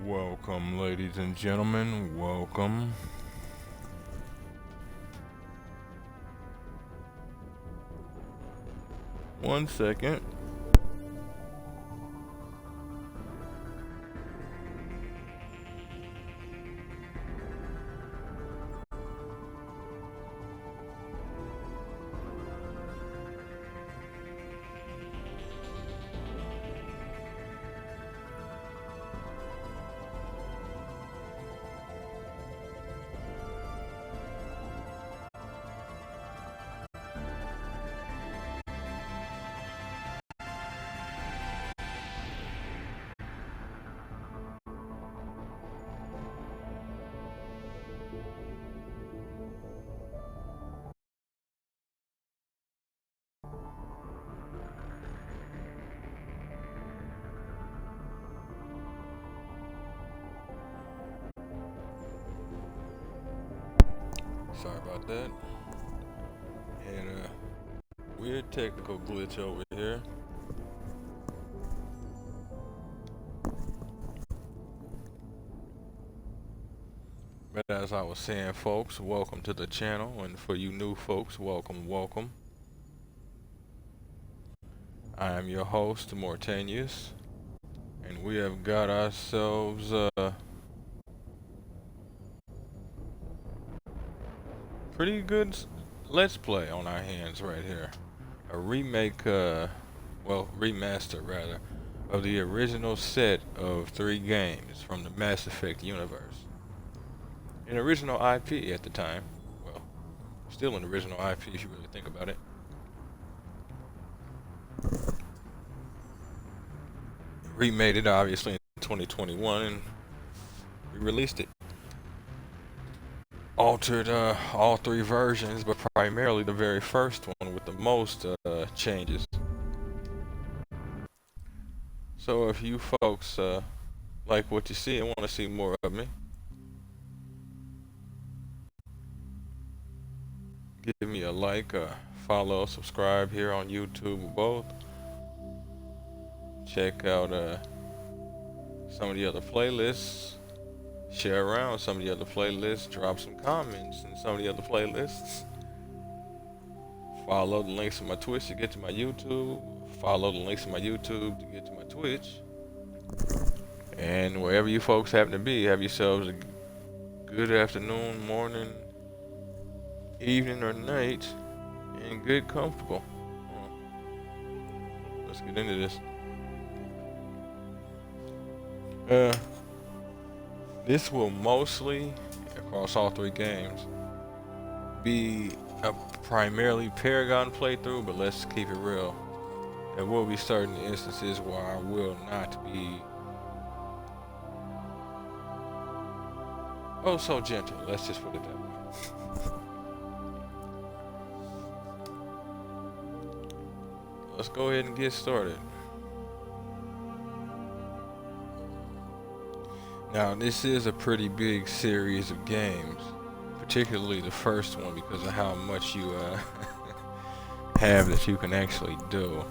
Welcome, ladies and gentlemen. Welcome. One second. Sorry about that. And weird technical glitch over here. But as I was saying, folks, welcome to the channel. And for you new folks, welcome, welcome. I am your host, Mortanius. And we have got ourselves pretty good Let's Play on our hands right here. A remake, remaster rather, of the original set of 3 games from the Mass Effect universe. An original IP at the time. Well, still an original IP if you really think about it. Remade it obviously in 2021 and re-released it. Altered all 3 versions, but primarily the very first one with the most changes. So if you folks like what you see and want to see more of me, give me a like, follow, subscribe here on YouTube, both. Check out some of the other playlists. Share around some of the other playlists. Drop some comments in some of the other playlists. Follow the links to my Twitch to get to my YouTube. Follow the links to my YouTube to get to my Twitch. And wherever you folks happen to be, have yourselves a good afternoon, morning, evening, or night, and good comfortable. Let's get into this. This will mostly, across all 3 games, be a primarily Paragon playthrough, but let's keep it real. There will be certain instances where I will not be oh so gentle, let's just put it that way. Let's go ahead and get started. Now, this is a pretty big series of games, particularly the first one because of how much you have that you can actually do.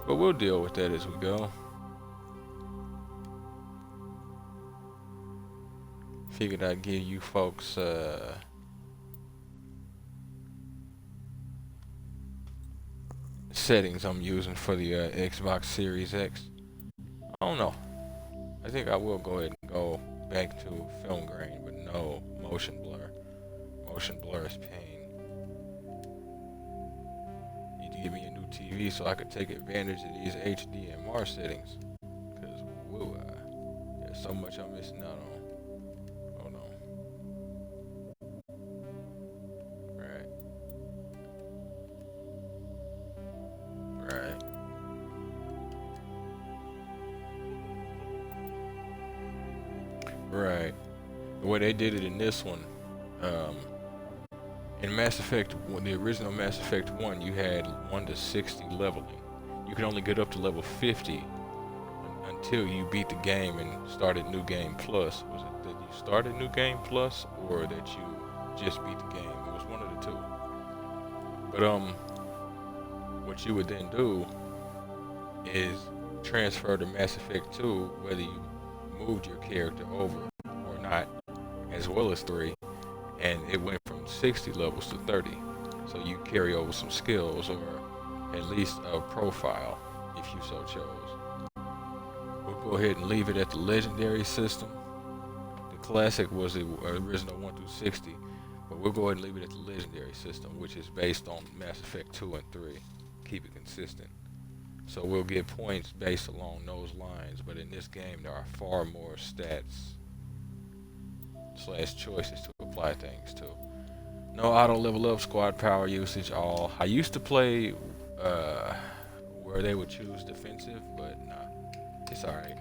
But we'll deal with that as we go. Figured I'd give you folks settings I'm using for the Xbox Series X. I don't know. I think I will go ahead and go back to film grain, but no motion blur. Motion blur is pain. Need to give me a new TV so I could take advantage of these HDMR settings. Cause whoa, there's so much I'm missing out on. Hold on. Right. Right. The way they did it in this one, in Mass Effect, the original Mass Effect 1, you had 1 to 60 leveling. You could only get up to level 50 until you beat the game and started New Game Plus. Was it that you started New Game Plus or that you just beat the game? It was one of the two. But what you would then do is transfer to Mass Effect 2, whether you moved your character over or not, as well as 3, and it went from 60 levels to 30. So you carry over some skills or at least a profile if you so chose. We'll go ahead and leave it at the legendary system. The classic was the original 1 through 60, but we'll go ahead and leave it at the legendary system, which is based on Mass Effect 2 and 3. Keep it consistent. So we'll get points based along those lines, but in this game there are far more stats / choices to apply things to. No auto level up, squad power usage, all. I used to play where they would choose defensive, but nah, it's alright.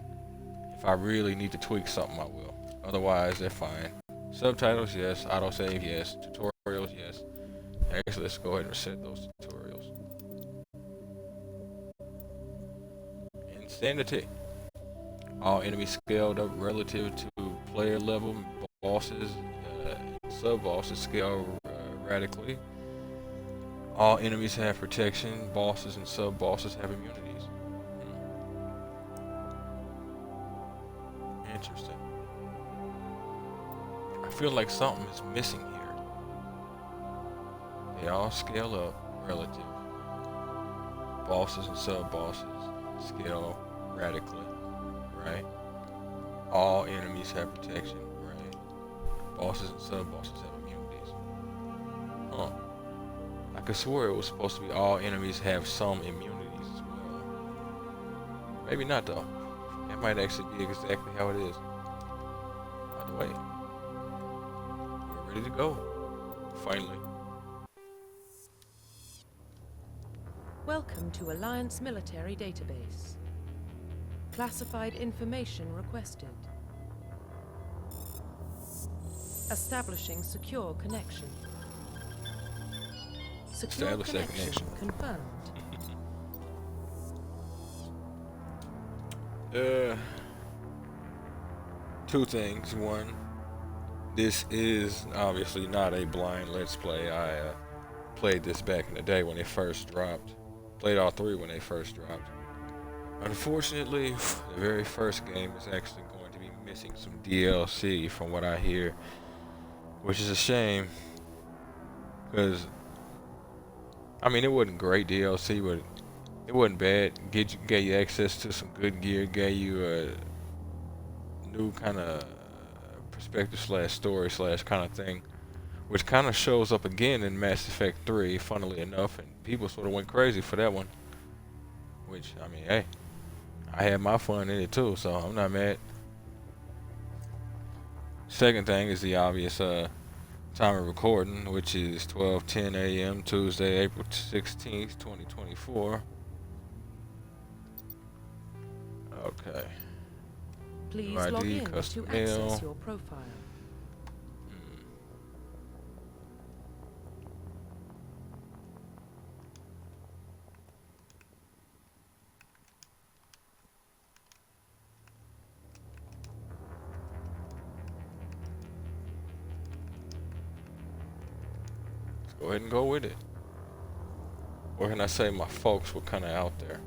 If I really need to tweak something, I will. Otherwise, they're fine. Subtitles, yes. Autosave, yes. Tutorials, yes. Actually, let's go ahead and reset those tutorials. Insanity. All enemies scaled up relative to player level. Bosses, sub-bosses scale radically. All enemies have protection. Bosses and sub-bosses have immunities. Interesting. I feel like something is missing here. They all scale up relative. Bosses and sub-bosses scale radically, right? All enemies have protection, right? Bosses and sub-bosses have immunities. Huh. I could swear it was supposed to be all enemies have some immunities as well. Maybe not though. That might actually be exactly how it is. By the way, we're ready to go. Finally. Welcome to Alliance Military Database. Classified information requested. Establishing secure connection. Secure connection confirmed. Two things. One, this is obviously not a blind Let's Play. I played this back in the day when it first dropped. Played all 3 when they first dropped. Unfortunately, the very first game is actually going to be missing some DLC from what I hear, which is a shame, because I mean it wasn't great DLC, but it wasn't bad. Gave you access to some good gear, gave you a new kind of perspective / story / kind of thing, which kind of shows up again in Mass Effect 3, funnily enough, and people sort of went crazy for that one. Which, I mean, hey, I had my fun in it too, so I'm not mad. Second thing is the obvious time of recording, which is 12:10 a.m. Tuesday, April 16th, 2024. Okay. Please ID, log in custom to mail. access your profile. Go ahead and go with it. Or can I say my folks were kind of out there?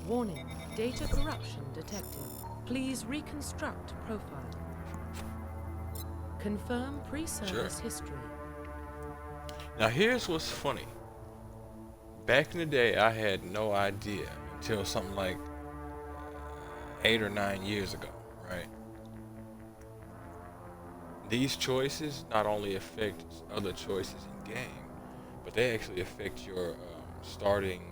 Warning, data corruption detected. Please reconstruct profile. Confirm pre-service history. Now here's what's funny. Back in the day, I had no idea until something like 8 or 9 years ago, right? These choices not only affect other choices in game, but they actually affect your starting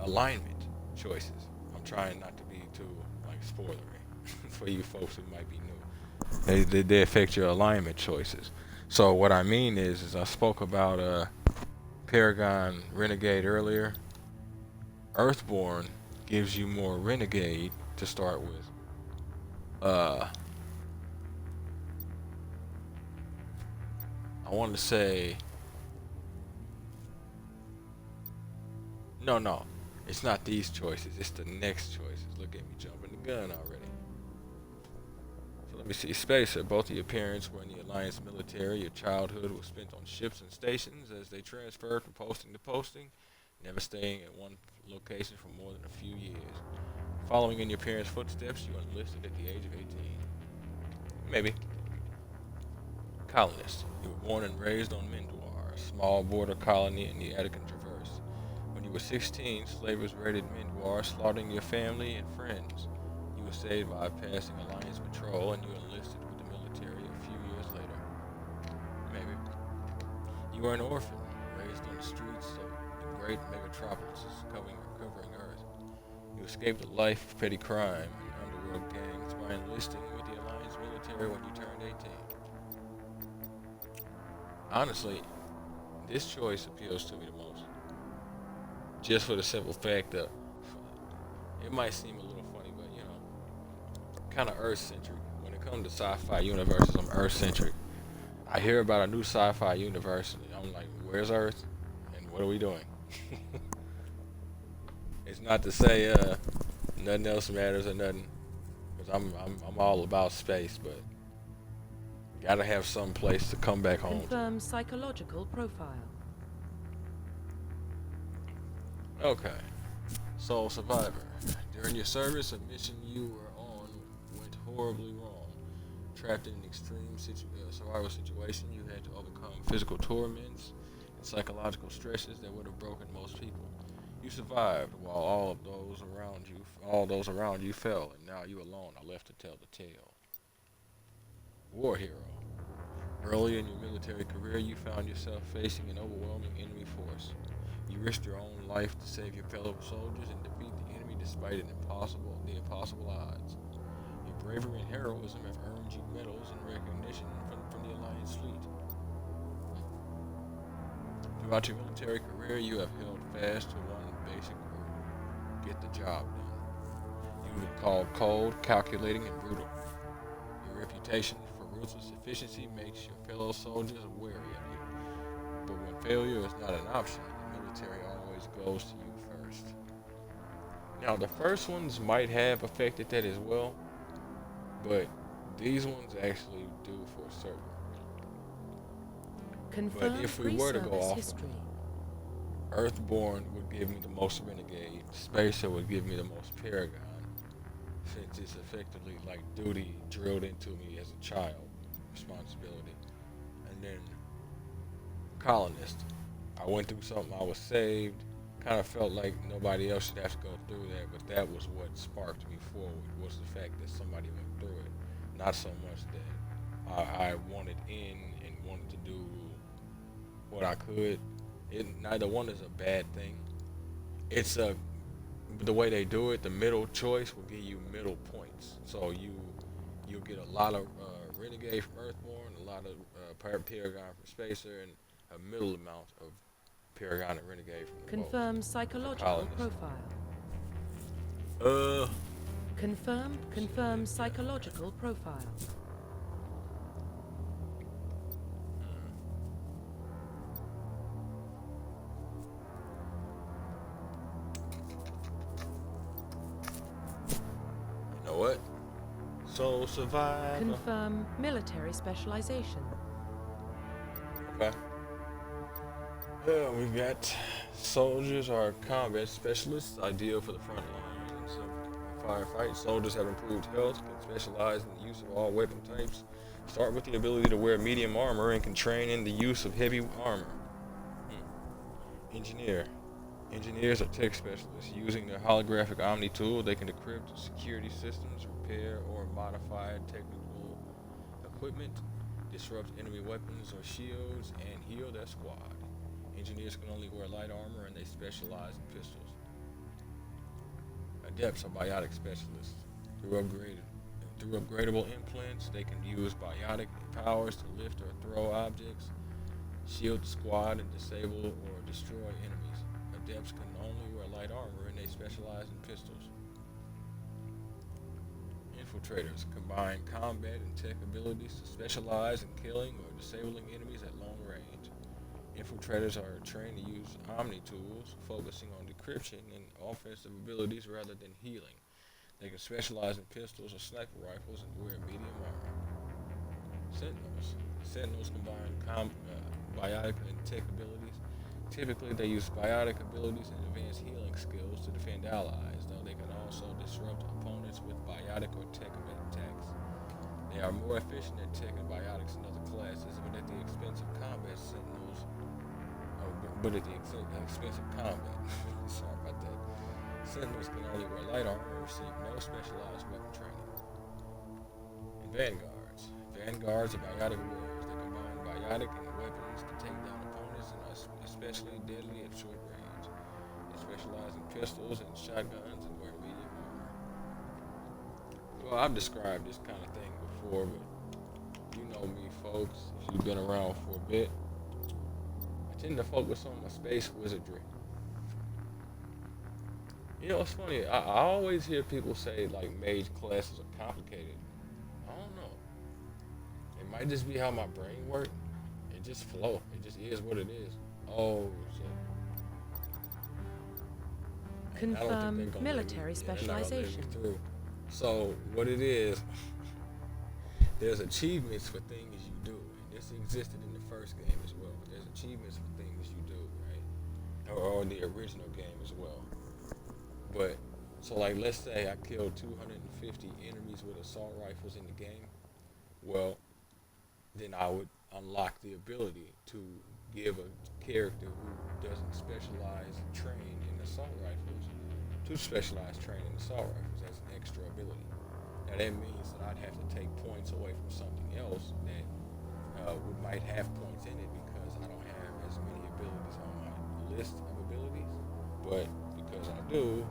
alignment choices. I'm trying not to be too like spoilery for you folks who might be new. They affect your alignment choices. So what I mean is I spoke about Paragon Renegade earlier. Earthborn gives you more Renegade to start with. I want to say no, it's not these choices, it's the next choices. Look at me jumping the gun already. So Let me see. Spacer. Both of your parents were in the Alliance military. Your childhood was spent on ships and stations as they transferred from posting to posting, never staying at one location for more than a few years. Following in your parents' footsteps, you enlisted at the age of 18. Maybe. Colonist. You were born and raised on Mendwar, a small border colony in the Attican Traverse. When you were 16, slavers raided Mendwar, slaughtering your family and friends. You were saved by a passing Alliance patrol, and you enlisted with the military a few years later. Maybe. You were an orphan, raised on the streets of the great megatropolises covering Earth. You escaped a life of petty crime and underworld gangs by enlisting with the Alliance military when you turned 18. Honestly, this choice appeals to me the most. Just for the simple fact that it might seem a little funny, but kind of Earth-centric. When it comes to sci-fi universes, I'm Earth-centric. I hear about a new sci-fi universe, and I'm like, where's Earth? And what are we doing? It's not to say nothing else matters or nothing, because I'm all about space, but gotta have some place to come back home to. Confirm psychological profile. Okay. Soul Survivor. During your service, a mission you were on went horribly wrong. Trapped in an extreme survival situation, you had to overcome physical torments and psychological stresses that would have broken most people. You survived while all those around you fell, and now you alone are left to tell the tale. War hero. Early in your military career, you found yourself facing an overwhelming enemy force. You risked your own life to save your fellow soldiers and defeat the enemy despite the impossible odds. Your bravery and heroism have earned you medals and recognition from the Alliance fleet. Throughout your military career, you have held fast to one basic rule: get the job done. You have been called cold, calculating, and brutal. Your reputation for ruthless efficiency makes your fellow soldiers wary of you. But when failure is not an option, the military always goes to you first. Now, the first ones might have affected that as well, but these ones actually do for certain. Confirm But if we were to go pre-service off history. Earthborn would give me the most Renegade, Spacer would give me the most Paragon, since it's effectively like duty drilled into me as a child, responsibility. And then Colonist. I went through something, I was saved, kind of felt like nobody else should have to go through that, but that was what sparked me forward, was the fact that somebody went through it. Not so much that I wanted in and wanted to do what I could. Neither one is a bad thing. It's the way they do it. The middle choice will give you middle points. So you'll get a lot of Renegade from Earthborn, a lot of Paragon from Spacer, and a middle amount of Paragon and Renegade from the Confirm both. psychological Colonist. profile. Uh, Confirm psychological profile. you know what? Soul Survivor. Confirm military specialization. Okay. We've got soldiers are combat specialists, ideal for the front lines of firefight. Soldiers have improved health, can specialize in the use of all weapon types, start with the ability to wear medium armor, and can train in the use of heavy armor. Engineer. Engineers are tech specialists. Using their holographic Omni tool, they can decrypt security systems, repair or modify technical equipment, disrupt enemy weapons or shields, and heal their squad. Engineers can only wear light armor and they specialize in pistols. Adepts are biotic specialists. Through upgradable implants, they can use biotic powers to lift or throw objects, shield the squad, and disable or destroy enemies. Adepts can only wear light armor and they specialize in pistols. Infiltrators combine combat and tech abilities to specialize in killing or disabling enemies at long range. Infiltrators are trained to use Omni tools, focusing on decryption and offensive abilities rather than healing. They can specialize in pistols or sniper rifles and wear medium armor. Sentinels. Sentinels combine biotic and tech abilities. Typically, they use biotic abilities and advanced healing skills to defend allies, though they can also disrupt opponents with biotic or tech attacks. They are more efficient at tech and biotics than other classes, but at the expense of combat sentinels. But at the expense of combat. Sorry about that. Sentinels can only wear light armor and receive no specialized weapon training. And Vanguards. Vanguards are biotic warriors. They combine biotic and weapons to take down opponents and are especially deadly at short range. They specialize in pistols and shotguns and wear medium armor. Well, I've described this kind of thing before, but you know me, folks. If you've been around for a bit, I tend to focus on my space wizardry. You know, it's funny. I always hear people say like mage classes are complicated. I don't know. It might just be how my brain works. It just flow. It just is what it is. Oh shit. I don't think they're Confirm gonna let me- military yeah, they're not gonna let me specialization. through. So what it is, there's achievements for things you do, and this existed in the first game as well. There's achievements for things you do, right? Or the original game as well. But so like let's say I killed 250 enemies with assault rifles in the game. Well, then I would unlock the ability to give a character who doesn't specialize train in assault rifles to specialize train in assault rifles as an extra ability. Now that means that I'd have to take points away from something else that might have points in it because I don't have as many abilities on my list of abilities. But because I do,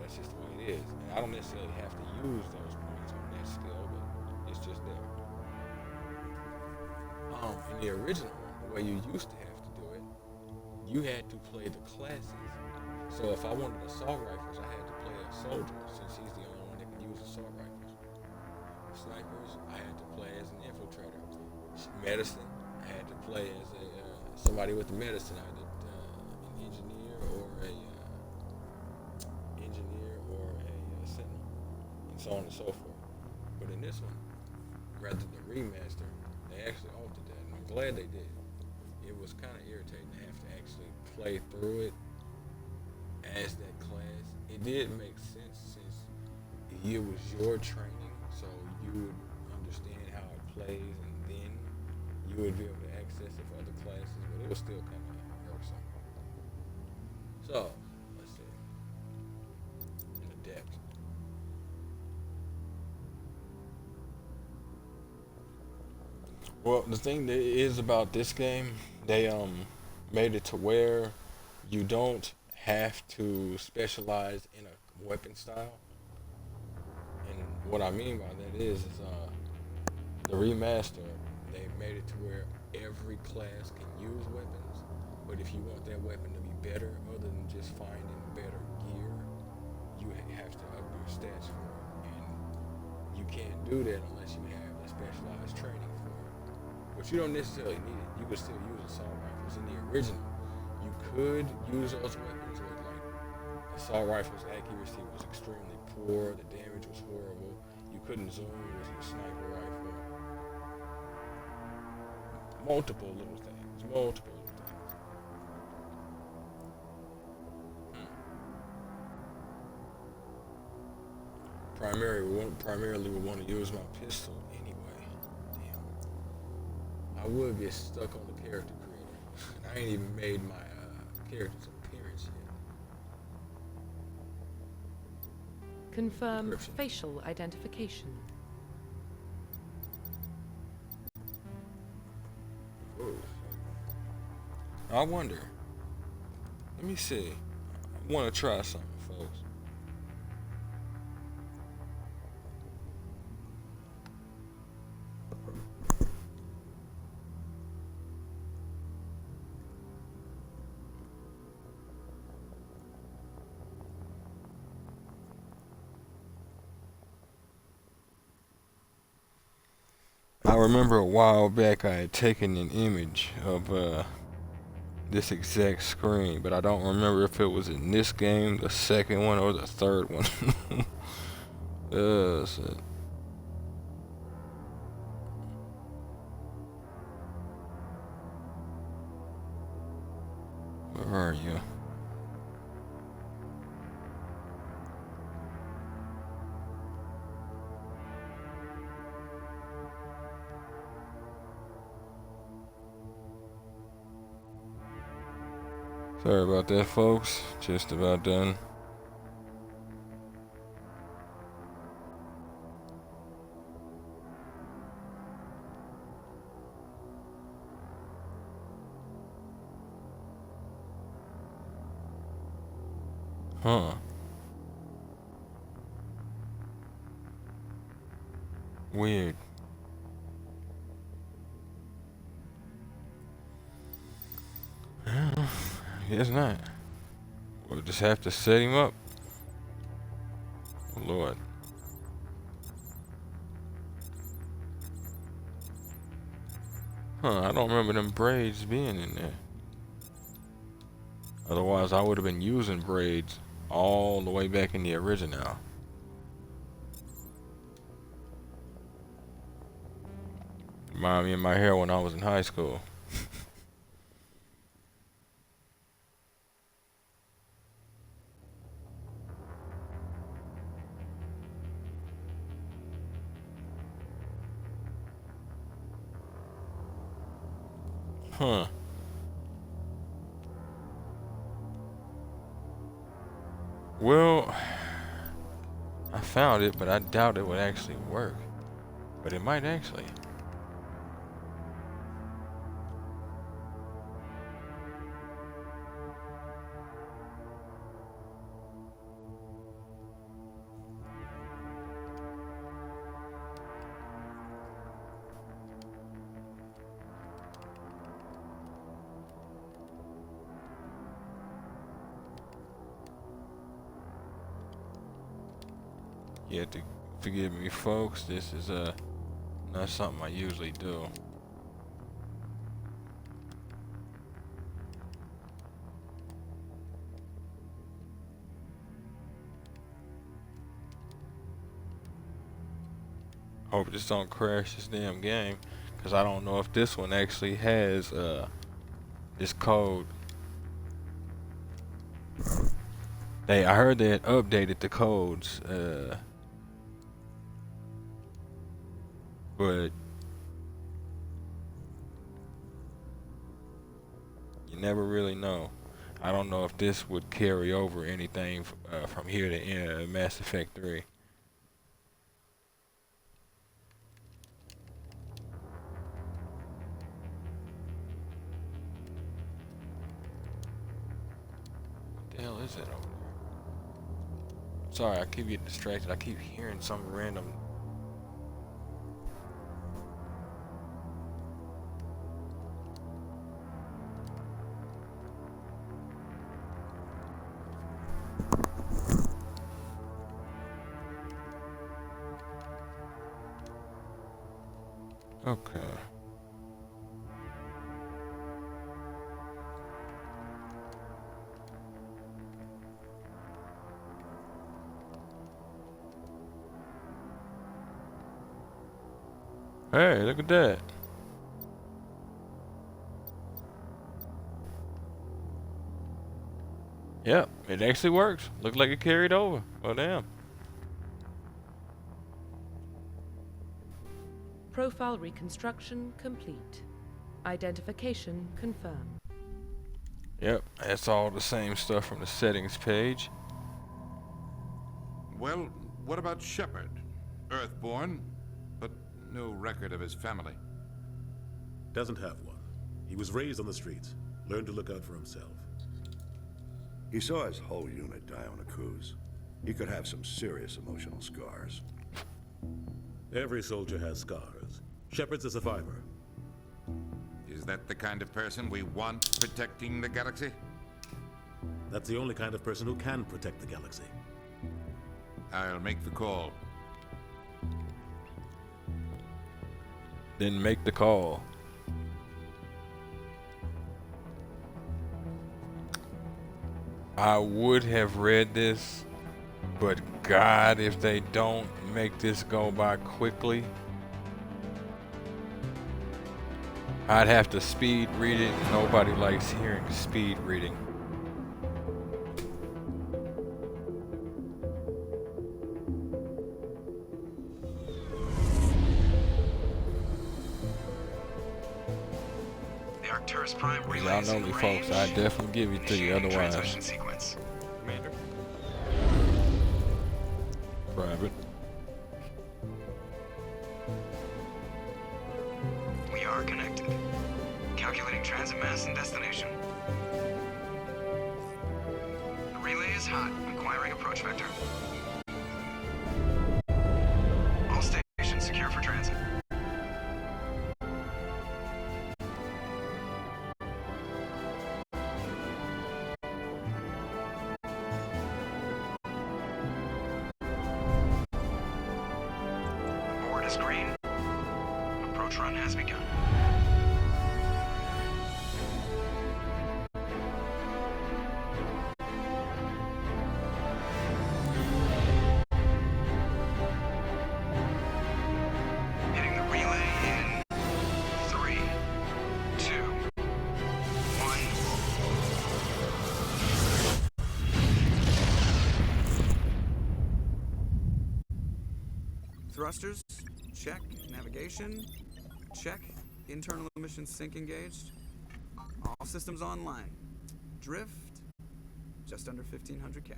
that's just the way it is. And I don't necessarily have to use those points on that skill, but it's just there. In the original one, the way you used to have to do it, you had to play the classes. So if I wanted assault rifles, I had to play a soldier, since he's the only one that can use assault rifles. Snipers, I had to play as an infiltrator. Medicine, I had to play as a somebody with the medicine, either an engineer or a sentinel, and so on and so forth. But in this one, rather than remaster, they actually altered that, and I'm glad they did. It was kind of irritating to have to actually play through it as that class. It did make sense since it was your training, so you would understand how it plays, and then you would be able to access it for other classes, but it was still kind of irksome. So, let's see. An adept. Well, the thing that is about this game, they made it to where you don't have to specialize in a weapon style. And what I mean by that is the remaster, they made it to where every class can use weapons, but if you want that weapon to be better, other than just finding better gear, you have to up your stats for it. And you can't do that unless you have a specialized training for it. But you don't necessarily need it. You could still use assault rifles. In the original, you could use those weapons with like assault rifles accuracy was extremely poor, the damage was horrible, you couldn't zoom with your sniper rifle. Multiple little things. Multiple little things. Primarily we want to use my pistol anyway. Damn. I would get stuck on the character creator. I ain't even made my character's appearance yet. Confirm Encryption. facial identification. Ooh. I wonder. Let me see. I want to try something, folks. I remember a while back I had taken an image of this exact screen, but I don't remember if it was in this game, the second one, or the third one. Shit. Where are you? Sorry about that, folks. Just about done. Huh. Weird. Guess not. We'll just have to set him up. Oh, Lord. Huh, I don't remember them braids being in there. Otherwise, I would have been using braids all the way back in the original. Remind me of my hair when I was in high school. Huh. Well, I found it, but I doubt it would actually work. But it might actually. You have to forgive me, folks. This is not something I usually do. Hope this don't crash this damn game, cause I don't know if this one actually has this code. I heard they had updated the codes, but you never really know. I don't know if this would carry over anything from here to Mass Effect 3. What the hell is it over there? Sorry, I keep getting distracted. I keep hearing some random. Okay. Hey, look at that. Yep, it actually works. Looked like it carried over. Oh, damn. Profile reconstruction complete. Identification confirmed. Yep, that's all the same stuff from the settings page. Well, what about Shepard? Earthborn, but no record of his family. Doesn't have one. He was raised on the streets, learned to look out for himself. He saw his whole unit die on a cruise. He could have some serious emotional scars. Every soldier has scars. Shepard's a survivor. Is that the kind of person we want protecting the galaxy? That's the only kind of person who can protect the galaxy. I'll make the call. Then make the call. I would have read this But God, if they don't make this go by quickly, I'd have to speed read it. Nobody likes hearing speed reading. The Arcturus Prime relay Y'all is know in me, range. folks. I definitely give it to you. Initiating Otherwise, transmission sequence. Commander? private. We are connected. Calculating transit mass and destination. The relay is hot, acquiring approach vector. All stations secure for transit. Board is green. Approach run has begun. Hitting the relay in 3, 2, 1. Thrusters, check. Navigation, check. Internal emissions sync engaged. All systems online. Drift, just under 1500K.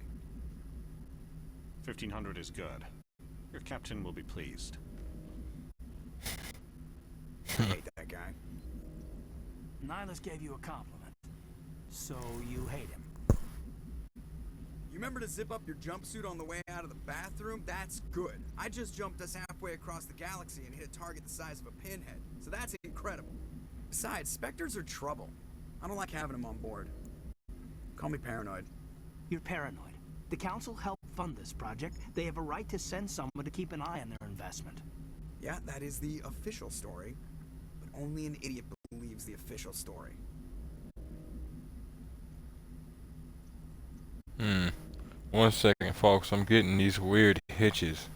1500 is good. Your captain will be pleased. I hate that guy. Nihilus gave you a compliment, so you hate him. You remember to zip up your jumpsuit on the way out of the bathroom? That's good. I just jumped us halfway across the galaxy and hit a target the size of a pinhead, so that's incredible. Besides, Spectres are trouble. I don't like having them on board. Call me paranoid. You're paranoid. The Council helped fund this project. They have a right to send someone to keep an eye on their investment. Yeah, that is the official story, but only an idiot believes the official story. One second, folks. I'm getting these weird hitches.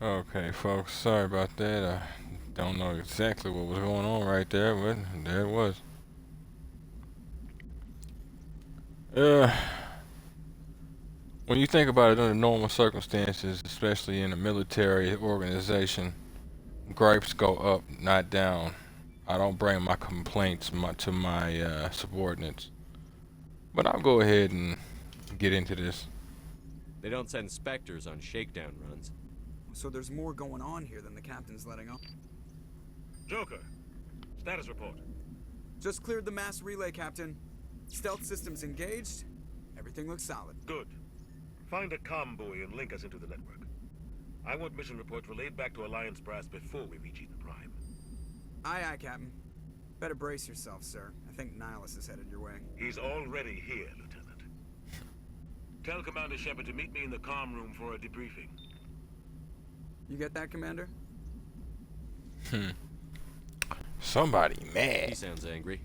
Okay, folks, sorry about that. I don't know exactly what was going on right there, but there it was. When you think about it under normal circumstances, especially in a military organization, gripes go up, not down. I don't bring my complaints to my subordinates. But I'll go ahead and get into this. They don't send Spectres on shakedown runs. So there's more going on here than the captain's letting on. Joker, status report. Just cleared the mass relay, Captain. Stealth systems engaged. Everything looks solid. Good. Find a comm buoy and link us into the network. I want mission reports relayed back to Alliance Brass before we reach Eden Prime. Aye, aye, Captain. Better brace yourself, sir. I think Nihilus is headed your way. He's already here, Lieutenant. Tell Commander Shepard to meet me in the comm room for a debriefing. You get that, Commander? Somebody He mad. sounds angry.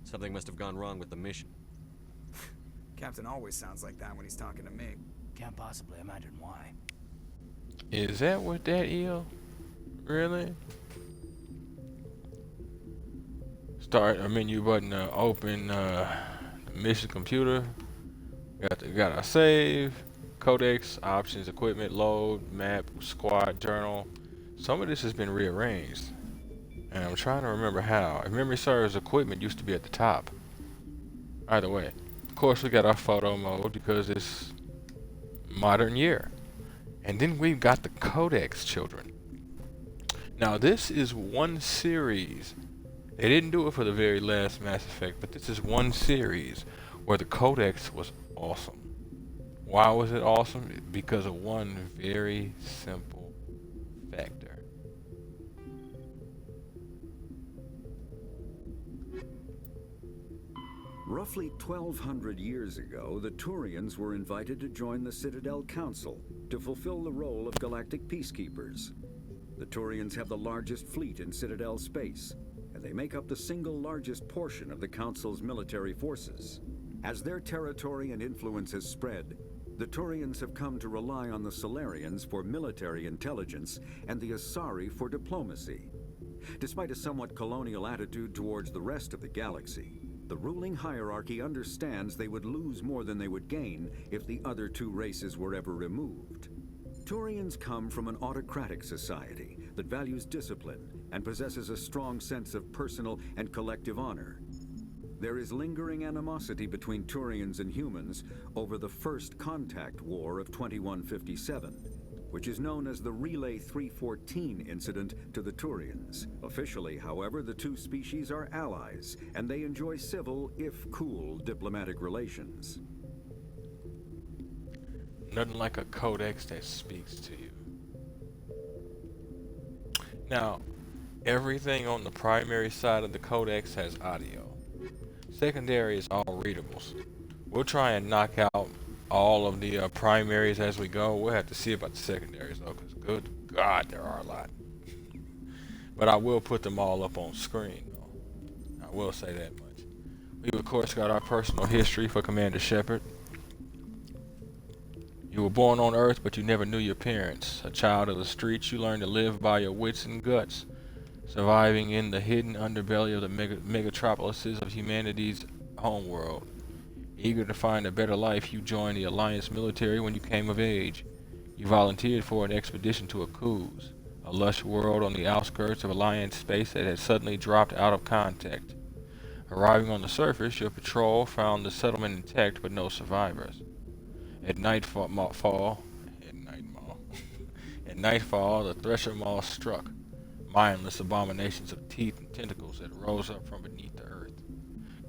Something must have gone wrong with the mission. Captain always sounds like that when he's talking to me. Can't possibly imagine why. Is that what that is? Really? Start a menu button, open mission computer. Got a save, codex, options, equipment, load, map, squad, journal. Some of this has been rearranged, and I'm trying to remember how. If memory serves, equipment used to be at the top. Either way, of course we got our photo mode because it's modern year. And then we've got the codex, children. Now this is one series. They didn't do it for the very last Mass Effect, but this is one series where the codex was awesome. Why was it awesome? Because of one very simple factor. Roughly 1,200 years ago, the Turians were invited to join the Citadel Council to fulfill the role of galactic peacekeepers. The Turians have the largest fleet in Citadel space, and they make up the single largest portion of the Council's military forces. As their territory and influence has spread, the Turians have come to rely on the Solarians for military intelligence and the Asari for diplomacy. Despite a somewhat colonial attitude towards the rest of the galaxy, the ruling hierarchy understands they would lose more than they would gain if the other two races were ever removed. Turians come from an autocratic society that values discipline and possesses a strong sense of personal and collective honor. There is lingering animosity between Turians and humans over the First Contact War of 2157, which is known as the Relay 314 incident to the Turians. Officially, however, the two species are allies, and they enjoy civil, if cool, diplomatic relations. Nothing like a codex that speaks to you. Now, everything on the primary side of the codex has audio. Secondary is all readables. We'll try and knock out all of the primaries as we go. We'll have to see about the secondaries though, because good God, there are a lot. But I will put them all up on screen though. I will say that much. We've of course got our personal history for Commander Shepard. You were born on Earth, but you never knew your parents. A child of the streets, you learned to live by your wits and guts, surviving in the hidden underbelly of the megatropolises of humanity's homeworld. Eager to find a better life, you joined the Alliance military when you came of age. You volunteered for an expedition to Akuz, a lush world on the outskirts of Alliance space that had suddenly dropped out of contact. Arriving on the surface, your patrol found the settlement intact but no survivors. At nightfall, the Thresher Maw struck, mindless abominations of teeth and tentacles that rose up from beneath the earth.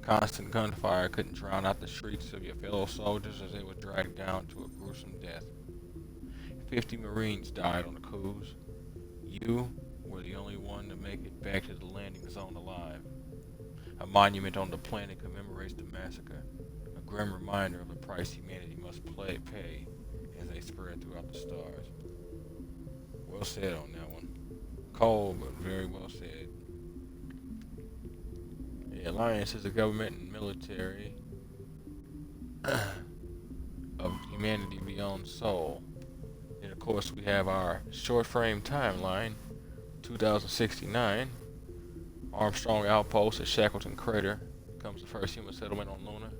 Constant gunfire couldn't drown out the shrieks of your fellow soldiers as they were dragged down to a gruesome death. 50 Marines died on the cruise. You were the only one to make it back to the landing zone alive. A monument on the planet commemorates the massacre, a grim reminder of the price humanity must pay as they spread throughout the stars. Well said on that one. Cold, but very well said. The Alliance is the government and military of humanity beyond soul. And of course we have our short frame timeline, 2069. Armstrong Outpost at Shackleton Crater becomes the first human settlement on Luna.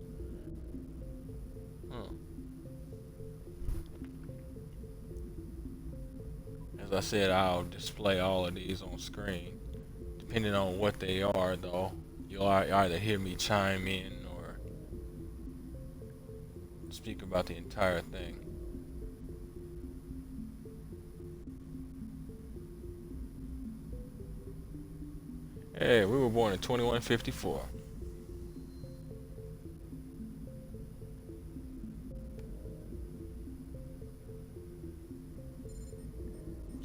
As I said, I'll display all of these on screen. Depending on what they are, though, you'll either hear me chime in or speak about the entire thing. Hey, we were born in 2154.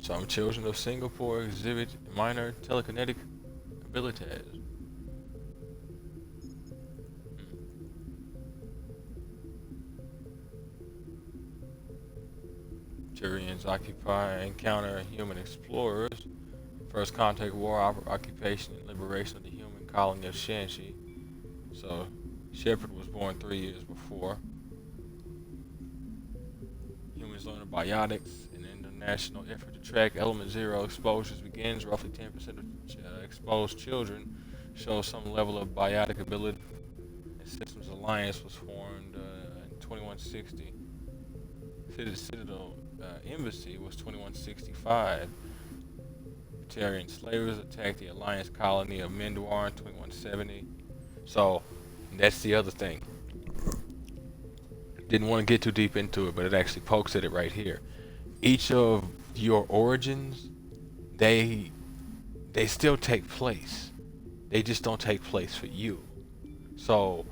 Some children of Singapore exhibit minor telekinetic abilities. Turians encounter human explorers. First Contact War, occupation and liberation of the human colony of Shanxi. So, Shepard was born 3 years before. Humans learn biotics. An international effort to track element zero exposures begins. Roughly 10% of exposed children show some level of biotic ability. A Systems Alliance was formed in 2160. Citadel embassy was 2165. Batarian slavers attacked the Alliance colony of Mendwar in 2170. So that's the other thing. Didn't want to get too deep into it, but it actually pokes at it right here. Each of your origins, they still take place. They just don't take place for you. So,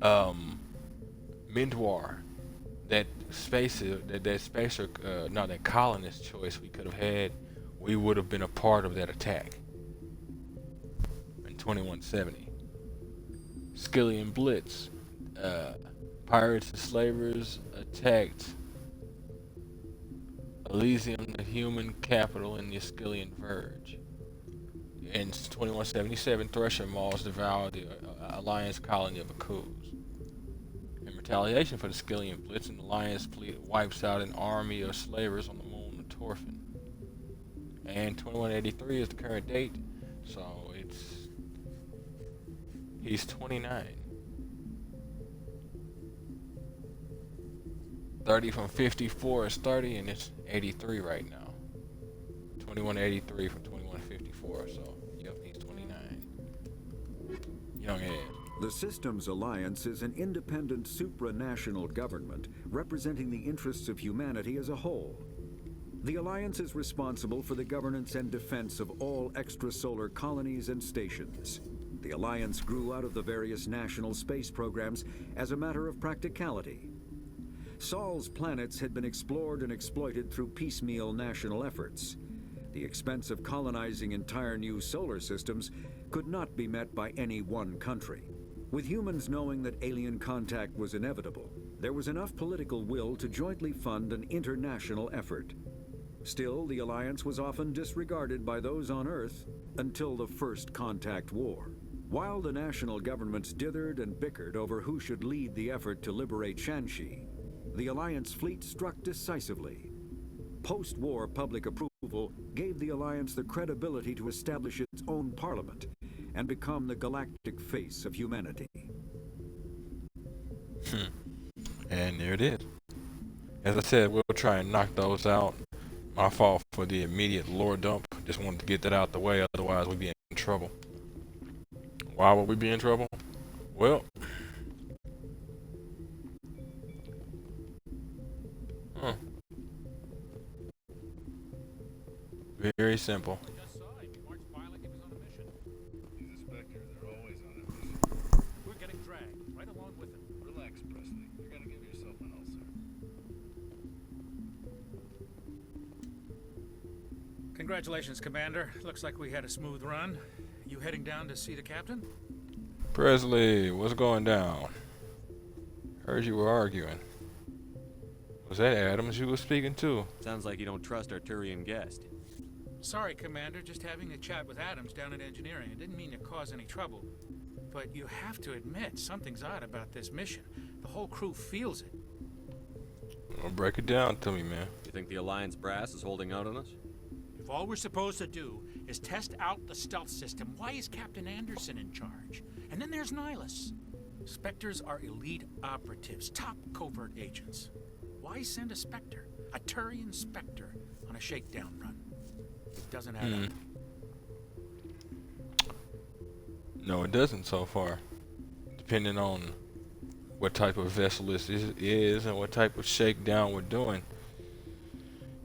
Mendwar, that that colonist choice we could have had, we would have been a part of that attack in 2170. Skillian Blitz, pirates and slavers attacked Elysium, the human capital in the Skillian Verge. In 2177, Thresher Mauls devoured the Alliance colony of Akuz. In retaliation for the Skillian Blitz, an Alliance fleet wipes out an army of slavers on the moon of Torfin. And 2183 is the current date, so he's 29. 30 from 54 is 30, and it's 83 right now. 2183 from 2154, so yep, he's 29. Young head. The Systems Alliance is an independent supranational government representing the interests of humanity as a whole. The Alliance is responsible for the governance and defense of all extrasolar colonies and stations. The Alliance grew out of the various national space programs as a matter of practicality. Sol's planets had been explored and exploited through piecemeal national efforts. The expense of colonizing entire new solar systems could not be met by any one country. With humans knowing that alien contact was inevitable, there was enough political will to jointly fund an international effort. Still, the Alliance was often disregarded by those on Earth until the First Contact War. While the national governments dithered and bickered over who should lead the effort to liberate Shanxi, the Alliance fleet struck decisively. Post-war public approval gave the Alliance the credibility to establish its own parliament and become the galactic face of humanity. And there it is. As I said, we'll try and knock those out. My fault for the immediate lore dump. Just wanted to get that out the way, otherwise we'd be in trouble. Why would we be in trouble? Well, very simple. He's a Spectre. They're always on a mission. We're getting dragged right along with him. Relax, Presley. You're gonna give yourself an ulcer. Congratulations, Commander. Looks like we had a smooth run. You heading down to see the captain? Presley, what's going down? Heard you were arguing. Was that Adams you were speaking to? Sounds like you don't trust our Turian guest. Sorry, Commander. Just having a chat with Adams down at engineering. I didn't mean to cause any trouble. But you have to admit, something's odd about this mission. The whole crew feels it. Well, break it down to me, man. You think the Alliance brass is holding out on us? If all we're supposed to do is test out the stealth system, why is Captain Anderson in charge? And then there's Nihilus. Spectres are elite operatives, top covert agents. Why send a Spectre, a Turian Spectre, on a shakedown run? It doesn't add up. No, it doesn't so far. Depending on what type of vessel this is and what type of shakedown we're doing.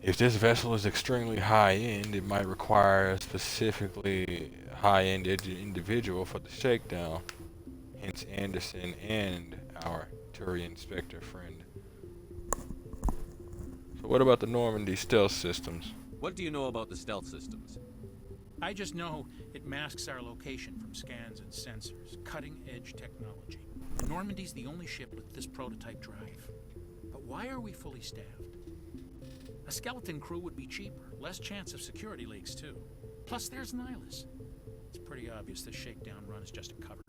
If this vessel is extremely high-end, it might require a specifically high-end individual for the shakedown. Hence Anderson and our Turian Spectre friend. So what about the Normandy stealth systems? What do you know about the stealth systems? I just know it masks our location from scans and sensors. Cutting-edge technology. Normandy's the only ship with this prototype drive. But why are we fully staffed? A skeleton crew would be cheaper, less chance of security leaks too. Plus there's Nihilus. It's pretty obvious this shakedown run is just a cover.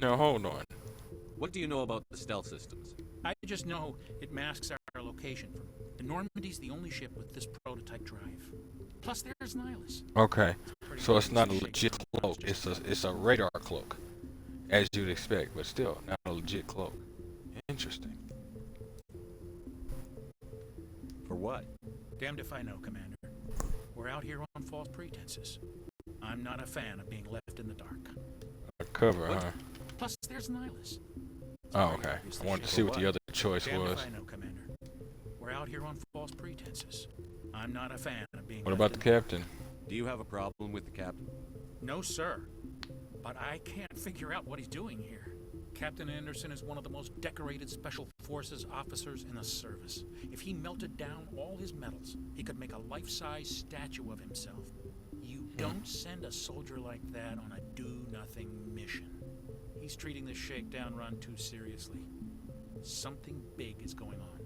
Now hold on. What do you know about the stealth systems? I just know it masks our location from. The Normandy's the only ship with this prototype drive. Plus there's Nihilus. Okay, so it's not a legit cloak. It's a radar cloak. as you'd expect, but still not a legit cloak. Interesting. For what? Damned if I know, Commander. We're out here on false pretenses. I'm not a fan of being left in the dark. A cover, huh? Plus, there's Nihilus. Oh, okay. I wanted to see what the other choice Damned was. if I know, Commander. We're out here on false pretenses. I'm not a fan of being What left about the in captain? Do you have a problem with the captain? No, sir. But I can't figure out what he's doing here. Captain Anderson is one of the most decorated Special Forces officers in the service. If he melted down all his medals, he could make a life-size statue of himself. You don't send a soldier like that on a do-nothing mission. He's treating this shakedown run too seriously. Something big is going on.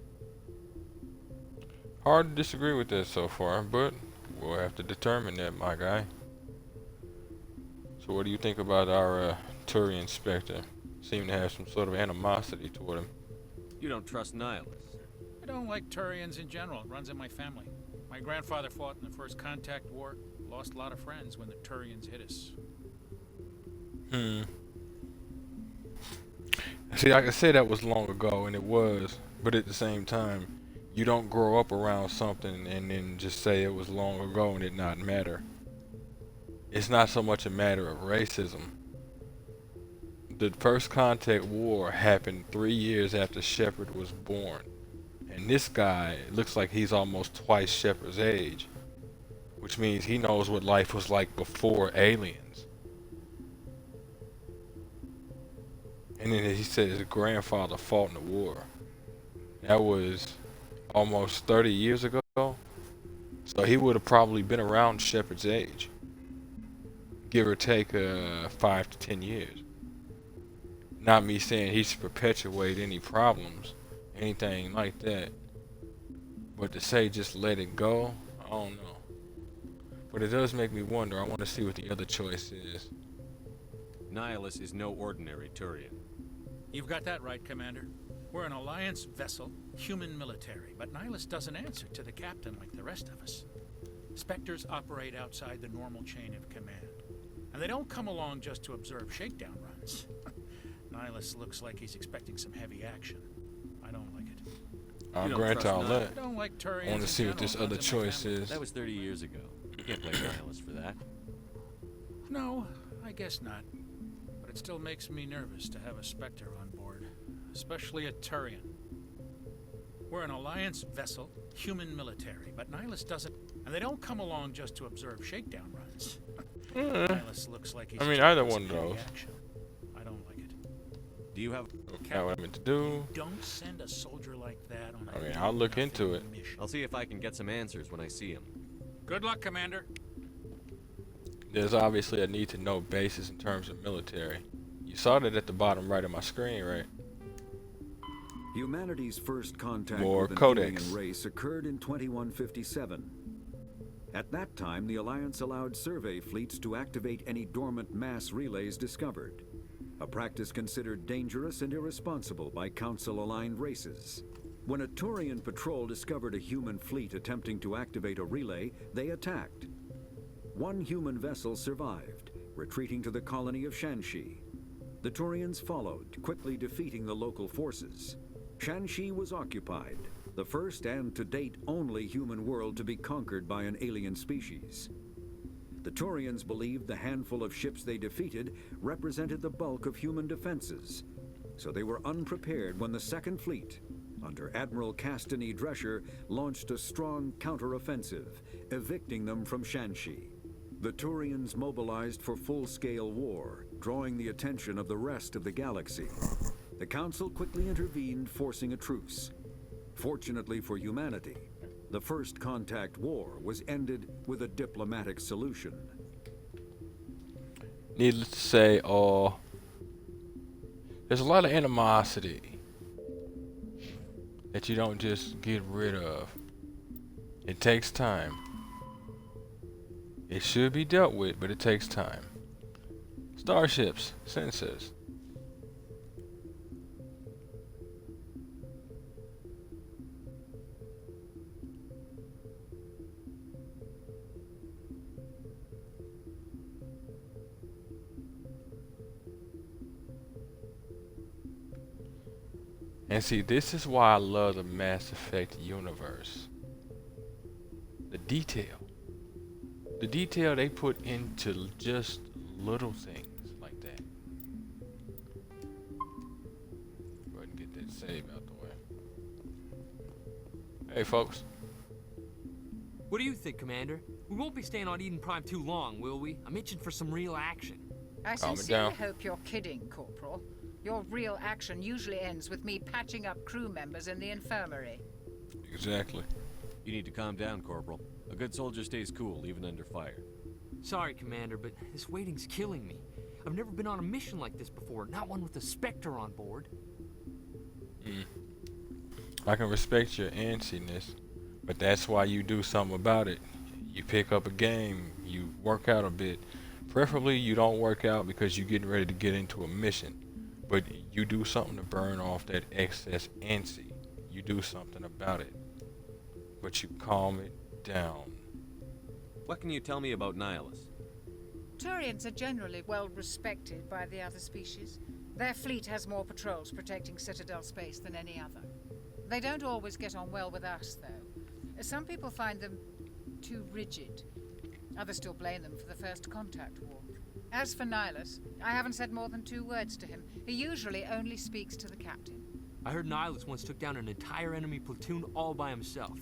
Hard to disagree with that so far, but we'll have to determine that, my guy. So what do you think about our Turian Spectre? Seem to have some sort of animosity toward him. You don't trust Nihilus? I don't like Turians in general. It runs in my family. My grandfather fought in the First Contact War. Lost a lot of friends when the Turians hit us. See, I could say that was long ago, and it was, but at the same time, you don't grow up around something and then just say it was long ago and it not matter. It's not so much a matter of racism. The First Contact War happened 3 years after Shepard was born. And this guy looks like he's almost twice Shepard's age. Which means he knows what life was like before aliens. And then he said his grandfather fought in the war. That was almost 30 years ago. So he would have probably been around Shepard's age. Give or take 5 to 10 years. Not me saying he should perpetuate any problems, anything like that. But to say just let it go, I don't know. But it does make me wonder. I want to see what the other choice is. Nihilus is no ordinary Turian. You've got that right, Commander. We're an Alliance vessel, human military, but Nihilus doesn't answer to the captain like the rest of us. Spectres operate outside the normal chain of command. And they don't come along just to observe shakedown runs. Nihilus looks like he's expecting some heavy action. I don't like it. I'll grant all that. I don't like Turians. I want to see what this other choice is. That was 30 years ago. You can't blame Nihilus for that. No, I guess not. But it still makes me nervous to have a Spectre on board. Especially a Turian. We're an Alliance vessel, human military, but Nihilus doesn't... And they don't come along just to observe shakedown runs. Nihilus looks like he's... I mean, either one of those. Action. I don't like it. Do you have... Not what I meant to do. Don't send a soldier like that on a... I mean, I'll look into it. I'll see if I can get some answers when I see him. Good luck, Commander. There's obviously a need to know basis in terms of military. You saw that at the bottom right of my screen, right? Humanity's first contact More with an codex. alien race occurred in 2157. At that time, the Alliance allowed survey fleets to activate any dormant mass relays discovered, a practice considered dangerous and irresponsible by Council-aligned races. When a Turian patrol discovered a human fleet attempting to activate a relay, they attacked. One human vessel survived, retreating to the colony of Shanxi. The Turians followed, quickly defeating the local forces. Shanxi was occupied, the first and to date only human world to be conquered by an alien species. The Turians believed the handful of ships they defeated represented the bulk of human defenses, so they were unprepared when the Second Fleet, under Admiral Castany Drescher, launched a strong counteroffensive, evicting them from Shanxi. The Turians mobilized for full-scale war, drawing the attention of the rest of the galaxy. The Council quickly intervened, forcing a truce. Fortunately for humanity, the First Contact War was ended with a diplomatic solution. Needless to say, there's a lot of animosity that you don't just get rid of. It takes time. It should be dealt with, but it takes time. Starships, sensors. And see, this is why I love the Mass Effect universe. The detail. The detail they put into just little things like that. Go ahead and get that save out the way. Hey, folks. What do you think, Commander? We won't be staying on Eden Prime too long, will we? I'm itching for some real action. I Calm it sincerely down. hope you're kidding, Corporal. Your real action usually ends with me patching up crew members in the infirmary. Exactly. You need to calm down, Corporal. A good soldier stays cool, even under fire. Sorry, Commander, but this waiting's killing me. I've never been on a mission like this before, not one with a Spectre on board. I can respect your antsiness, but that's why you do something about it. You pick up a game, you work out a bit. Preferably you don't work out because you're getting ready to get into a mission, but you do something to burn off that excess antsy. You do something about it, but you calm it down. What can you tell me about Nihilus? Turians are generally well respected by the other species. Their fleet has more patrols protecting Citadel space than any other. They don't always get on well with us, though. Some people find them too rigid. Others still blame them for the First Contact War. As for Nihilus, I haven't said more than 2 words to him. He usually only speaks to the captain. I heard Nihilus once took down an entire enemy platoon all by himself.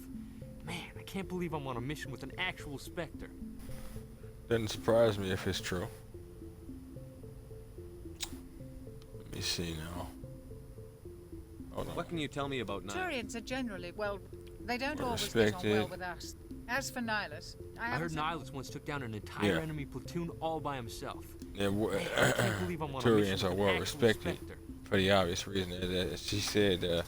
Man, I can't believe I'm on a mission with an actual Spectre. Doesn't surprise me if it's true. Let me see now. Hold on. What can you tell me about Nihilus? Turians are generally, well, they don't Well always get on well respected. with us. As for Nihilus, I heard haven't said Nihilus once took down an entire enemy platoon all by himself. Yeah, I can't believe I'm on a mission Turians are with an well actual respected Spectre. for the obvious reason that she said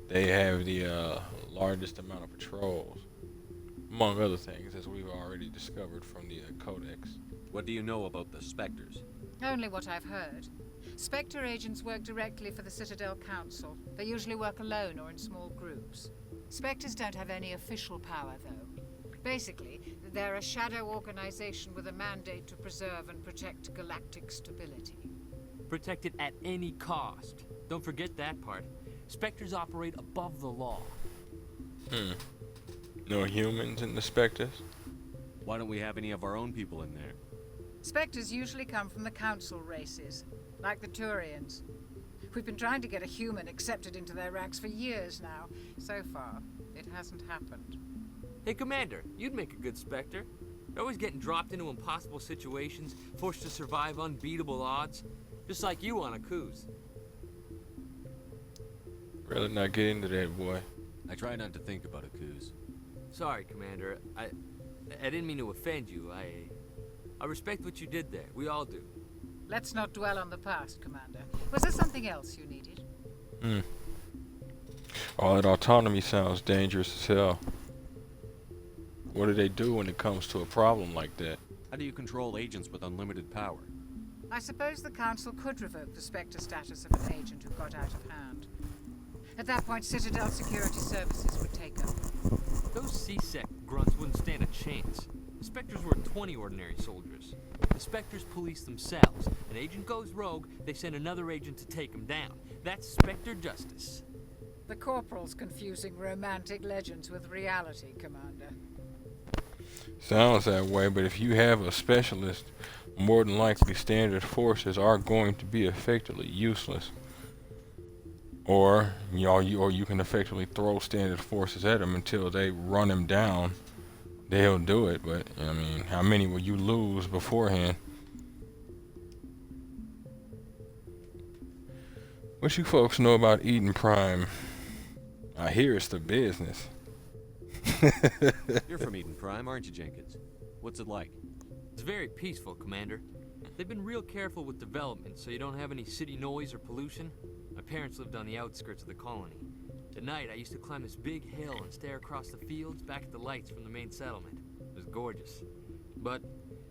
they have the largest amount of patrols, among other things, as we've already discovered from the Codex. What do you know about the Spectres? only what I've heard. Spectre agents work directly for the Citadel Council. They usually work alone or in small groups. Spectres don't have any official power, though. Basically, they're a shadow organization with a mandate to preserve and protect galactic stability. Protect it at any cost. Don't forget that part. Spectres operate above the law. No humans in the Spectres? Why don't we have any of our own people in there? Spectres usually come from the Council races, like the Turians. We've been trying to get a human accepted into their ranks for years now. So far, it hasn't happened. Hey, Commander, you'd make a good Spectre. You're always getting dropped into impossible situations, forced to survive unbeatable odds. Just like you on a cruise. Rather not get into that, boy. I try not to think about a cruise. Sorry, Commander. I didn't mean to offend you. I respect what you did there. We all do. Let's not dwell on the past, Commander. Was there something else you needed? All that autonomy sounds dangerous as hell. What do they do when it comes to a problem like that? How do you control agents with unlimited power? I suppose the Council could revoke the Spectre status of an agent who got out of hand. At that point, Citadel Security Services would take over. Those C-Sec grunts wouldn't stand a chance. The Spectres were 20 ordinary soldiers. The Spectres police themselves. An agent goes rogue, they send another agent to take him down. That's Spectre justice. The Corporal's confusing romantic legends with reality, Commander. Sounds that way, but if you have a specialist, more than likely standard forces are going to be effectively useless. Or you can effectively throw standard forces at them until they run him down. They'll do it, but I mean, how many will you lose beforehand? What you folks know about Eden Prime? I hear it's the business. You're from Eden Prime, aren't you, Jenkins? What's it like? It's very peaceful, Commander. They've been real careful with development, so you don't have any city noise or pollution. My parents lived on the outskirts of the colony. At night, I used to climb this big hill and stare across the fields back at the lights from the main settlement. It was gorgeous. But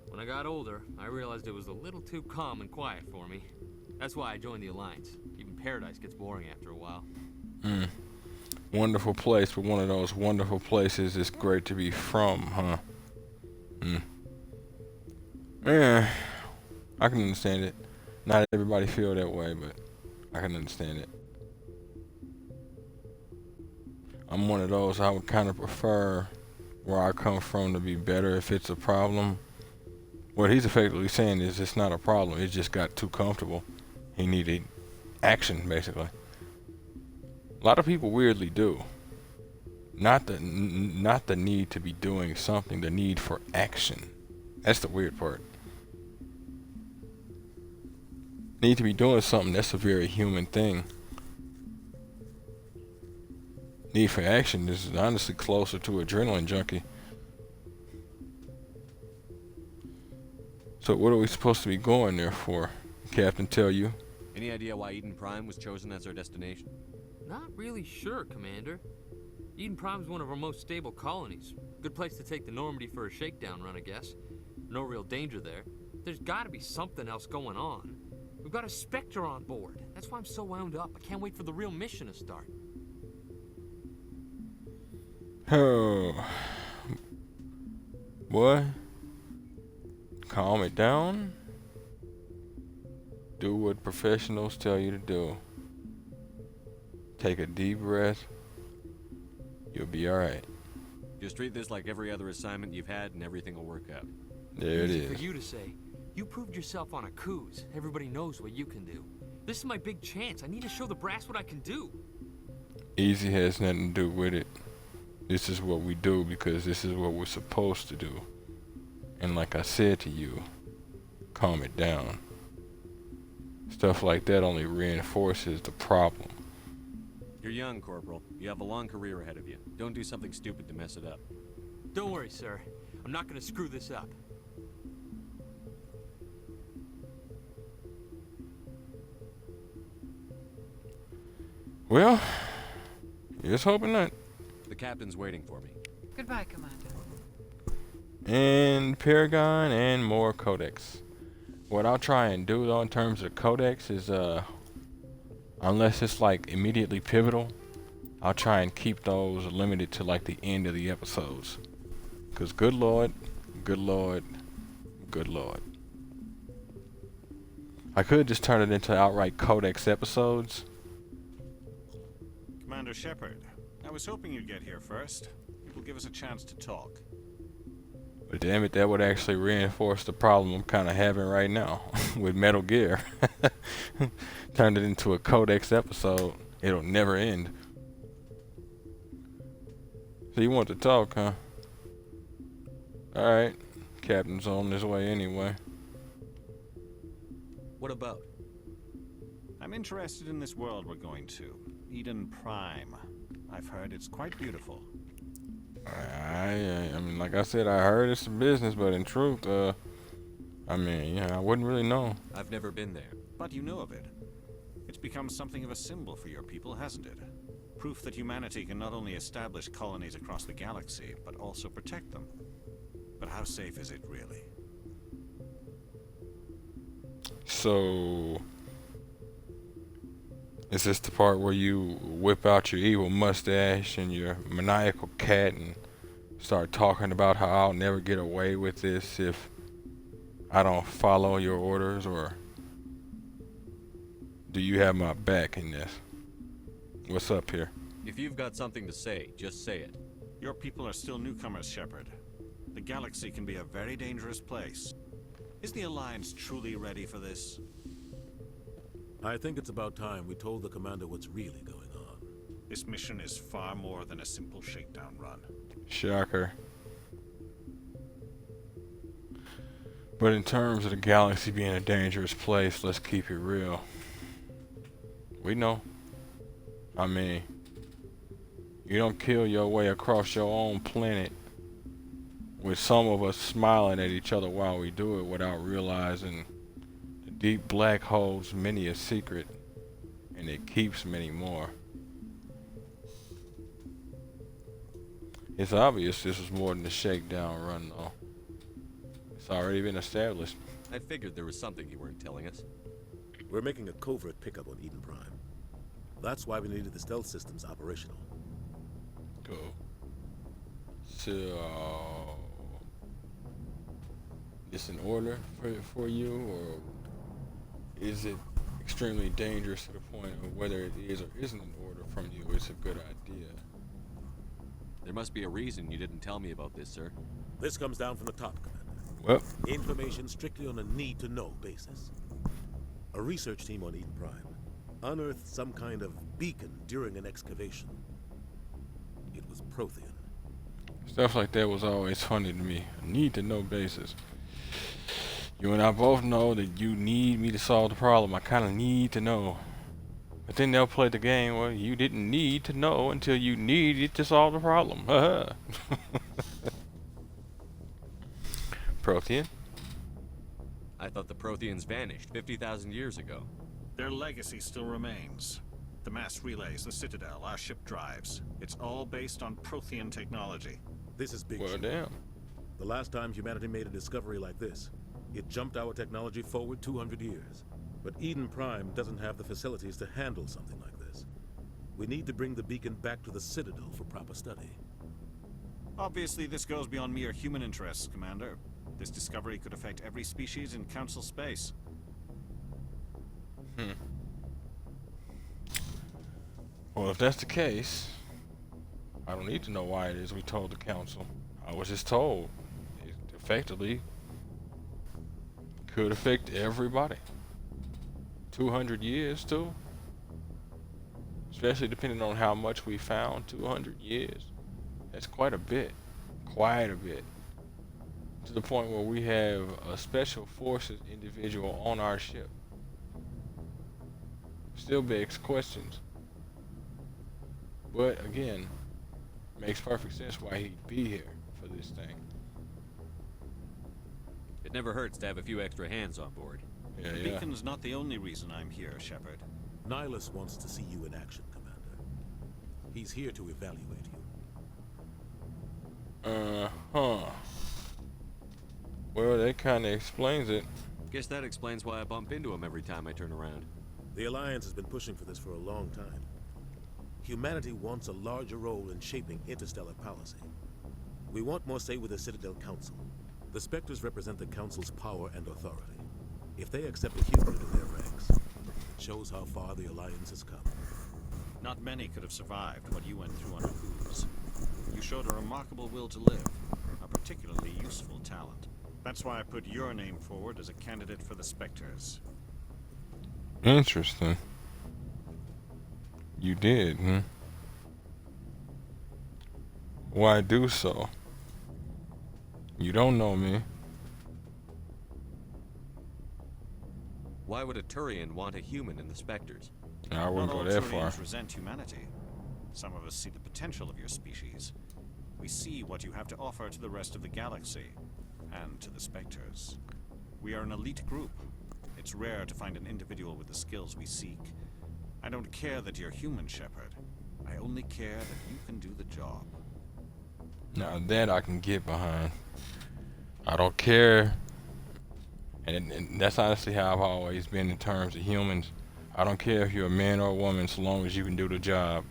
when I got older, I realized it was a little too calm and quiet for me. That's why I joined the Alliance. Even paradise gets boring after a while. Wonderful place, but one of those wonderful places it's great to be from, huh? Yeah, I can understand it. Not everybody feel that way, but I can understand it. I'm one of those, I would kind of prefer where I come from to be better if it's a problem. What he's effectively saying is it's not a problem, it just got too comfortable. He needed action, basically. A lot of people weirdly do. Not the need to be doing something, the need for action. That's the weird part. Need to be doing something, that's a very human thing. Need for action is honestly closer to adrenaline junkie. So what are we supposed to be going there for? Captain tell you? Any idea why Eden Prime was chosen as our destination? Not really sure, Commander. Eden Prime's one of our most stable colonies. Good place to take the Normandy for a shakedown run, I guess. No real danger there. There's gotta be something else going on. We've got a Spectre on board. That's why I'm so wound up. I can't wait for the real mission to start. Oh. Boy. Calm it down. Do what professionals tell you to do. Take a deep breath. You'll be alright. Just treat this like every other assignment you've had and everything will work out. There it Easy is. for you to say. You proved yourself on a cruise. Everybody knows what you can do. This is my big chance. I need to show the brass what I can do. Easy has nothing to do with it. This is what we do because this is what we're supposed to do. And like I said to you, calm it down. Stuff like that only reinforces the problem. You're young, Corporal. You have a long career ahead of you. Don't do something stupid to mess it up. Don't worry, sir. I'm not gonna screw this up. Well, just hoping not. The captain's waiting for me. Goodbye, Commander. And Paragon and more codex. What I'll try and do though in terms of codex is unless it's like immediately pivotal, I'll try and keep those limited to like the end of the episodes. Cause good lord, good lord, good lord. I could just turn it into outright codex episodes. Commander Shepard, I was hoping you'd get here first. It will give us a chance to talk. But damn it, that would actually reinforce the problem I'm kind of having right now with Metal Gear. Turned it into a codex episode. It'll never end. So you want to talk, huh? Alright. Captain's on his way anyway. What about? I'm interested in this world we're going to. Eden Prime. I've heard it's quite beautiful. I mean, like I said, I heard it's a business, but in truth, I mean, yeah, I wouldn't really know. I've never been there. But you know of it. It's become something of a symbol for your people, hasn't it? Proof that humanity can not only establish colonies across the galaxy, but also protect them. But how safe is it, really? So, is this the part where you whip out your evil mustache and your maniacal cat and start talking about how I'll never get away with this if I don't follow your orders, or do you have my back in this? What's up here? If you've got something to say, just say it. Your people are still newcomers, Shepard. The galaxy can be a very dangerous place. Is the Alliance truly ready for this? I think it's about time we told the commander what's really going on. This mission is far more than a simple shakedown run. Shocker. But in terms of the galaxy being a dangerous place, let's keep it real. We know. I mean, you don't kill your way across your own planet with some of us smiling at each other while we do it without realizing the deep black holds many a secret and it keeps many more. It's obvious this was more than a shakedown run though. It's already been established. I figured there was something you weren't telling us. We're making a covert pickup on Eden Prime. That's why we needed the stealth systems operational. Cool. So, this an order for you, or is it extremely dangerous to the point of whether it is or isn't an order from you? It's a good idea. There must be a reason you didn't tell me about this, sir. This comes down from the top, Commander. Well, Information strictly on a need-to-know basis. A research team on Eden Prime unearthed some kind of beacon during an excavation. It was Prothean. stuff like that was always funny to me. A need to know basis. You and I both know that you need me to solve the problem. I kind of need to know. But then they'll play the game, well, you didn't need to know until you needed to solve the problem. Prothean? I thought the Protheans vanished 50,000 years ago. Their legacy still remains. The mass relays, the Citadel, our ship drives. It's all based on Prothean technology. This is big Well, shit. damn. The last time humanity made a discovery like this, it jumped our technology forward 200 years. But Eden Prime doesn't have the facilities to handle something like this. We need to bring the beacon back to the Citadel for proper study. Obviously, this goes beyond mere human interests, Commander. This discovery could affect every species in Council space. Well, if that's the case, I don't need to know why it is we told the council. I was just told it effectively could affect everybody. 200 years too, especially depending on how much we found. 200 years, that's quite a bit, to the point where we have a special forces individual on our ship. Still begs questions, but again, makes perfect sense why he'd be here for this thing. It never hurts to have a few extra hands on board. Yeah, The yeah. beacon's not the only reason I'm here, Shepard. Nihilus wants to see you in action, Commander. He's here to evaluate you. Well, that kind of explains it. Guess that explains why I bump into him every time I turn around. The Alliance has been pushing for this for a long time. Humanity wants a larger role in shaping interstellar policy. We want more say with the Citadel Council. The Spectres represent the Council's power and authority. If they accept a human into their ranks, it shows how far the Alliance has come. Not many could have survived what you went through on Ouz. You showed a remarkable will to live, a particularly useful talent. That's why I put your name forward as a candidate for the Spectres. Interesting. You did, hmm? Why do so? You don't know me. Why would a Turian want a human in the Spectres? I wouldn't Not go all that far. Turians resent humanity. Some of us see the potential of your species. We see what you have to offer to the rest of the galaxy, and to the Spectres. We are an elite group. It's rare to find an individual with the skills we seek. I don't care that you're human, Shepard. I only care that you can do the job. Now that I can get behind. I don't care. And that's honestly how I've always been in terms of humans. I don't care if you're a man or a woman so long as you can do the job.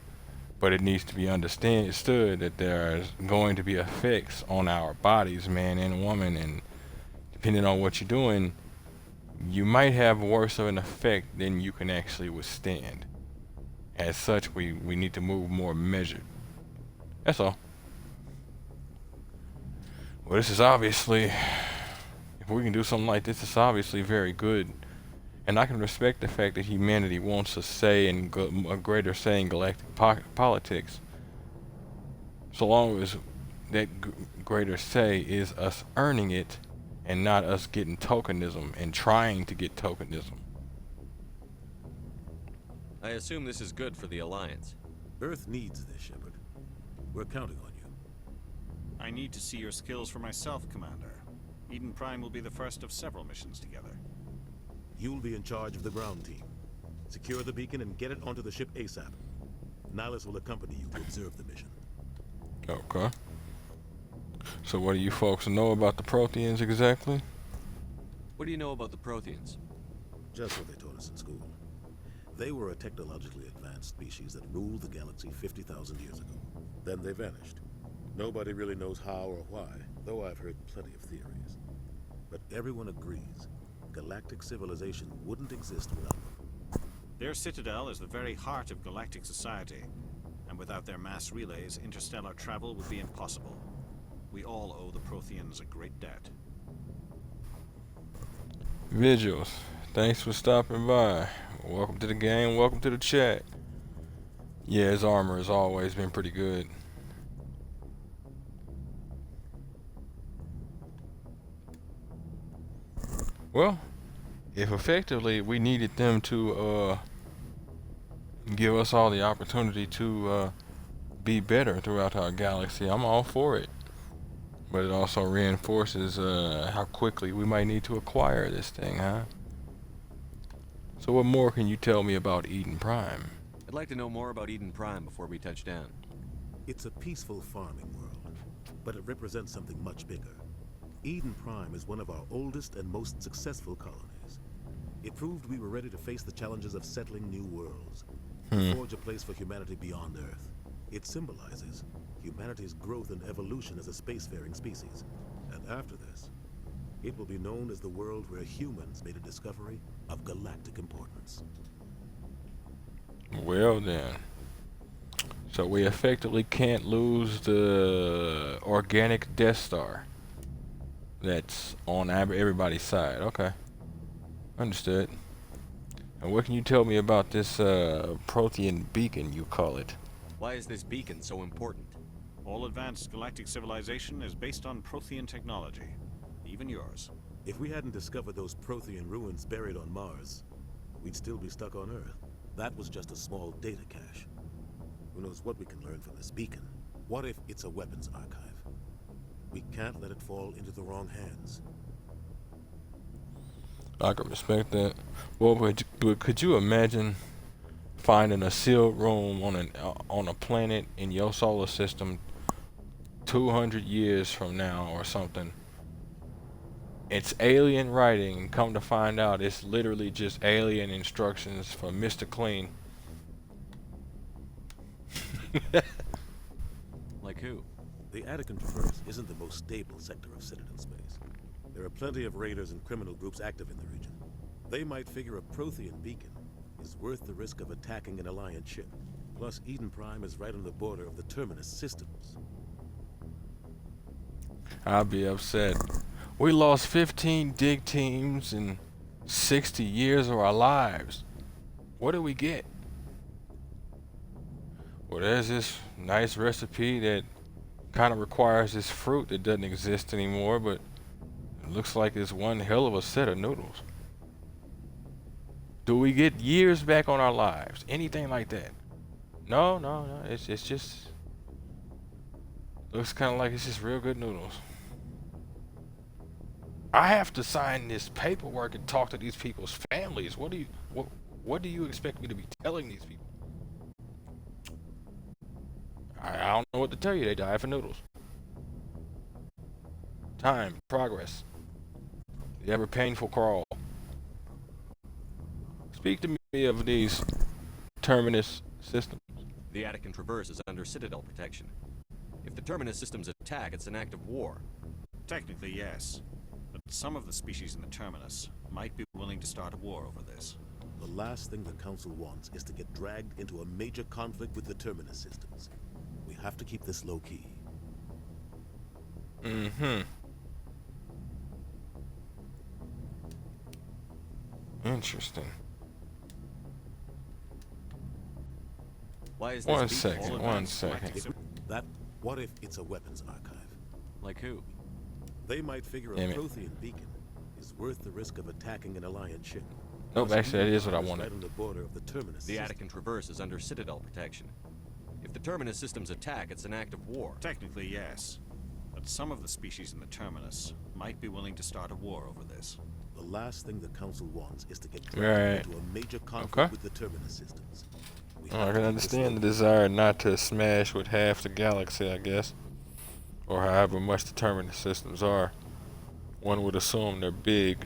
But it needs to be understood that there's going to be effects on our bodies, man and woman, and depending on what you're doing, you might have worse of an effect than you can actually withstand. As such, we need to move more measured. That's all. Well, this is obviously, if we can do something like this, it's obviously very good. And I can respect the fact that humanity wants a say in a greater say in galactic politics, so long as that greater say is us earning it and not us getting tokenism and trying to get tokenism. I assume this is good for the Alliance. Earth needs this, Shepard. We're counting on you. I need to see your skills for myself, Commander. Eden Prime will be the first of several missions together. You'll be in charge of the ground team. Secure the beacon and get it onto the ship ASAP. Nihilus will accompany you to observe the mission. Okay. So what do you folks know about the Protheans exactly? What do you know about the Protheans? Just what they taught us in school. They were a technologically advanced species that ruled the galaxy 50,000 years ago. Then they vanished. Nobody really knows how or why, though I've heard plenty of theories. But everyone agrees galactic civilization wouldn't exist without them. Their citadel is the very heart of galactic society. And without their mass relays, interstellar travel would be impossible. We all owe the Protheans a great debt. Visuals, thanks for stopping by. Welcome to the game, welcome to the chat. Yeah, his armor has always been pretty good. Well, if effectively we needed them to give us all the opportunity to be better throughout our galaxy, I'm all for it. But it also reinforces how quickly we might need to acquire this thing, huh? So what more can you tell me about Eden Prime? I'd like to know more about Eden Prime before we touch down. It's a peaceful farming world, but it represents something much bigger. Eden Prime is one of our oldest and most successful colonies. It proved we were ready to face the challenges of settling new worlds, forge a place for humanity beyond Earth. It symbolizes humanity's growth and evolution as a spacefaring species. And after this, it will be known as the world where humans made a discovery of galactic importance. Well then. So we effectively can't lose the organic Death Star that's on everybody's side. Okay. Understood. And what can you tell me about this Prothean beacon, you call it? Why is this beacon so important? All advanced galactic civilization is based on Prothean technology. Even yours. If we hadn't discovered those Prothean ruins buried on Mars, we'd still be stuck on Earth. That was just a small data cache. Who knows what we can learn from this beacon? What if it's a weapons archive? We can't let it fall into the wrong hands. I can respect that. Well, but could you imagine finding a sealed room on a planet in your solar system 200 years from now or something? It's alien writing, come to find out it's literally just alien instructions from Mr. Clean. Like who? The Attican Traverse isn't the most stable sector of Citadel space. There are plenty of raiders and criminal groups active in the region. They might figure a Prothean beacon is worth the risk of attacking an Alliance ship. Plus, Eden Prime is right on the border of the Terminus systems. I'll be upset. We lost 15 dig teams in 60 years of our lives. What do we get? Well, there's this nice recipe that kind of requires this fruit that doesn't exist anymore, but it looks like it's one hell of a set of noodles. Do we get years back on our lives? Anything like that? No. It's just looks kind of like it's just real good noodles. I have to sign this paperwork and talk to these people's families. What do you expect me to be telling these people? I don't know what to tell you. They die for noodles. Time, progress, the ever painful crawl. Speak to me of these Terminus systems. The Attican Traverse is under Citadel protection. If the Terminus systems attack, it's an act of war. Technically, yes. But some of the species in the Terminus might be willing to start a war over this. The last thing the Council wants is to get dragged into a major conflict with the Terminus systems. We have to keep this low-key. Interesting. Why is this One beacon second. What if it's a weapons archive? Like who? They might figure Damn a it. Prothean beacon is worth the risk of attacking an Alliance ship. Nope, Plus, actually that is what I Eden Prime wanted. Right on the border of the Terminus The system. Attican Traverse is under Citadel protection. If the Terminus systems attack, it's an act of war. Technically, yes. But some of the species in the Terminus might be willing to start a war over this. The last thing the Council wants is to get Right. dragged into a major conflict Okay. with the Terminus systems. We I have can to keep this understand the low-key. desire not to smash with half the galaxy, I guess. Or however much the Terminus systems are. One would assume they're big.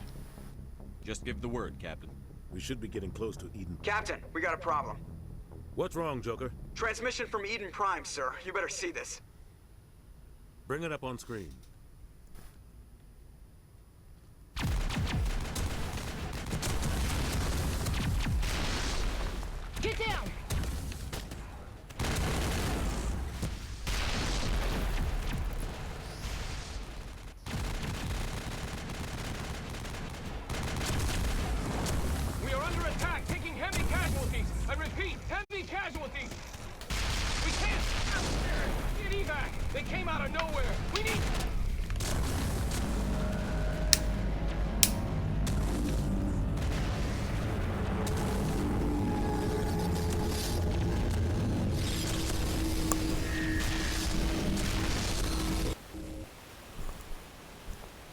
Just give the word, Captain. We should be getting close to Eden. Captain, we got a problem. What's wrong, Joker? Transmission from Eden Prime, sir. You better see this. Bring it up on screen. Get down! out of nowhere. We need...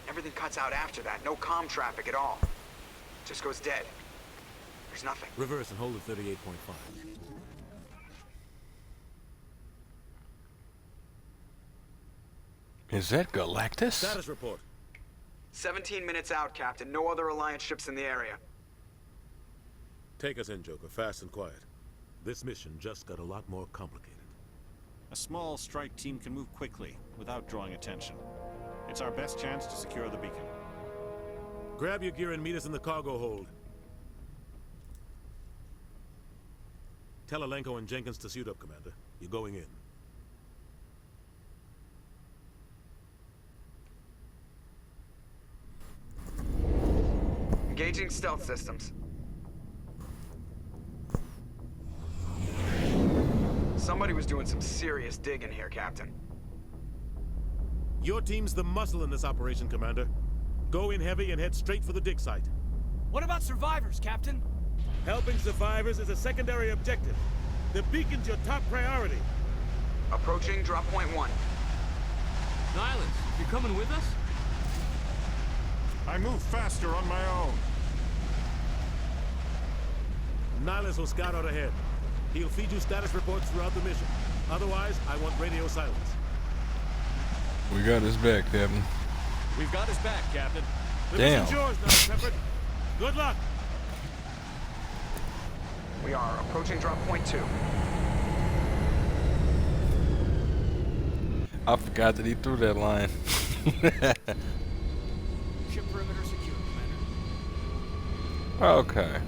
Everything cuts out after that. No comm traffic at all. Just goes dead. There's nothing. Reverse and hold at 38.5. Is that Galactus? Status report. 17 minutes out, Captain. No other Alliance ships in the area. Take us in, Joker. Fast and quiet. This mission just got a lot more complicated. A small strike team can move quickly, without drawing attention. It's our best chance to secure the beacon. Grab your gear and meet us in the cargo hold. Tell Alenko and Jenkins to suit up, Commander. You're going in. Engaging stealth systems. Somebody was doing some serious digging here, Captain. Your team's the muscle in this operation, Commander. Go in heavy and head straight for the dig site. What about survivors, Captain? Helping survivors is a secondary objective. The beacon's your top priority. Approaching drop point 1. Nihilus, you coming with us? I move faster on my own. Nihilus will scout out ahead. He'll feed you status reports throughout the mission. Otherwise, I want radio silence. We got his back, Captain. We've got his back, Captain. The Damn. mission's yours now, Shepard. Good luck. We are approaching drop point 2. I forgot that he threw that line. Ship perimeter secure, Commander. Okay.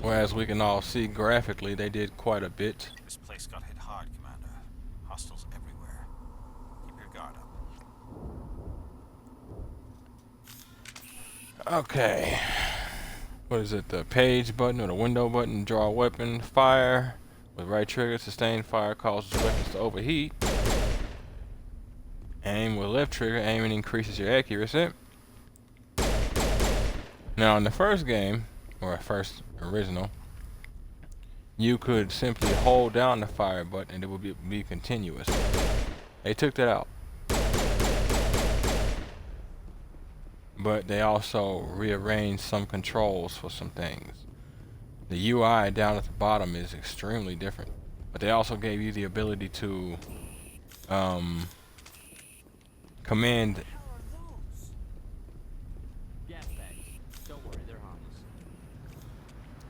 Well, as we can all see graphically, they did quite a bit. This place got hit hard, Commander. Hostiles everywhere. Keep your guard up. Okay. What is it? The page button or the window button? Draw a weapon. Fire. With right trigger, sustained fire causes weapons to overheat. Aim with left trigger. Aiming increases your accuracy. Now, in the first game, or first original, you could simply hold down the fire button and it would be continuous. They took that out. But they also rearranged some controls for some things. The UI down at the bottom is extremely different. But they also gave you the ability to command. Gas bags. Don't worry, they're harmless.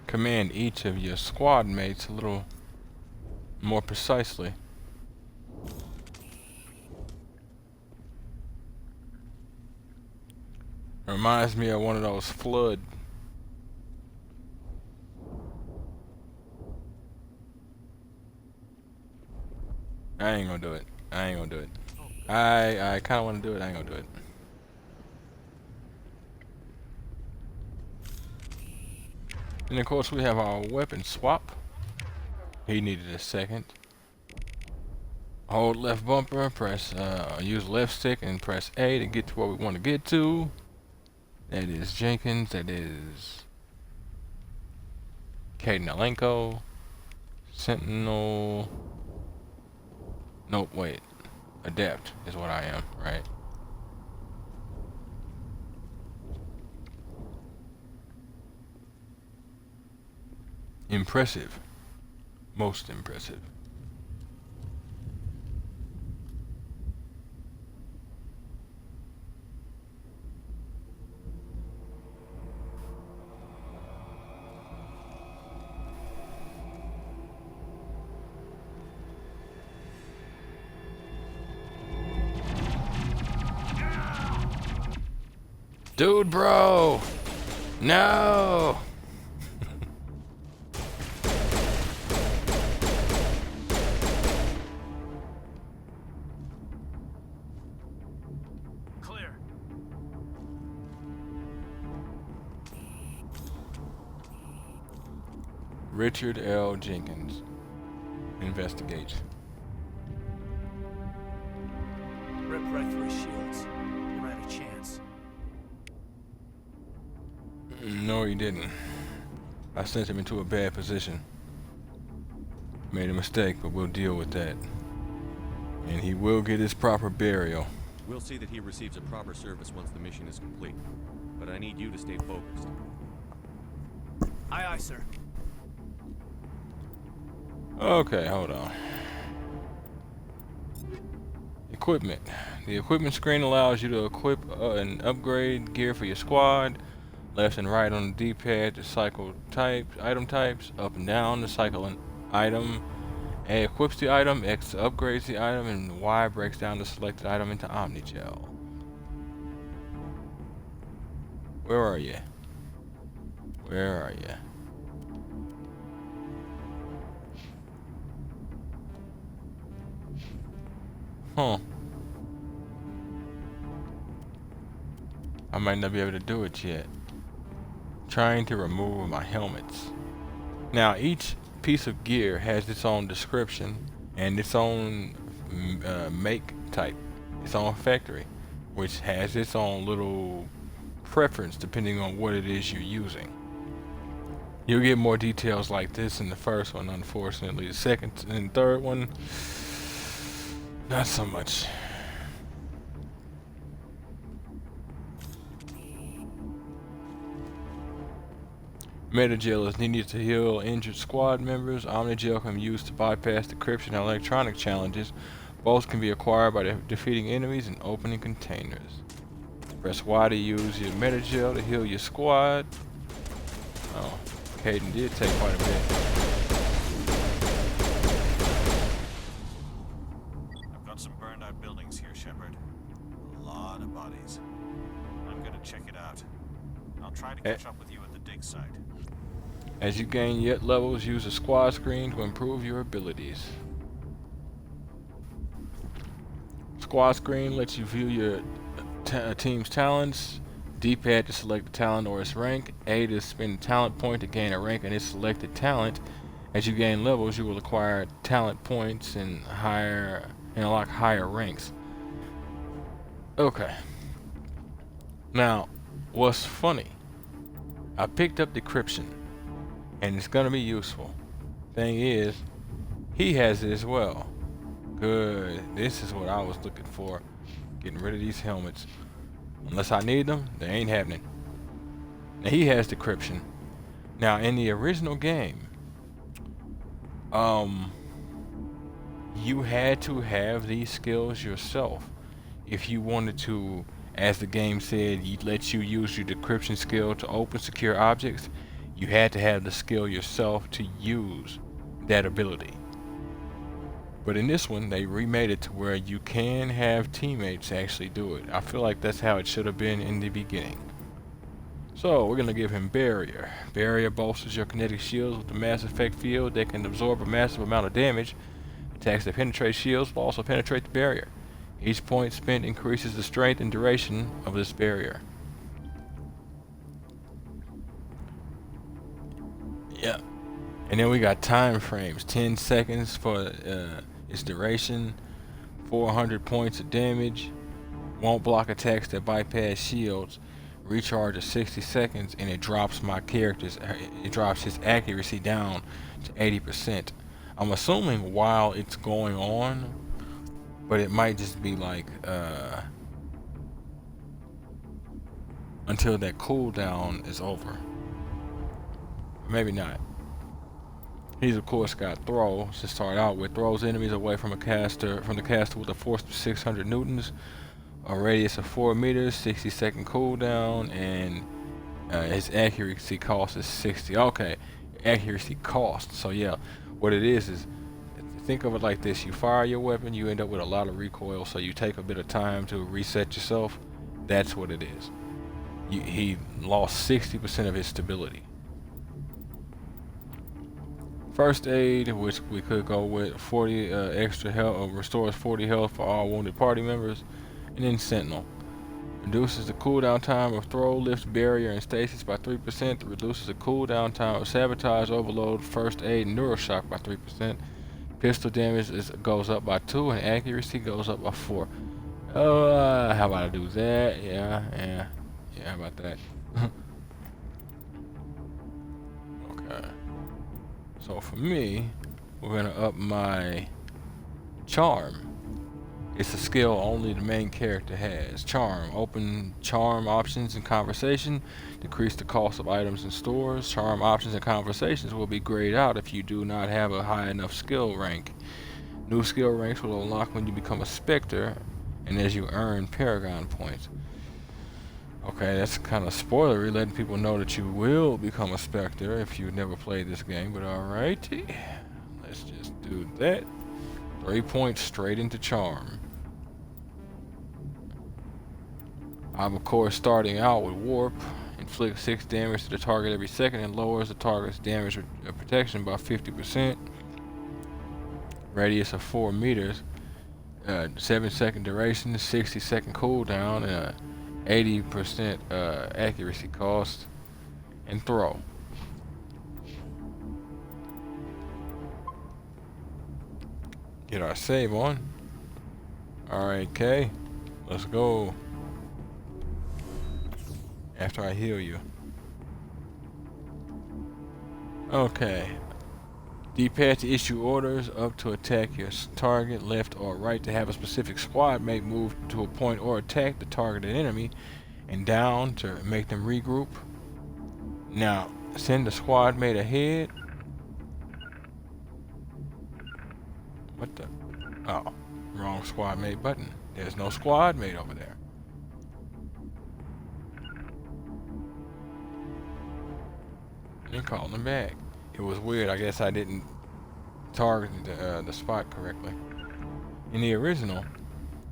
Command each of your squad mates a little more precisely. Reminds me of one of those flood. I ain't gonna do it. I ain't gonna do it. I kinda wanna do it, I ain't gonna do it. And of course we have our weapon swap. He needed a second. Hold left bumper, press use left stick and press A to get to where we want to get to. That is Jenkins, that is Caden Alenko, Sentinel. Nope, wait. Adept is what I am, right? Impressive. Most impressive. Dude, bro! No! Clear. Richard L. Jenkins. Investigate. No, he didn't. I sent him into a bad position. Made a mistake, but we'll deal with that. And he will get his proper burial. We'll see that he receives a proper service once the mission is complete. But I need you to stay focused. Aye, aye, sir. Okay, hold on. Equipment. The equipment screen allows you to equip and upgrade gear for your squad. Left and right on the D-pad to cycle item types. Up and down to cycle an item. A equips the item, X upgrades the item, and Y breaks down the selected item into Omnigel. Where are you? Where are you? Huh. I might not be able to do it yet. Trying to remove my helmets. Now each piece of gear has its own description and its own make type, its own factory, which has its own little preference depending on what it is you're using. You'll get more details like this in the first one, unfortunately. The second and third one, not so much. Metagel is needed to heal injured squad members. Omnigel can be used to bypass decryption and electronic challenges. Both can be acquired by defeating enemies and opening containers. Press Y to use your Metagel to heal your squad. Oh, Caden did take quite a bit. I've got some burned out buildings here, Shepard. A lot of bodies. I'm gonna check it out. I'll try to catch up with you at the dig site. As you gain yet levels, use the squad screen to improve your abilities. Squad screen lets you view your team's talents. D-pad to select the talent or its rank. A to spend a talent point to gain a rank in its selected talent. As you gain levels, you will acquire talent points and unlock higher ranks. Okay. Now, what's funny? I picked up decryption, and it's gonna be useful. Thing is, he has it as well. Good. This is what I was looking for. Getting rid of these helmets. Unless I need them, they ain't happening. Now he has decryption. Now in the original game, you had to have these skills yourself if you wanted to, as the game said, it lets you use your decryption skill to open secure objects. You had to have the skill yourself to use that ability. But in this one, they remade it to where you can have teammates actually do it. I feel like that's how it should have been in the beginning. So we're gonna give him Barrier. Barrier bolsters your kinetic shields with a mass effect field that can absorb a massive amount of damage. Attacks that penetrate shields will also penetrate the barrier. Each point spent increases the strength and duration of this barrier. Yeah. And then we got time frames. 10 seconds for its duration. 400 points of damage. Won't block attacks that bypass shields. Recharge of 60 seconds, and it drops it drops his accuracy down to 80%. I'm assuming while it's going on, but it might just be like until that cooldown is over. Maybe not. He's of course got throw to start out with. Throws enemies away from the caster with a force of 600 newtons, a radius of 4 meters, 60-second cooldown, and his accuracy cost is 60. Okay, accuracy cost. So yeah, what it is think of it like this: you fire your weapon, you end up with a lot of recoil, so you take a bit of time to reset yourself. That's what it is. He lost 60% of his stability. First aid, which we could go with 40 extra health, restores 40 health for all wounded party members. And then Sentinel reduces the cooldown time of throw, lifts barrier, and stasis by 3%. Reduces the cooldown time of sabotage, overload, first aid, and neuroshock by 3%. Pistol damage goes up by 2, and accuracy goes up by 4. How about I do that? Yeah, how about that? So for me, we're gonna up my charm. It's a skill only the main character has. Charm. Open charm options in conversation. Decrease the cost of items in stores. Charm options and conversations will be grayed out if you do not have a high enough skill rank. New skill ranks will unlock when you become a Spectre and as you earn Paragon points. Okay, that's kind of spoilery, letting people know that you will become a Spectre if you've never played this game, but alrighty. Let's just do that. 3 points straight into charm. I'm of course starting out with warp. Inflicts 6 damage to the target every second and lowers the target's damage protection by 50%. Radius of 4 meters. 7-second duration, 60-second cooldown, and 80% accuracy cost. And throw. Get our save on. Alright, Kay. Let's go. After I heal you. Okay. D-pad to issue orders, up to attack your target, left or right to have a specific squad mate move to a point or attack the targeted enemy, and down to make them regroup. Now, send the squad mate ahead. What the? Oh, wrong squad mate button. There's no squad mate over there. And calling them back. It was weird. I guess I didn't target the spot correctly. In the original,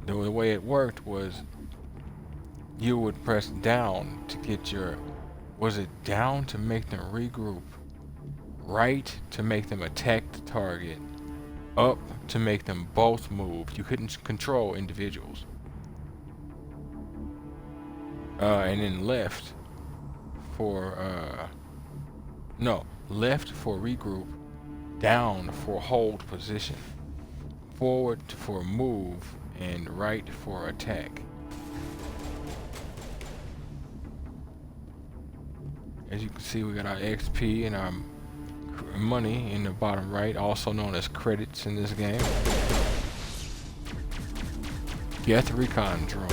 the way it worked was you would press down to get your... Was it down to make them regroup? Right to make them attack the target? Up to make them both move. You couldn't control individuals. And then left for... No, left for regroup, down for hold position, forward for move, and right for attack. As you can see, we got our XP and our money in the bottom right, also known as credits in this game. Get the recon drone.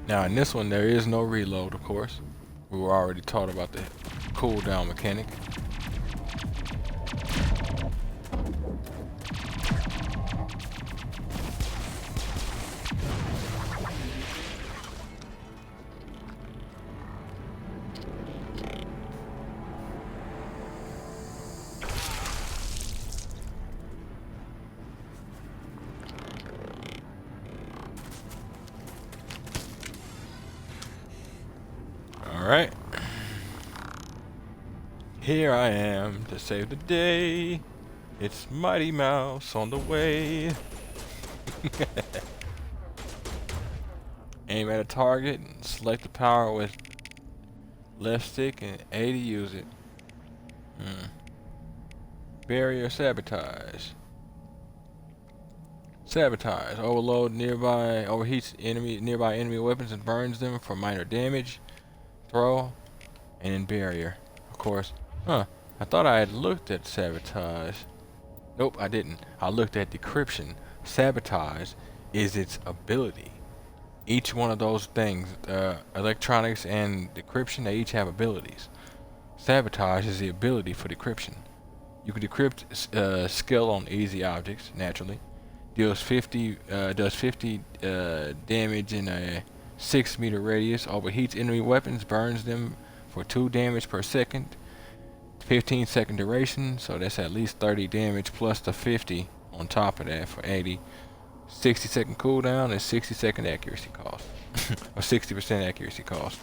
Now in this one there is no reload, of course. We were already taught about the cooldown mechanic. Alright. Here I am to save the day. It's Mighty Mouse on the way. Aim at a target and select the power with left stick and A to use it. Barrier sabotage. Sabotage. Overload overheats nearby enemy weapons and burns them for minor damage. Throw, and then barrier, of course. I thought I had looked at sabotage. Nope, I didn't. I looked at decryption. Sabotage is its ability. Each one of those things, electronics and decryption, they each have abilities. Sabotage is the ability for decryption. You can decrypt skill on easy objects, naturally. Does 50 damage in a 6-meter radius, overheats enemy weapons, burns them for 2 damage per second, 15-second duration, so that's at least 30 damage plus the 50 on top of that for 80, 60-second cooldown, and 60-second accuracy cost, or 60% accuracy cost.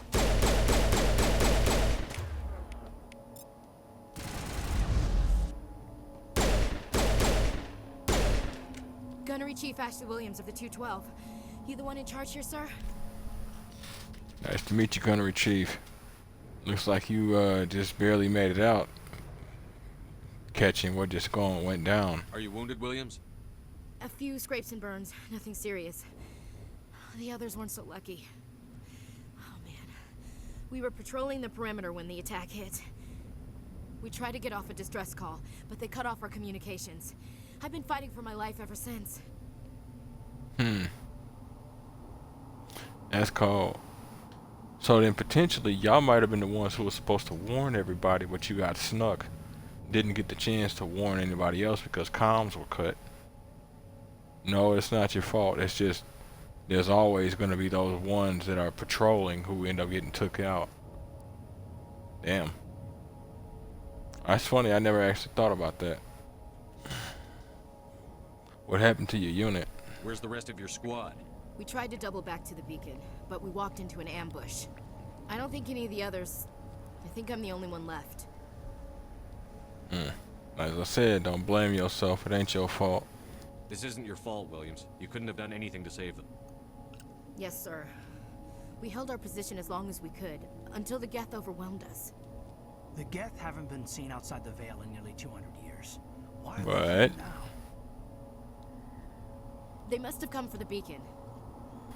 Gunnery Chief Ashley Williams of the 212. You the one in charge here, sir? Nice to meet you, Gunnery Chief. Looks like you just barely made it out. Catching what just went down. Are you wounded, Williams? A few scrapes and burns, nothing serious. The others weren't so lucky. Oh man, We were patrolling the perimeter when the attack hit. We tried to get off a distress call, but they cut off our communications. I've been fighting for my life ever since. That's called. So then potentially y'all might have been the ones who were supposed to warn everybody, but you got snuck. Didn't get the chance to warn anybody else because comms were cut. No, it's not your fault. It's just there's always going to be those ones that are patrolling who end up getting took out. Damn. That's funny. I never actually thought about that. What happened to your unit? Where's the rest of your squad? We tried to double back to the beacon, but we walked into an ambush. I don't think any of the others... I think I'm the only one left. As I said, don't blame yourself. It ain't your fault. This isn't your fault, Williams. You couldn't have done anything to save them. Yes, sir. We held our position as long as we could, until the Geth overwhelmed us. The Geth haven't been seen outside the Veil in nearly 200 years. Why are What? they here now? They must have come for the beacon.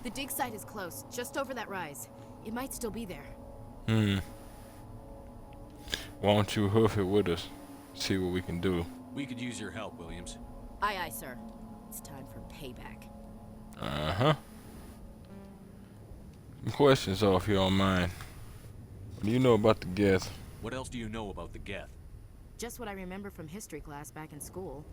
The dig site is close, just over that rise. It might still be there. Why don't you hoof it with us? See what we can do. We could use your help, Williams. Aye, aye, sir. It's time for payback. Some questions, though, if you don't mind. What do you know about the Geth? What else do you know about the Geth? Just what I remember from history class back in school.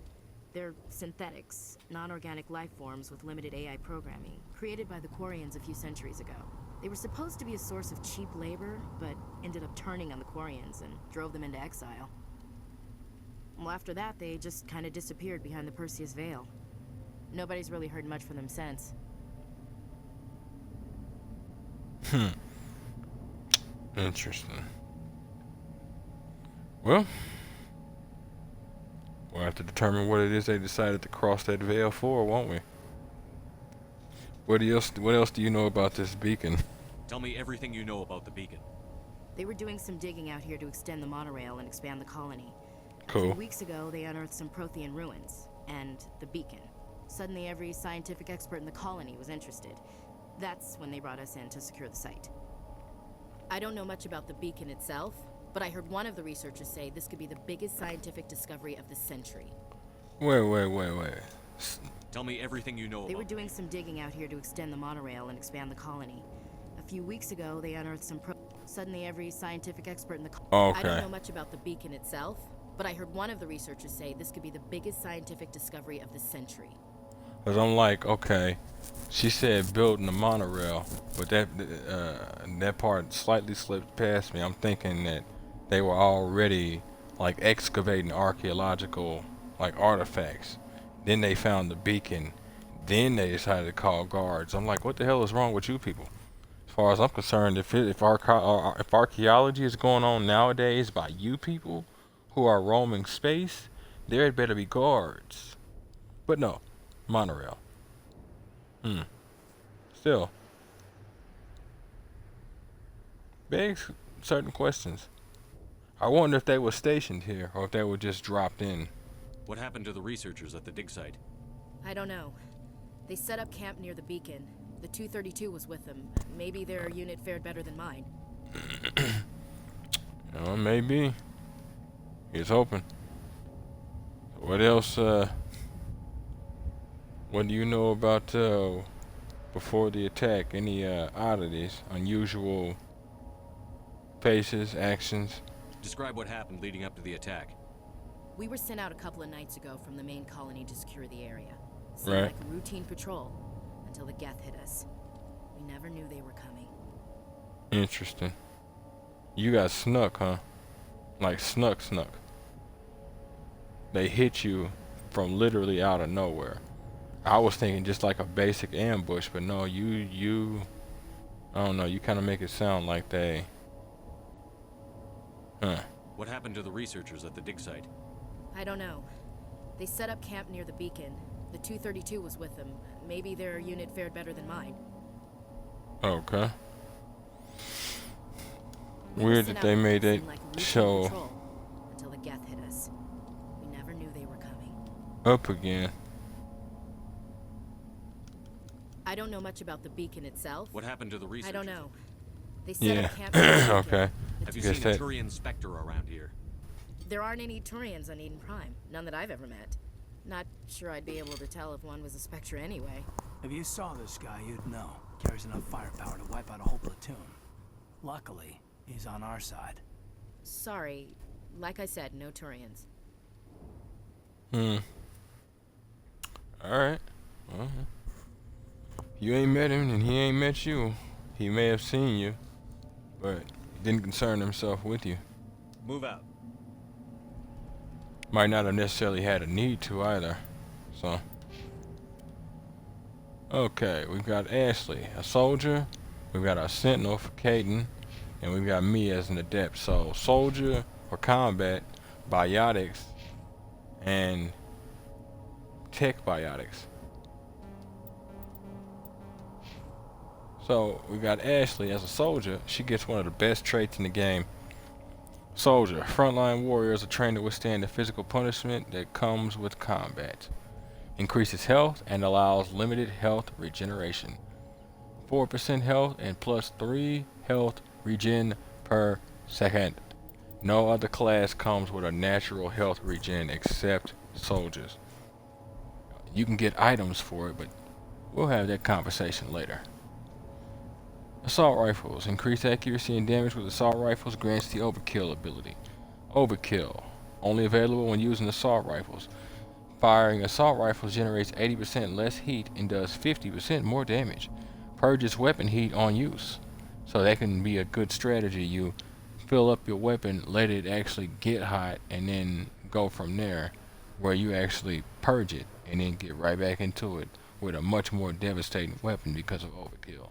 They're synthetics, non-organic life forms with limited AI programming, created by the Quarians a few centuries ago. They were supposed to be a source of cheap labor, but ended up turning on the Quarians and drove them into exile. Well, after that, they just kind of disappeared behind the Perseus Veil. Nobody's really heard much from them since. Interesting. Well, we'll have to determine what it is they decided to cross that veil for, won't we? What else do you know about this beacon? Tell me everything you know about the beacon. They were doing some digging out here to extend the monorail and expand the colony. Cool. A few weeks ago, they unearthed some Prothean ruins and the beacon. Suddenly, every scientific expert in the colony was interested. That's when they brought us in to secure the site. I don't know much about the beacon itself, but I heard one of the researchers say this could be the biggest scientific discovery of the century. Wait. Tell me everything you know They about were doing some digging out here to extend the monorail and expand the colony. A few weeks ago, they unearthed some Suddenly, every scientific expert in the Okay. I don't know much about the beacon itself, but I heard one of the researchers say this could be the biggest scientific discovery of the century. Cause I'm like, okay, she said building the monorail, but that part slightly slipped past me. I'm thinking that they were already like excavating archaeological like artifacts. Then they found the beacon. Then they decided to call guards. I'm like, what the hell is wrong with you people? As far as I'm concerned, if archaeology is going on nowadays by you people who are roaming space, there had better be guards. But no. Monorail. Still. Begs certain questions. I wonder if they were stationed here or if they were just dropped in. What happened to the researchers at the dig site? I don't know. They set up camp near the beacon. The 232 was with them. Maybe their unit fared better than mine. Maybe. He's hoping. What else, what do you know about, before the attack? Any, oddities, unusual faces, actions? Describe what happened leading up to the attack. We were sent out a couple of nights ago from the main colony to secure the area. Seemed Right. like a routine patrol until the Geth hit us. We never knew they were coming. Interesting. You got snuck, huh? Like snuck. They hit you from literally out of nowhere. I was thinking just like a basic ambush, but no, you I don't know, you kind of make it sound like they What happened to the researchers at the dig site? I don't know. They set up camp near the beacon. The 232 was with them. Maybe their unit fared better than mine. Okay. Weird that they made it show until the Geth hit us. We never knew they were coming. up again. I don't know much about the beacon itself. What happened to the researchers? I don't know. They set Yeah. up camp next weekend. Okay. Have you Guess seen a that- Turian Spectre around here? There aren't any Turians on Eden Prime. None that I've ever met. Not sure I'd be able to tell if one was a Spectre anyway. If you saw this guy, you'd know. Carries enough firepower to wipe out a whole platoon. Luckily, he's on our side. Sorry. Like I said, no Turians. Alright. Well, you ain't met him and he ain't met you. He may have seen you, but he didn't concern himself with you. Move out. Might not have necessarily had a need to either. So. Okay, we've got Ashley, a soldier. We've got our sentinel for Caden. And we've got me as an adept. So, soldier for combat, biotics, and tech biotics. So, we got Ashley as a soldier. She gets one of the best traits in the game. Soldier. Frontline warriors are trained to withstand the physical punishment that comes with combat. Increases health and allows limited health regeneration. 4% health and plus 3 health regen per second. No other class comes with a natural health regen except soldiers. You can get items for it, but we'll have that conversation later. Assault rifles. Increased accuracy and damage with assault rifles grants the overkill ability. Overkill. Only available when using assault rifles. Firing assault rifles generates 80% less heat and does 50% more damage. Purges weapon heat on use. So that can be a good strategy. You fill up your weapon, let it actually get hot, and then go from there where you actually purge it and then get right back into it with a much more devastating weapon because of overkill.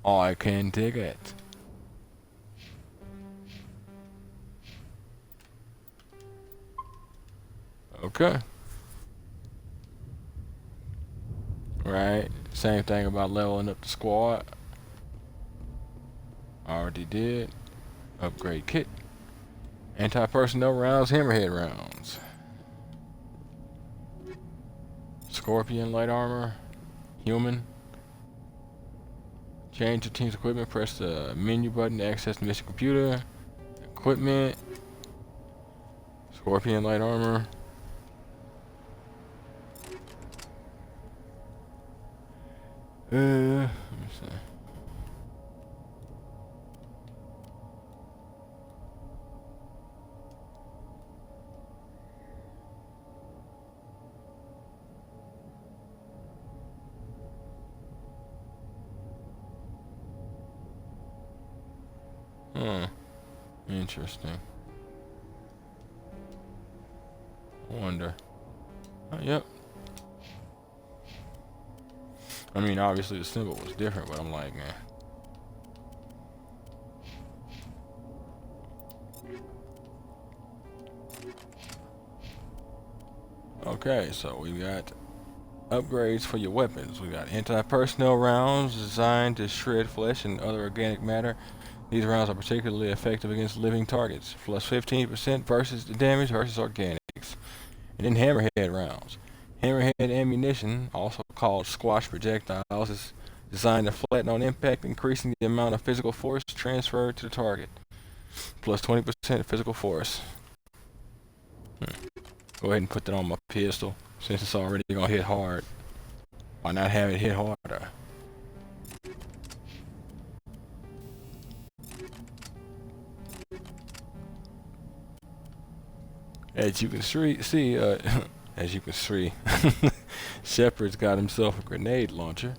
I can dig it. Okay. Right. Same thing about leveling up the squad. Already did. Upgrade kit. Anti-personnel rounds, hammerhead rounds. Scorpion light armor. Human. Change your team's equipment. Press the menu button to access the mission computer. Equipment. Scorpion light armor. Let me see. Interesting. I wonder. Oh, yep. I mean, obviously the symbol was different, but I'm like, man. Okay, so we got upgrades for your weapons. We got anti-personnel rounds designed to shred flesh and other organic matter. These rounds are particularly effective against living targets. Plus 15% versus the damage versus organics. And then hammerhead rounds. Hammerhead ammunition, also called squash projectiles, is designed to flatten on impact, increasing the amount of physical force transferred to the target. Plus 20% physical force. Go ahead and put that on my pistol, since it's already gonna hit hard. Why not have it hit harder? As you can see, as you can see, Shepard's got himself a grenade launcher.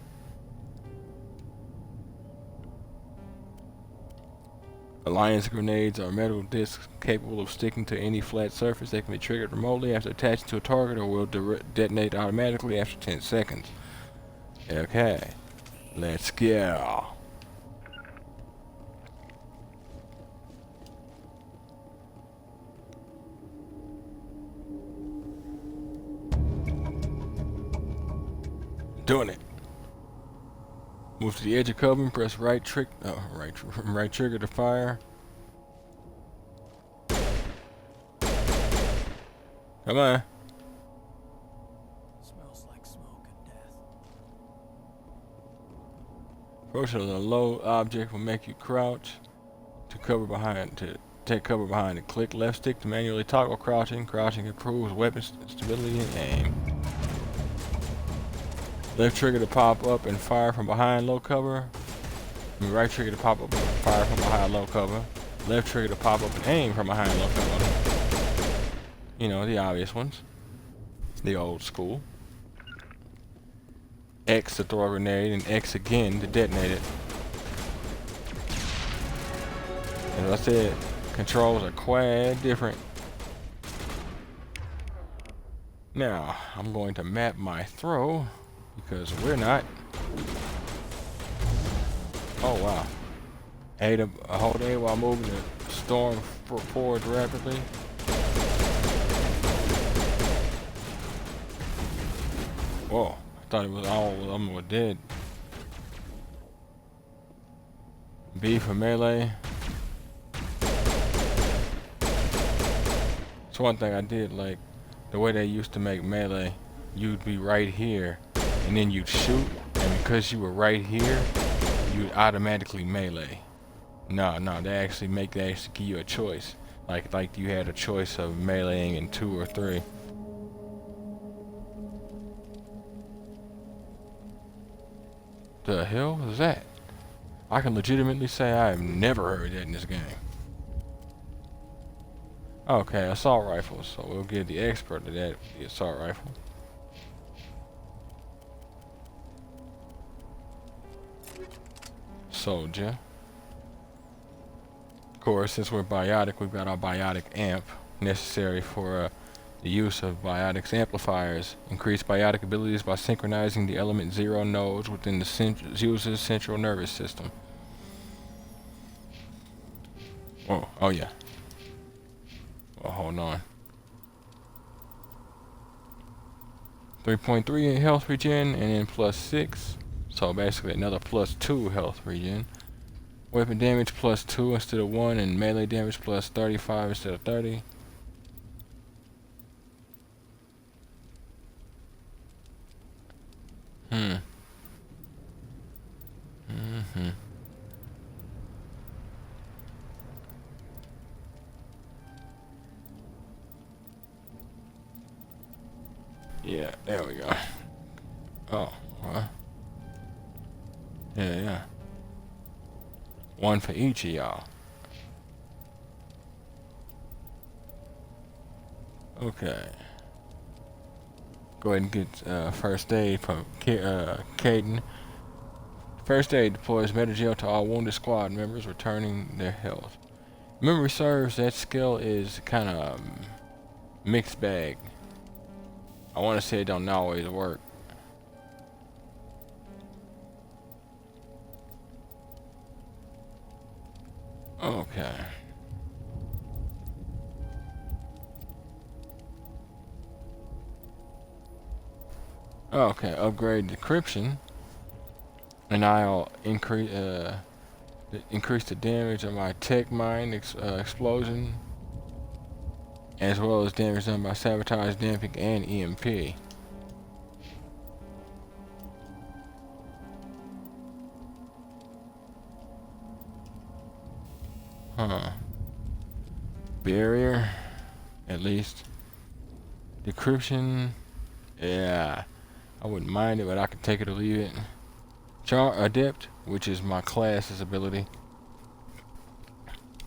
Alliance grenades are metal discs capable of sticking to any flat surface. They can be triggered remotely after attaching to a target or will detonate automatically after 10 seconds. Okay, let's go. Doing it. Move to the edge of cover and press right trigger to fire. Come on. Smells like smoke and death. Approaching a low object will make you crouch to take cover behind it. Click left stick to manually toggle crouching. Crouching improves weapon stability and aim. Left trigger to pop up and fire from behind low cover. Right trigger to pop up and fire from behind low cover. Left trigger to pop up and aim from behind low cover. You know, the obvious ones. The old school. X to throw a grenade and X again to detonate it. As I said, controls are quite different. Now, I'm going to map my throw because we're not. Oh wow. A hold A while moving the storm forward rapidly. Whoa, I thought it was all of them were dead. B for melee. It's one thing I did like, the way they used to make melee, you'd be right here, and then you'd shoot, and because you were right here, you'd automatically melee. No, they actually give you a choice. Like you had a choice of meleeing in 2 or 3. The hell was that? I can legitimately say I have never heard that in this game. Okay, assault rifles. So we'll give the expert to that, the assault rifle. Soldier. Of course, since we're biotic, we've got our biotic amp necessary for the use of biotics amplifiers. Increase biotic abilities by synchronizing the element 0 nodes within the user's central nervous system. Oh yeah. Well, hold on. 3.3 in health regen, and then +6. So basically another +2 health regen. Weapon damage +2 instead of 1, and melee damage +35 instead of 30. Yeah, there we go. Oh, well. Yeah. One for each of y'all. Okay. Go ahead and get first aid from Caden. First aid deploys Metagel to all wounded squad members, returning their health. Memory serves, that skill is kind of mixed bag. I want to say it don't always work. Okay. Okay, upgrade decryption, and I'll increase the damage of my tech mine explosion, as well as damage done by sabotage, damping, and EMP. Barrier, at least. Decryption, yeah, I wouldn't mind it, but I could take it or leave it. Adept, which is my class's ability.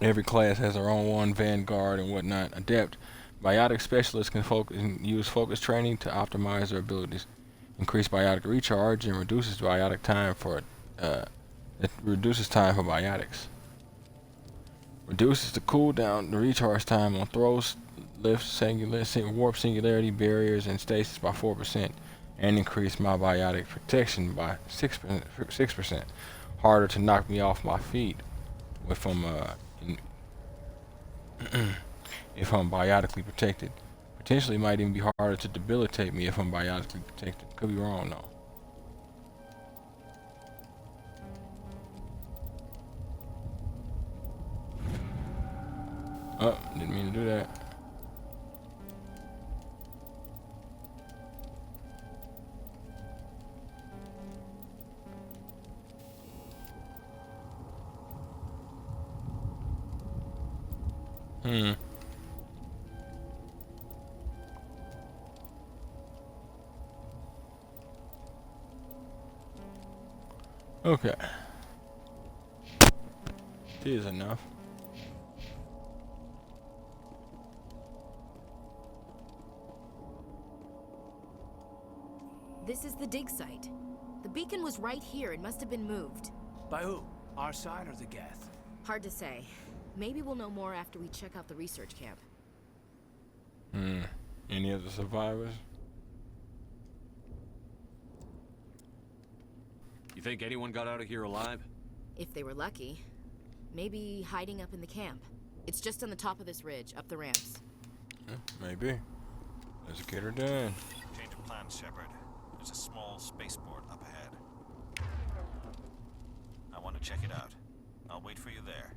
Every class has their own one, Vanguard and whatnot. Adept, biotic specialists can use focus training to optimize their abilities. Increase biotic recharge and reduces biotic time for it reduces time for biotics. Reduces the cooldown, the recharge time on throws, lifts, warp, singularity, barriers, and stasis by 4%, and increase my biotic protection by 6%. Harder to knock me off my feet if I'm if I'm biotically protected. Potentially might even be harder to debilitate me if I'm biotically protected. Could be wrong though. Oh, didn't mean to do that. Okay. This is enough. This is the dig site. The beacon was right here. It must have been moved. By who? Our side or the Geth? Hard to say. Maybe we'll know more after we check out the research camp. Any of the survivors? You think anyone got out of here alive? If they were lucky. Maybe hiding up in the camp. It's just on the top of this ridge, up the ramps. Maybe. Let's get her done. Change of plan, Shepard. There's a small spaceport up ahead. I want to check it out. I'll wait for you there.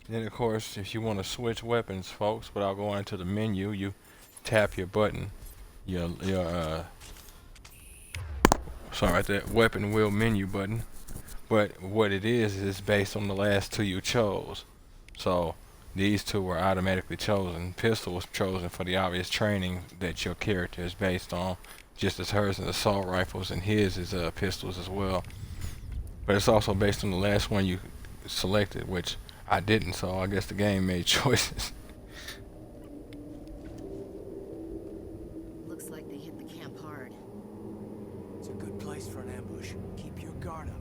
Then, of course, if you want to switch weapons, folks, without going into the menu, you tap your button. That weapon wheel menu button. But what it is based on the last two you chose. So these two were automatically chosen. Pistol was chosen for the obvious training that your character is based on, just as hers is assault rifles and his is pistols as well. But it's also based on the last one you selected, which I didn't, so I guess the game made choices. Looks like they hit the camp hard. It's a good place for an ambush. Keep your guard up.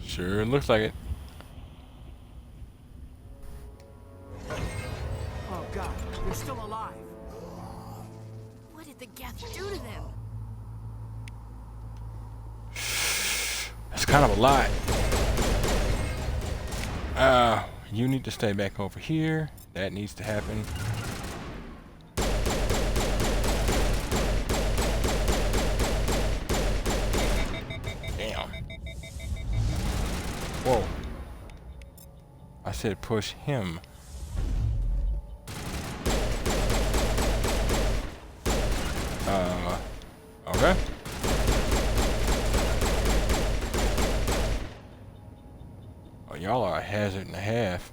Sure looks like it. Oh God, they're still alive. What did the Geth do to them? That's kind of a lot. You need to stay back over here. That needs to happen. Damn. Whoa. I said push him. Okay. Oh, y'all are a hazard and a half.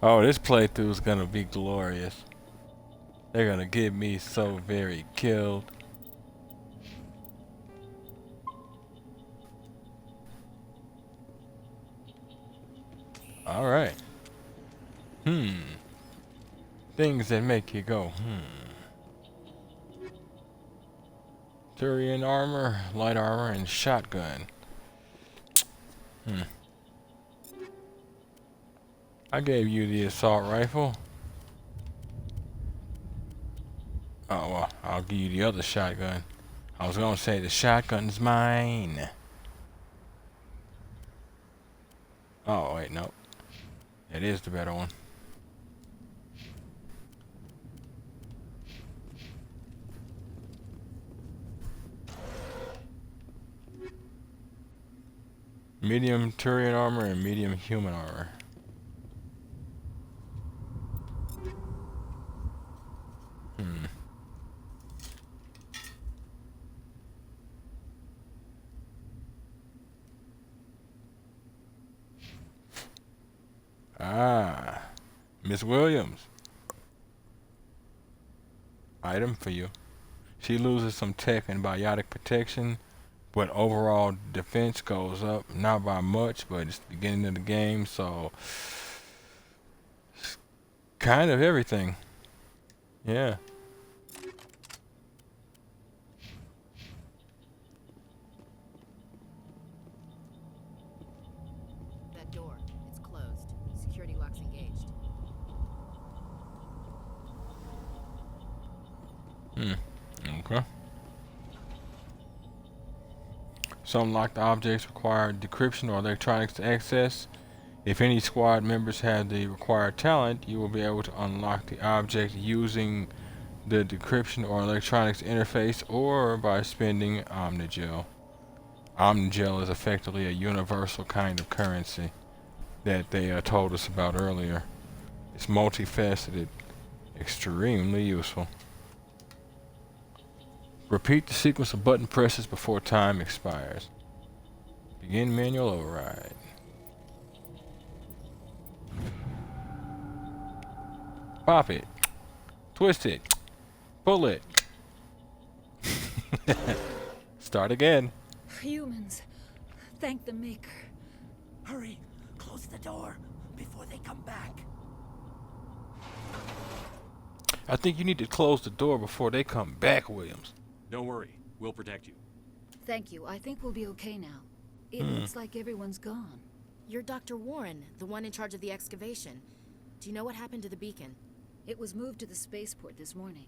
Oh, this playthrough is gonna be glorious. They're gonna get me so very killed. Alright. Things that make you go, Turian armor, light armor, and shotgun. I gave you the assault rifle. Oh, well, I'll give you the other shotgun. I was gonna say the shotgun's mine. Oh, wait, nope. It is the better one. Medium Turian armor and medium human armor. Miss Williams. Item for you. She loses some tech and biotic protection, but overall defense goes up, not by much, but it's the beginning of the game, so it's kind of everything. Yeah. That door, it's closed. Security lock's engaged. Okay. Some locked objects require decryption or electronics to access. If any squad members have the required talent, you will be able to unlock the object using the decryption or electronics interface or by spending Omnigel. Omnigel is effectively a universal kind of currency that they told us about earlier. It's multifaceted, extremely useful. Repeat the sequence of button presses before time expires. Begin manual override. Pop it. Twist it. Pull it. Start again. Humans. Thank the Maker. Hurry, close the door before they come back. I think you need to close the door before they come back, Williams. Don't worry, we'll protect you. Thank you. I think we'll be okay now. It looks like everyone's gone. You're Dr. Warren, the one in charge of the excavation. Do you know what happened to the beacon? It was moved to the spaceport this morning.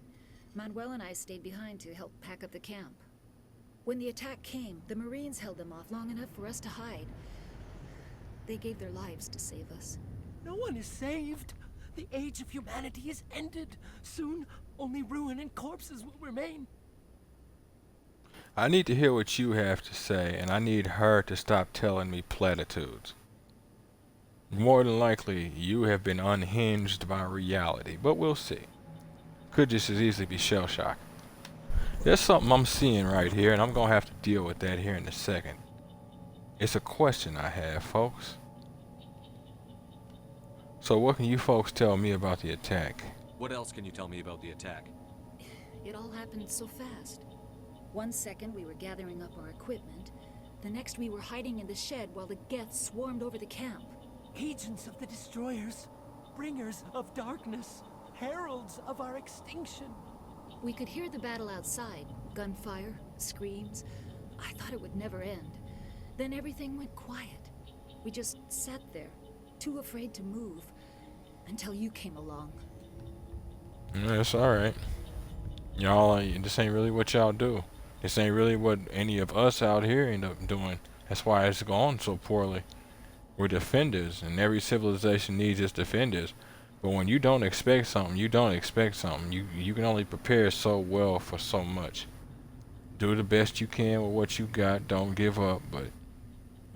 Manuel and I stayed behind to help pack up the camp. When the attack came, the Marines held them off long enough for us to hide. They gave their lives to save us. No one is saved. The age of humanity is ended. Soon, only ruin and corpses will remain. I need to hear what you have to say, and I need her to stop telling me platitudes. More than likely, you have been unhinged by reality, but we'll see. Could just as easily be shell shock. There's something I'm seeing right here, and I'm gonna have to deal with that here in a second. It's a question I have, folks. So what can you folks tell me about the attack? What else can you tell me about the attack? It all happened so fast. One second we were gathering up our equipment. The next we were hiding in the shed while the Geth swarmed over the camp. Agents of the destroyers, bringers of darkness, heralds of our extinction. We could hear the battle outside. Gunfire, screams. I thought it would never end. Then everything went quiet. We just sat there, too afraid to move, until you came along. That's alright. Y'all, this ain't really what y'all do. This ain't really what any of us out here end up doing. That's why it's gone so poorly. We're defenders, and every civilization needs its defenders. But when you don't expect something, you don't expect something. You can only prepare so well for so much. Do the best you can with what you got. Don't give up, but,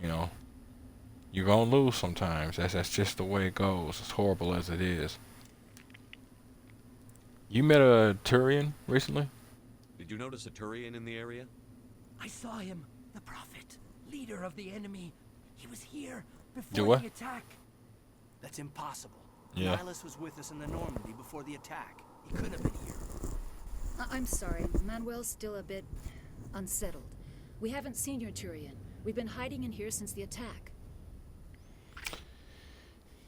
you know, you're gonna lose sometimes. That's just the way it goes, as horrible as it is. You met a Turian recently? Did you notice a Turian in the area? I saw him, the Prophet, leader of the enemy. He was here Do before what? the attack. That's impossible. Yeah. Nihilus was with us in the Normandy before the attack. He couldn't have been here. I'm sorry. Manuel's still a bit unsettled. We haven't seen your Turian. We've been hiding in here since the attack.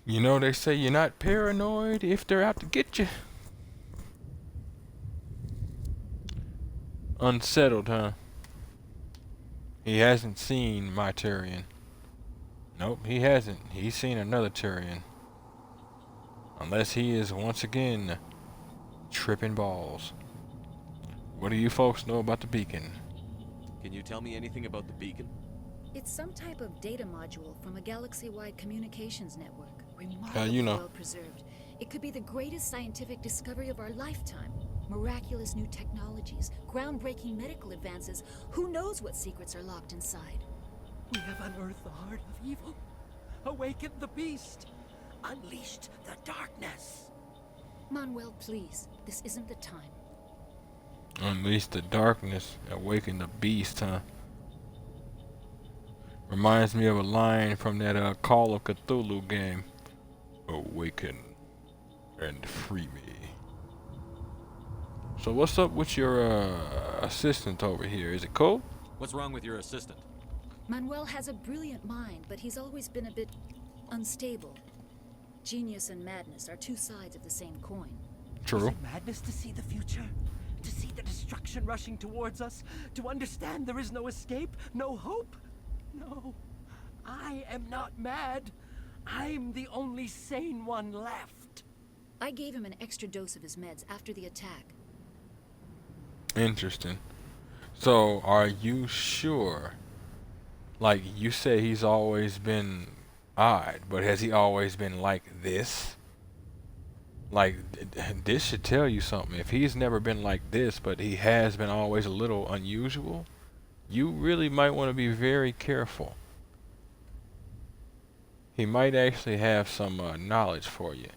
You know, they say you're not paranoid if they're out to get you. Unsettled, huh? He hasn't seen my Turian. Nope, he hasn't. He's seen another Turian. Unless he is once again tripping balls. What do you folks know about the beacon? Can you tell me anything about the beacon? It's some type of data module from a galaxy-wide communications network. You Remarkably know. well preserved. It could be the greatest scientific discovery of our lifetime. Miraculous new technologies, groundbreaking medical advances. Who knows what secrets are locked inside? We have unearthed the heart of evil, awakened the beast, unleashed the darkness. Manuel, please. This isn't the time. Unleash the darkness, awaken the beast, huh? Reminds me of a line from that Call of Cthulhu game. Awaken and free me. So what's up with your assistant over here? Is it cool? What's wrong with your assistant? Manuel has a brilliant mind, but he's always been a bit unstable. Genius and madness are two sides of the same coin. True. Is it madness to see the future? To see the destruction rushing towards us? To understand there is no escape? No hope? No. I am not mad. I'm the only sane one left. I gave him an extra dose of his meds after the attack. Interesting. So, are you sure? Like, you say he's always been odd, but has he always been like this? Like, this should tell you something. If he's never been like this, but he has been always a little unusual, you really might want to be very careful. He might actually have some knowledge for you.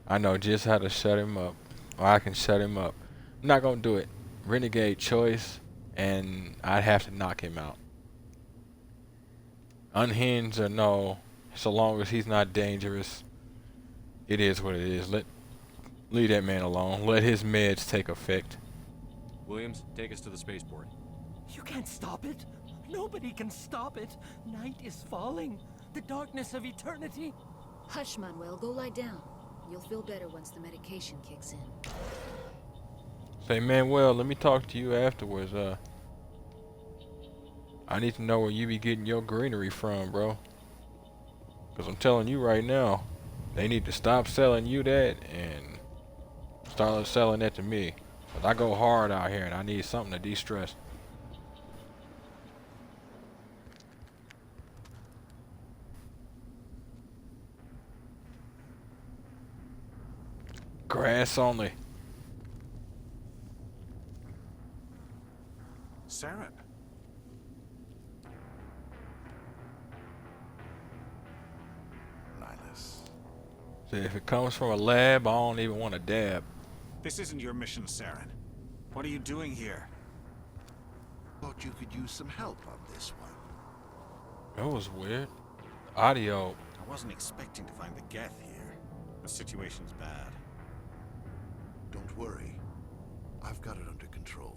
I know just how to shut him up, or I can shut him up. I'm not gonna do it. Renegade choice, and I'd have to knock him out. Unhinged or no, so long as he's not dangerous, it is what it is. Leave that man alone. Let his meds take effect. Williams, take us to the spaceport. You can't stop it. Nobody can stop it. Night is falling. The darkness of eternity. Hush, Manuel. Go lie down. You'll feel better once the medication kicks in. Say, Manuel, let me talk to you afterwards. I need to know where you be getting your greenery from, bro. Because I'm telling you right now, they need to stop selling you that and start selling that to me. Because I go hard out here and I need something to de-stress. Grass only. Saren. Nihilus. See, if it comes from a lab, I don't even want to dab. This isn't your mission, Saren. What are you doing here? Thought you could use some help on this one. That was weird. Audio. I wasn't expecting to find the Geth here. The situation's bad. Don't worry. I've got it under control.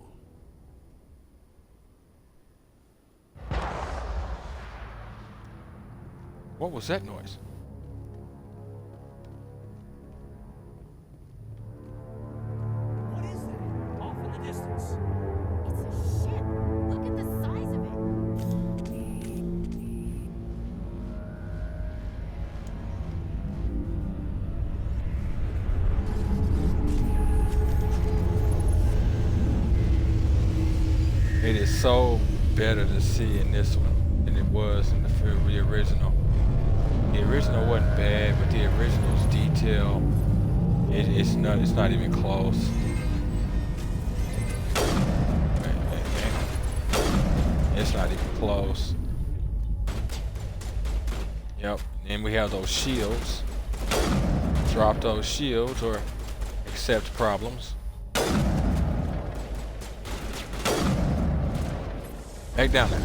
What was that noise? What is that? Off in the distance. It's a ship. Look at the size of it. It is so better to see in this one than it was in the original. The original wasn't bad, but the original's detail, it's not even close. It's not even close. Yep, and we have those shields. Drop those shields or accept problems. Back down there.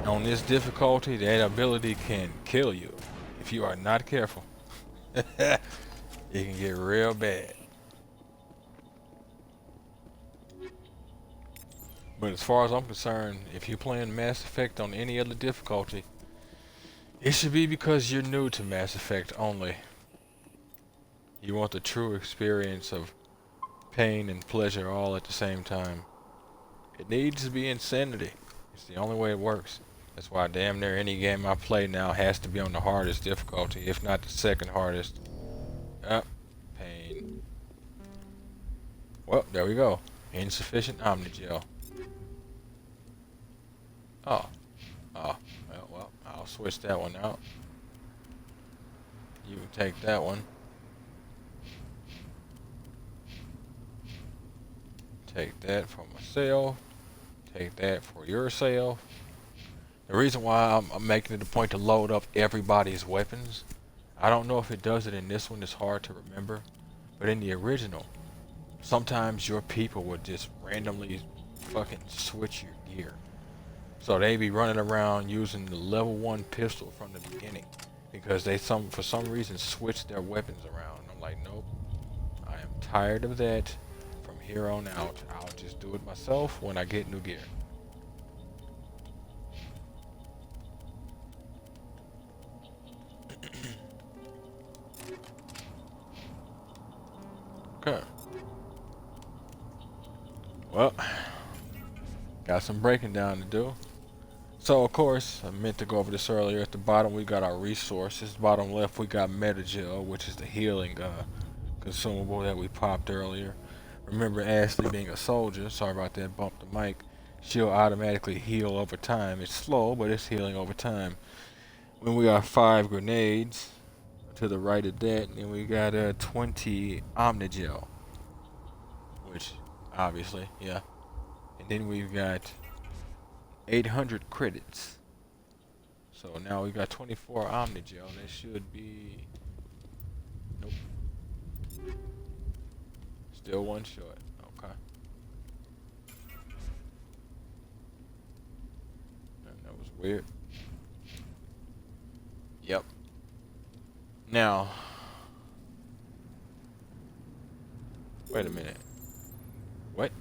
On this difficulty, that ability can kill you if you are not careful. It can get real bad. But as far as I'm concerned, if you're playing Mass Effect on any other difficulty, it should be because you're new to Mass Effect only. You want the true experience of pain and pleasure all at the same time. It needs to be insanity. It's the only way it works. That's why damn near any game I play now has to be on the hardest difficulty, if not the second hardest. Pain. Well, there we go. Insufficient Omnigel. Oh. Well, I'll switch that one out. You can take that one. Take that for myself. Take that for yourself. The reason why I'm making it a point to load up everybody's weapons, I don't know if it does it in this one, it's hard to remember, but in the original, sometimes your people would just randomly fucking switch your gear. So they be running around using the level 1 pistol from the beginning because they for some reason switched their weapons around. I'm like, nope, I am tired of that. From here on out, I'll just do it myself when I get new gear. Okay. Well, got some breaking down to do. So, of course, I meant to go over this earlier. At the bottom, we got our resources. Bottom left, we got Metagel, which is the healing consumable that we popped earlier. Remember Ashley being a soldier. Sorry about that, bump the mic. She'll automatically heal over time. It's slow, but it's healing over time. When we got 5 grenades to the right of that, and we got 20 Omnigel. which obviously, yeah. And then we've got 800 credits. So now we've got 24 Omnigel. That should be... Nope. Still one short. Okay. That was weird. Yep. Now... Wait a minute. What?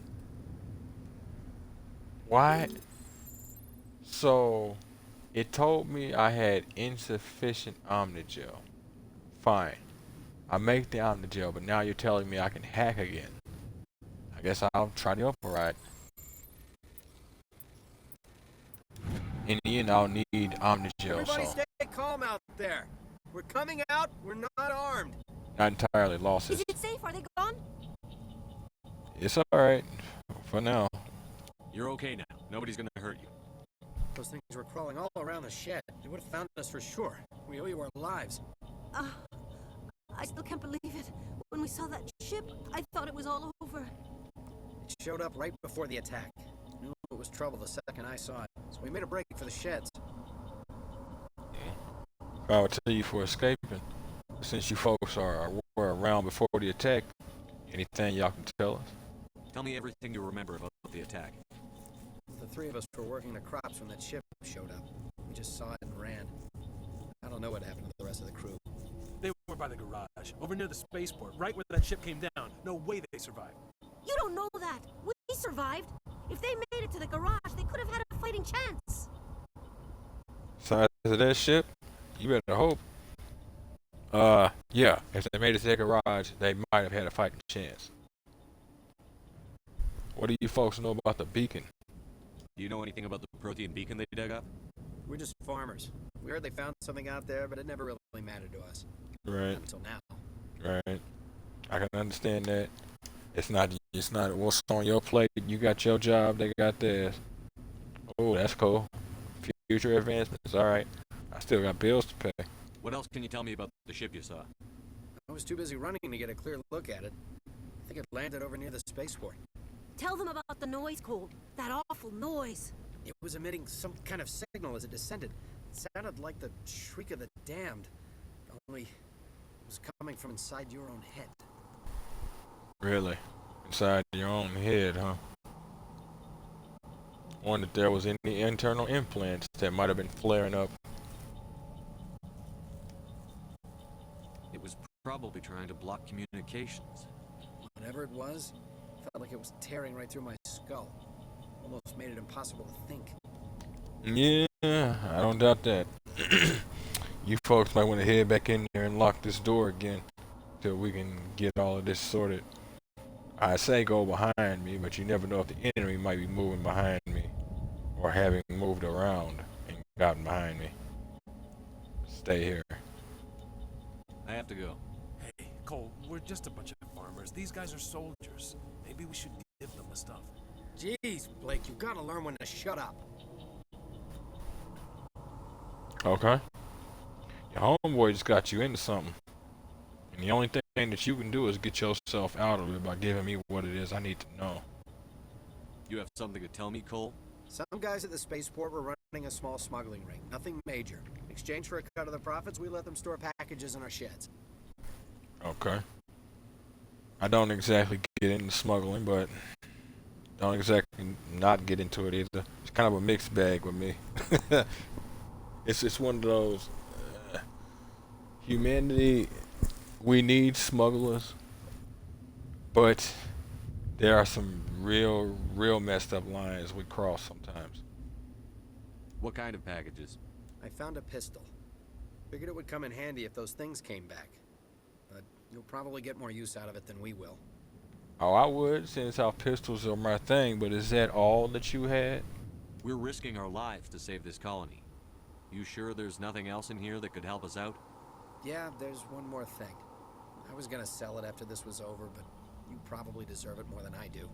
Why? So, it told me I had insufficient Omnigel. Fine. I make the Omnigel, but now you're telling me I can hack again. I guess I'll try the override. In the end, I'll need Omnigel, Everybody so... stay calm out there. We're coming out. We're not armed. Not entirely lost it. Is it safe? Are they gone? It's alright. For now. You're okay now. Nobody's gonna hurt you. Those things were crawling all around the shed. They would have found us for sure. We owe you our lives. I still can't believe it. When we saw that ship, I thought it was all over. It showed up right before the attack. Knew it was trouble the second I saw it, so we made a break for the sheds. I would tell you for escaping. Since you folks were around before the attack, anything y'all can tell us? Tell me everything you remember about the attack. The three of us were working the crops when that ship showed up. We just saw it and ran. I don't know what happened to the rest of the crew. They were by the garage, over near the spaceport, right where that ship came down. No way they survived. You don't know that. We survived. If they made it to the garage, they could have had a fighting chance. Size of that ship? You better hope. Yeah. If they made it to the garage, they might have had a fighting chance. What do you folks know about the beacon? Do you know anything about the Prothean beacon they dug up? We're just farmers. We heard they found something out there, but it never really mattered to us. Right. Not until now. Right. I can understand that. It's not what's on your plate. You got your job, they got theirs. Oh, that's cool. Future advancements, alright. I still got bills to pay. What else can you tell me about the ship you saw? I was too busy running to get a clear look at it. I think it landed over near the spaceport. Tell them about the noise, Cole. That awful noise. It was emitting some kind of signal as it descended. It sounded like the shriek of the damned. Only it was coming from inside your own head. Really? Inside your own head, huh? Wonder if there was any internal implants that might have been flaring up. It was probably trying to block communications. Whatever it was, felt like it was tearing right through my skull. Almost made it impossible to think. Yeah, I don't doubt that. You folks might want to head back in there and lock this door again till we can get all of this sorted. I say go behind me, but you never know if the enemy might be moving behind me or having moved around and gotten behind me. Stay here. I have to go. Hey, Cole, we're just a bunch of farmers. These guys are soldiers. Maybe we should give them the stuff. Jeez, Blake, you gotta learn when to shut up. Okay. Your homeboy just got you into something. And the only thing that you can do is get yourself out of it by giving me what it is I need to know. You have something to tell me, Cole? Some guys at the spaceport were running a small smuggling ring. Nothing major. In exchange for a cut of the profits, we let them store packages in our sheds. Okay. I don't exactly get into smuggling, but don't exactly not get into it either. It's kind of a mixed bag with me. It's one of those humanity. We need smugglers, but there are some real messed up lines we cross sometimes. What kind of packages? I found a pistol. Figured it would come in handy if those things came back. But you'll probably get more use out of it than we will. Oh, I would, since our pistols are my thing, but is that all that you had? We're risking our lives to save this colony. You sure there's nothing else in here that could help us out? Yeah, there's one more thing. I was gonna sell it after this was over, but you probably deserve it more than I do.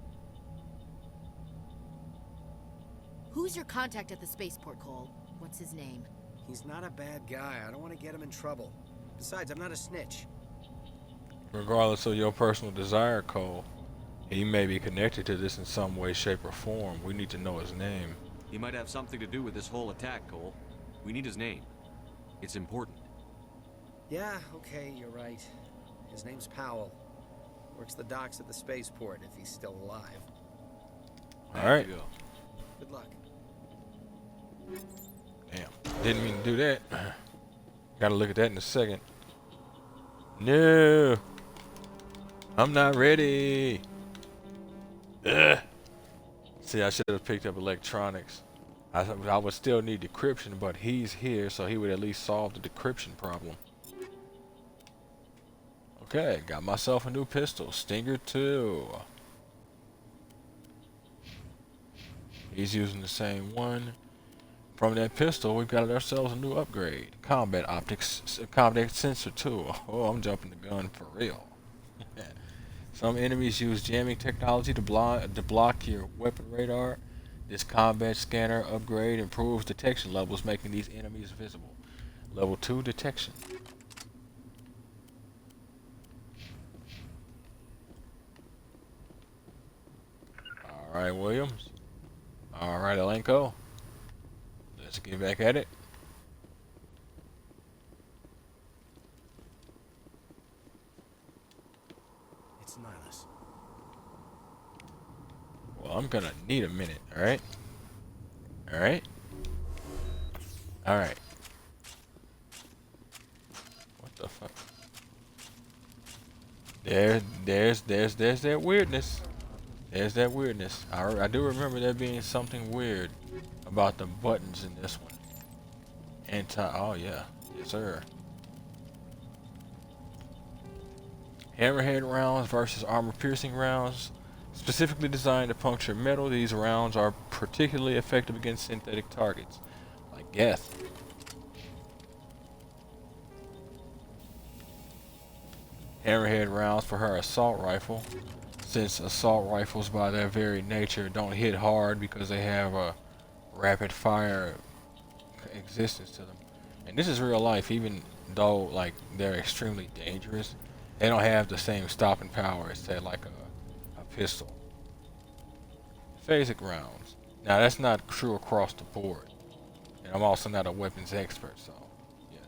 Who's your contact at the spaceport, Cole? What's his name? He's not a bad guy. I don't want to get him in trouble. Besides, I'm not a snitch. Regardless of your personal desire, Cole, He may be connected to this in some way, shape, or form. We need to know his name. He might have something to do with this whole attack, Cole. We need his name. It's important. Yeah, okay, you're right. His name's Powell. Works the docks at the spaceport if he's still alive. Alright. Good luck. Damn. Didn't mean to do that. Gotta look at that in a second. No. I'm not ready. Ugh. See, I should have picked up electronics. I would still need decryption, but he's here, so he would at least solve the decryption problem. Okay, got myself a new pistol. Stinger 2. He's using the same one. From that pistol, we've got ourselves a new upgrade. Combat optics, combat sensor 2. Oh, I'm jumping the gun for real. Some enemies use jamming technology to block your weapon radar. This combat scanner upgrade improves detection levels, making these enemies visible. Level 2 detection. Alright, Williams. Alright, Alenko. Let's get back at it. It's Nihilus. Well, I'm gonna need a minute, alright? Alright? Alright. What the fuck? There's that weirdness. There's that weirdness. I do remember there being something weird about the buttons in this one. Oh yeah. Yes, sir. Hammerhead rounds versus armor-piercing rounds. Specifically designed to puncture metal, these rounds are particularly effective against synthetic targets, like Geth. Hammerhead rounds for her assault rifle. Since assault rifles by their very nature don't hit hard because they have a rapid fire existence to them. And this is real life, even though like they're extremely dangerous, they don't have the same stopping power as say like a pistol. Phasic rounds. Now that's not true across the board. And I'm also not a weapons expert, so yeah.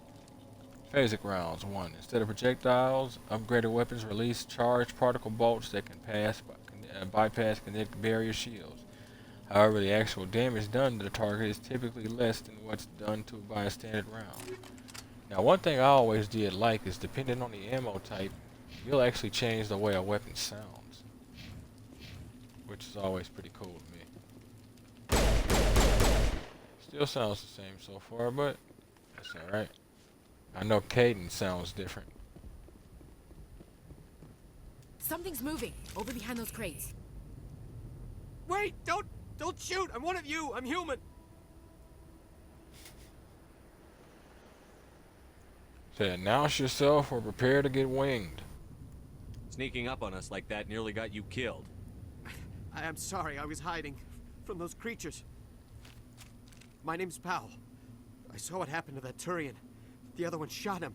Phasic rounds. 1. Instead of projectiles, upgraded weapons release charged particle bolts that can bypass kinetic barrier shields. However, the actual damage done to the target is typically less than what's done by a standard round. Now, one thing I always did like is depending on the ammo type, you'll actually change the way a weapon sounds, which is always pretty cool to me. Still sounds the same so far, but that's alright. I know Caden sounds different. Something's moving over behind those crates. Wait! Don't shoot! I'm one of you! I'm human! Say, announce yourself or prepare to get winged. Sneaking up on us like that nearly got you killed. I'm sorry, I was hiding from those creatures. My name's Powell. I saw what happened to that Turian. The other one shot him.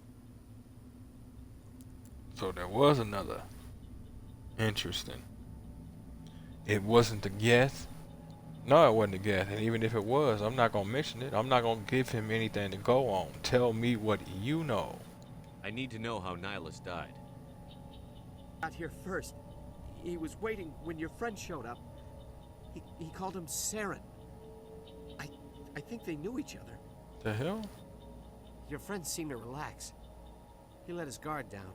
So there was another. Interesting. It wasn't the Geth? No, it wasn't the Geth. And even if it was, I'm not going to mention it. I'm not going to give him anything to go on. Tell me what you know. I need to know how Nihilus died. Got here first. He was waiting when your friend showed up. He called him Saren. I think they knew each other. The hell? Your friend seemed to relax. He let his guard down.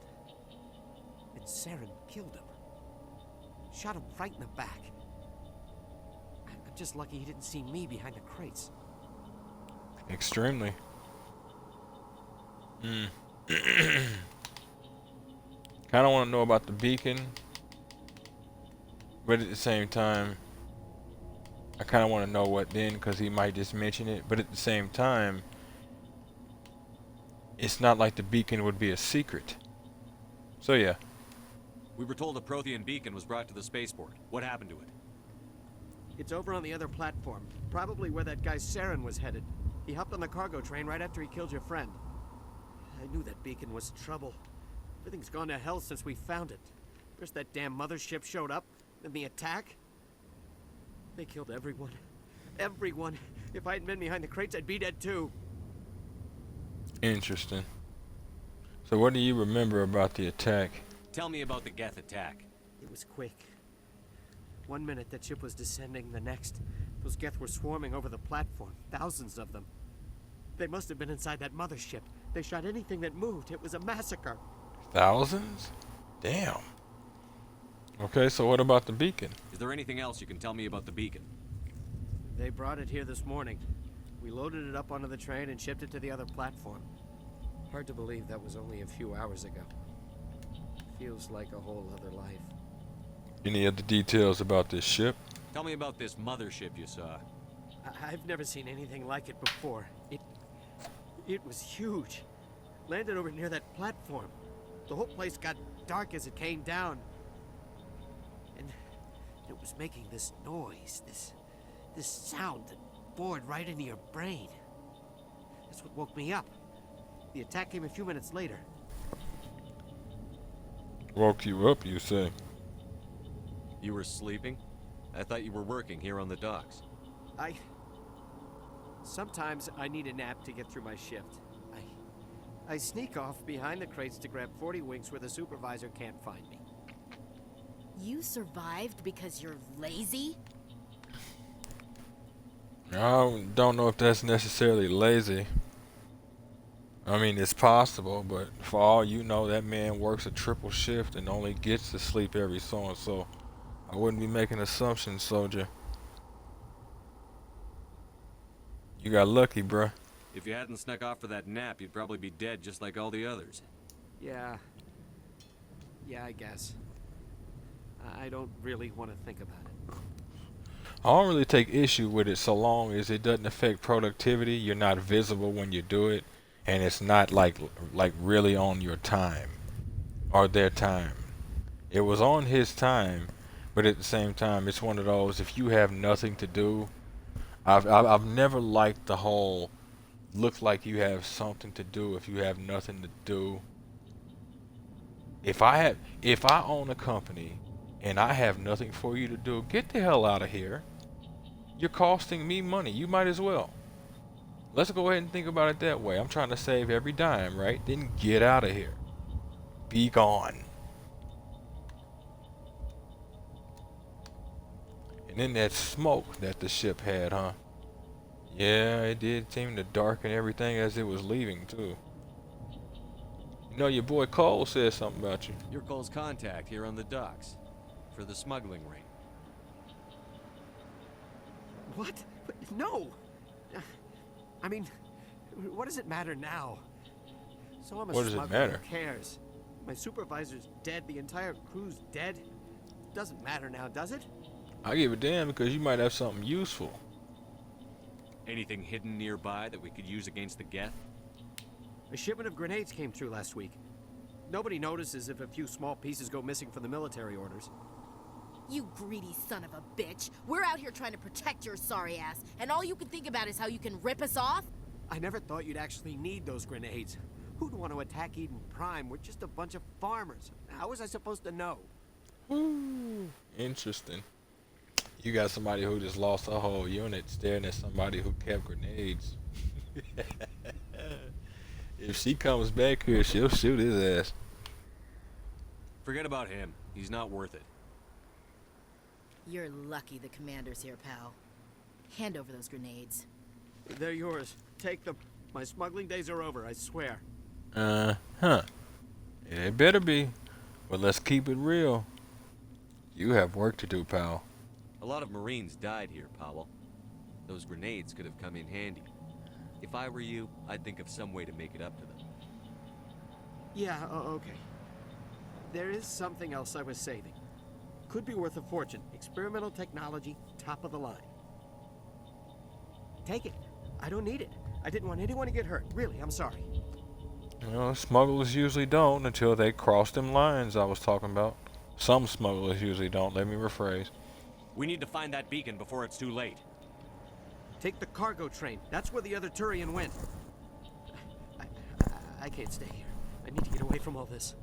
And Saren killed him. Shot him right in the back. I'm just lucky he didn't see me behind the crates. Extremely. Kind of want to know about the beacon, but at the same time, I kind of want to know what then, because he might just mention it. But at the same time, it's not like the beacon would be a secret. So yeah. We were told a Prothean beacon was brought to the spaceport. What happened to it? It's over on the other platform, probably where that guy Saren was headed. He hopped on the cargo train right after he killed your friend. I knew that beacon was trouble. Everything's gone to hell since we found it. First that damn mothership showed up, And the attack? They killed everyone. Everyone. If I hadn't been behind the crates, I'd be dead too. Interesting. So what do you remember about the attack? Tell me about the Geth attack. It was quick. 1 minute that ship was descending, the next, those Geth were swarming over the platform. Thousands of them. They must have been inside that mothership. They shot anything that moved. It was a massacre. Thousands? Damn. Okay, so what about the beacon? Is there anything else you can tell me about the beacon? They brought it here this morning. We loaded it up onto the train and shipped it to the other platform. Hard to believe that was only a few hours ago. Feels like a whole other life. Any other details about this ship? Tell me about this mothership you saw. I've never seen anything like it before. It was huge. Landed over near that platform. The whole place got dark as it came down. And it was making this noise, this sound that bored right into your brain. That's what woke me up. The attack came a few minutes later. Woke you up, you say? You were sleeping? I thought you were working here on the docks. Sometimes I need a nap to get through my shift. I sneak off behind the crates to grab 40 winks where the supervisor can't find me. You survived because you're lazy? I don't know if that's necessarily lazy. I mean, it's possible, but for all you know, that man works a triple shift and only gets to sleep every so and so. I wouldn't be making assumptions, soldier. You got lucky, bruh. If you hadn't snuck off for that nap, you'd probably be dead just like all the others. Yeah, I guess. I don't really want to think about it. I don't really take issue with it so long as it doesn't affect productivity. You're not visible when you do it, and it's not like really on your time or their time. It was on his time, but at the same time, it's one of those, if you have nothing to do, I've never liked the whole look like you have something to do if you have nothing to do. If I own a company and I have nothing for you to do, get the hell out of here. You're costing me money. You might as well. Let's go ahead and think about it that way. I'm trying to save every dime, right? Then get out of here. Be gone. And then that smoke that the ship had, huh? Yeah, it did seem to darken everything as it was leaving, too. You know, your boy Cole said something about you. You're Cole's contact here on the docks for the smuggling ring. What? No! I mean, what does it matter now? So I'm a What does it matter? Who cares? My supervisor's dead. The entire crew's dead. Doesn't matter now, does it? I give a damn because you might have something useful. Anything hidden nearby that we could use against the Geth? A shipment of grenades came through last week. Nobody notices if a few small pieces go missing from the military orders. You greedy son of a bitch. We're out here trying to protect your sorry ass, and all you can think about is how you can rip us off? I never thought you'd actually need those grenades. Who'd want to attack Eden Prime? We're just a bunch of farmers. How was I supposed to know? Ooh, interesting. You got somebody who just lost a whole unit staring at somebody who kept grenades. If she comes back here, she'll shoot his ass. Forget about him. He's not worth it. You're lucky the commander's here, pal. Hand over those grenades. They're yours. Take them. My smuggling days are over, I swear. Huh. It better be. But let's keep it real. You have work to do, pal. A lot of Marines died here, Powell. Those grenades could have come in handy. If I were you, I'd think of some way to make it up to them. Yeah, okay. There is something else I was saving. Could be worth a fortune. Experimental technology, top of the line. Take it. I don't need it. I didn't want anyone to get hurt. Really, I'm sorry. You know, smugglers usually don't until they cross them lines I was talking about. Some smugglers usually don't. Let me rephrase. We need to find that beacon before it's too late. Take the cargo train. That's where the other Turian went. I can't stay here. I need to get away from all this.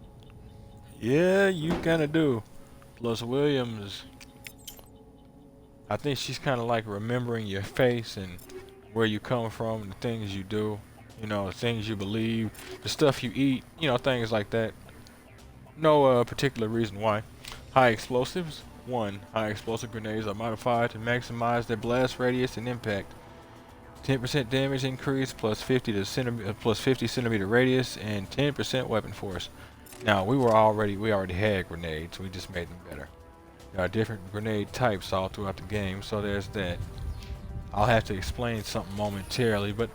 Yeah, you kinda do. Plus Williams I think she's kind of like remembering your face and where you come from, the things you do, you know, the things you believe, the stuff you eat, you know, things like that. No particular reason why. High explosives. 1. High explosive grenades are modified to maximize their blast radius and impact. 10% damage increase plus 50 centimeter radius and 10% weapon force. Now we already had grenades. We just made them better. There are different grenade types all throughout the game, so there's that. I'll have to explain something momentarily, but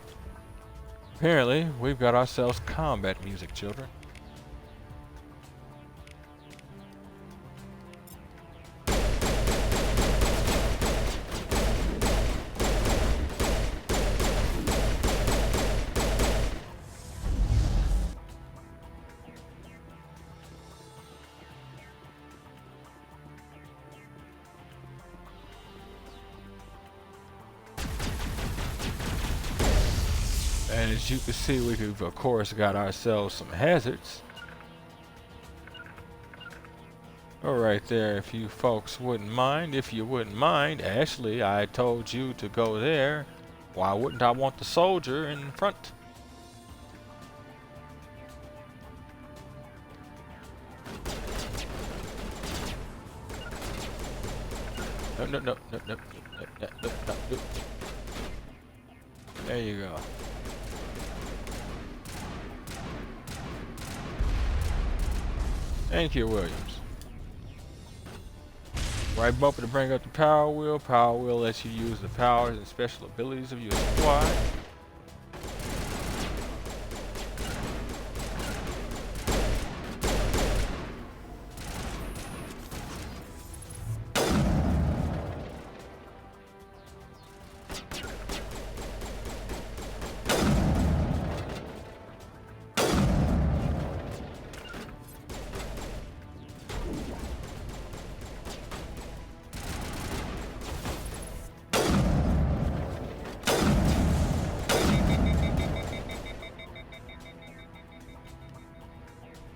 apparently we've got ourselves combat music, children. And as you can see, we've of course got ourselves some hazards. Alright there, if you folks wouldn't mind, Ashley, I told you to go there. Why wouldn't I want the soldier in front? No. There you go. Thank you, Williams. Right bumper to bring up the power wheel. Power wheel lets you use the powers and special abilities of your squad.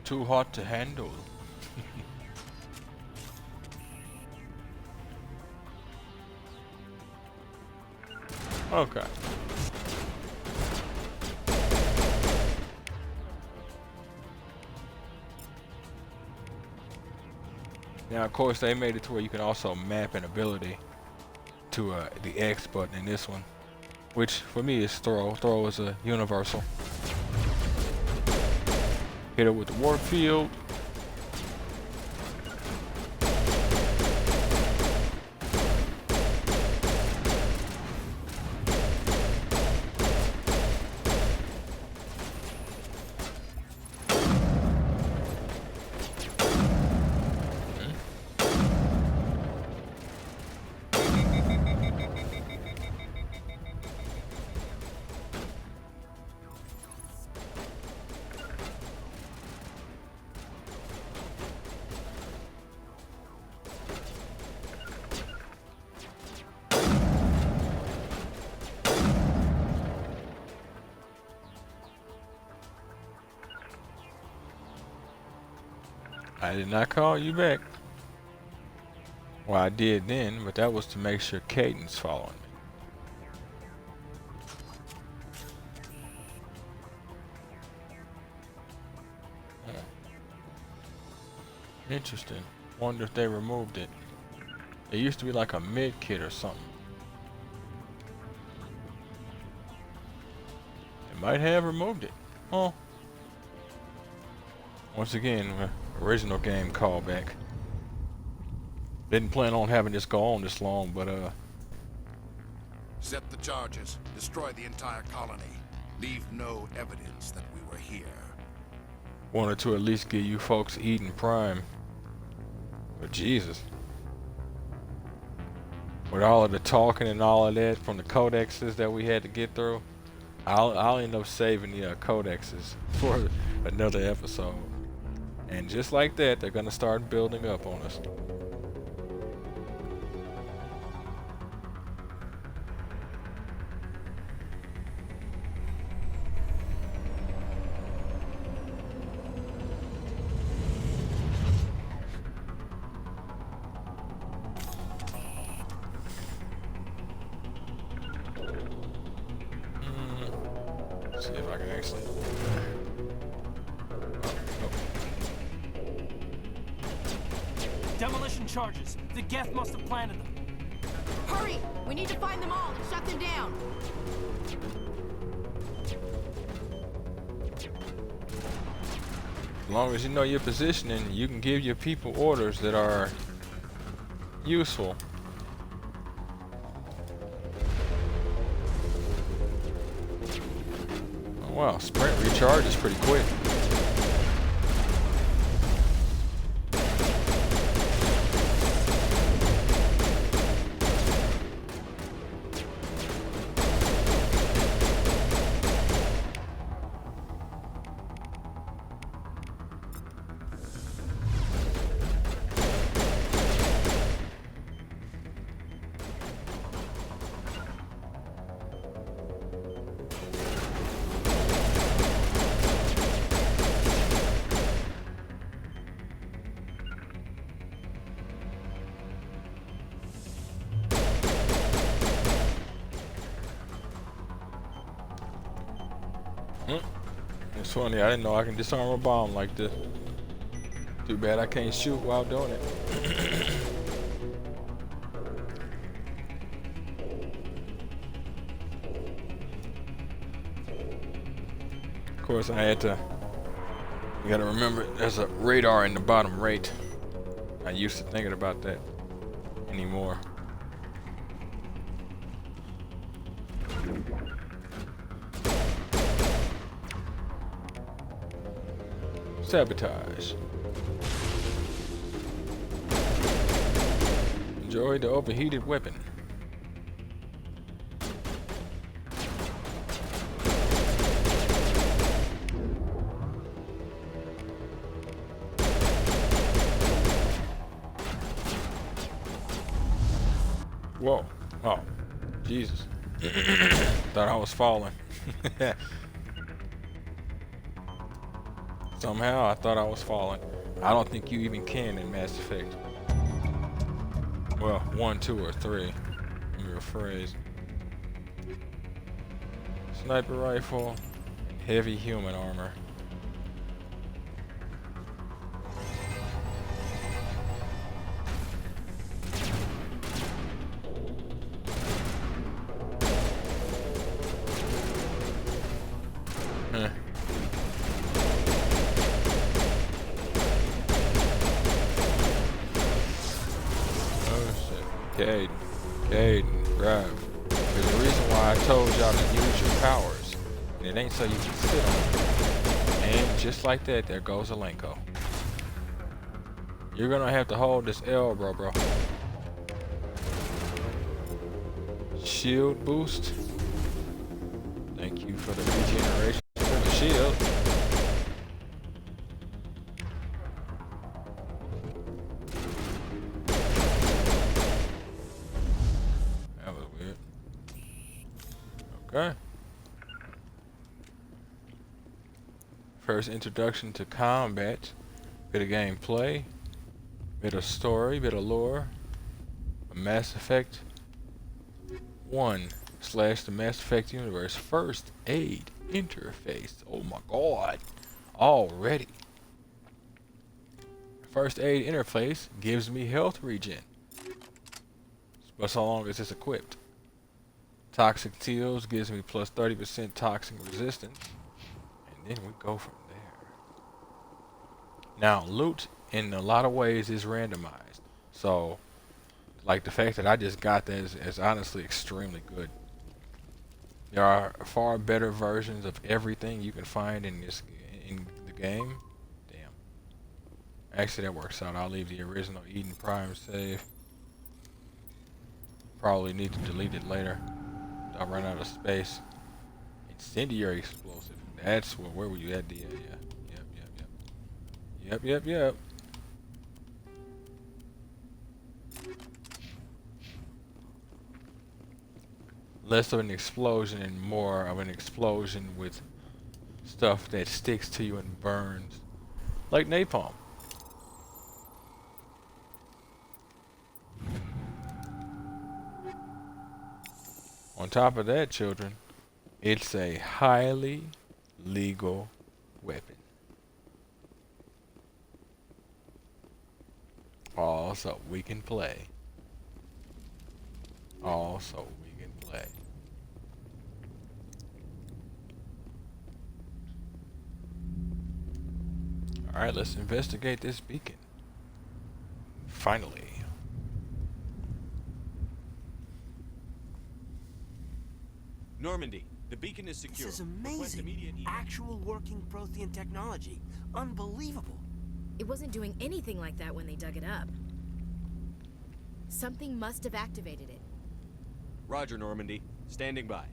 Too hot to handle. Okay. Now, of course, they made it to where you can also map an ability to the X button in this one, which for me is throw. Throw is a universal. Hit it with the warp field. I did not call you back. Well, I did then, but that was to make sure Caden's following me. Interesting. Wonder if they removed it. It used to be like a mid kit or something. They might have removed it. Oh. Once again, original game callback. Didn't plan on having this go on this long, but Set the charges. Destroy the entire colony. Leave no evidence that we were here. wanted to at least get you folks Eden Prime. But Jesus. With all of the talking and all of that from the codexes that we had to get through, I'll end up saving the codexes for another episode. And just like that, they're gonna start building up on us. See if I can actually. Demolition charges. The Geth must have planted them. Hurry! We need to find them all and shut them down. As long as you know your positioning, you can give your people orders that are useful. Oh wow, sprint recharge is pretty quick. It's funny, I didn't know I can disarm a bomb like this. Too bad I can't shoot while doing it. Of course, I had to. You gotta remember, there's a radar in the bottom right. I used to thinking about that anymore. Sabotage. Enjoy the overheated weapon. Whoa. Oh. Jesus. Thought I was falling. Somehow I thought I was falling. I don't think you even can in Mass Effect. Well, 1, 2, or 3. Let me rephrase. Sniper rifle, heavy human armor. Huh. Caden, drive. There's a reason why I told y'all to use your powers. And it ain't so you can sit on them. And just like that, there goes Alenko. You're gonna have to hold this L, bro. Shield boost. Thank you for the regeneration for the shield. Okay. First introduction to combat, bit of gameplay, bit of story, bit of lore. Mass Effect 1 / the Mass Effect universe. First aid interface. Oh my god. Already. First aid interface gives me health regen. But so long as it's equipped. Toxic Teals gives me plus 30% toxic resistance. And then we go from there. Now, loot in a lot of ways is randomized. So, like the fact that I just got that is honestly extremely good. There are far better versions of everything you can find in the game. Damn. Actually, that works out. I'll leave the original Eden Prime save. Probably need to delete it later. I'll run out of space. Incendiary explosive. That's where were you at? Yep. Less of an explosion and more of an explosion with stuff that sticks to you and burns. Like napalm. On top of that, children, It's a highly legal weapon. Also, we can play. Also, we can play. Alright, let's investigate this beacon. Finally. Normandy, the beacon is secure. This is Request amazing. immediate Actual working Prothean technology. Unbelievable. It wasn't doing anything like that when they dug it up. Something must have activated it. Roger, Normandy. Standing by.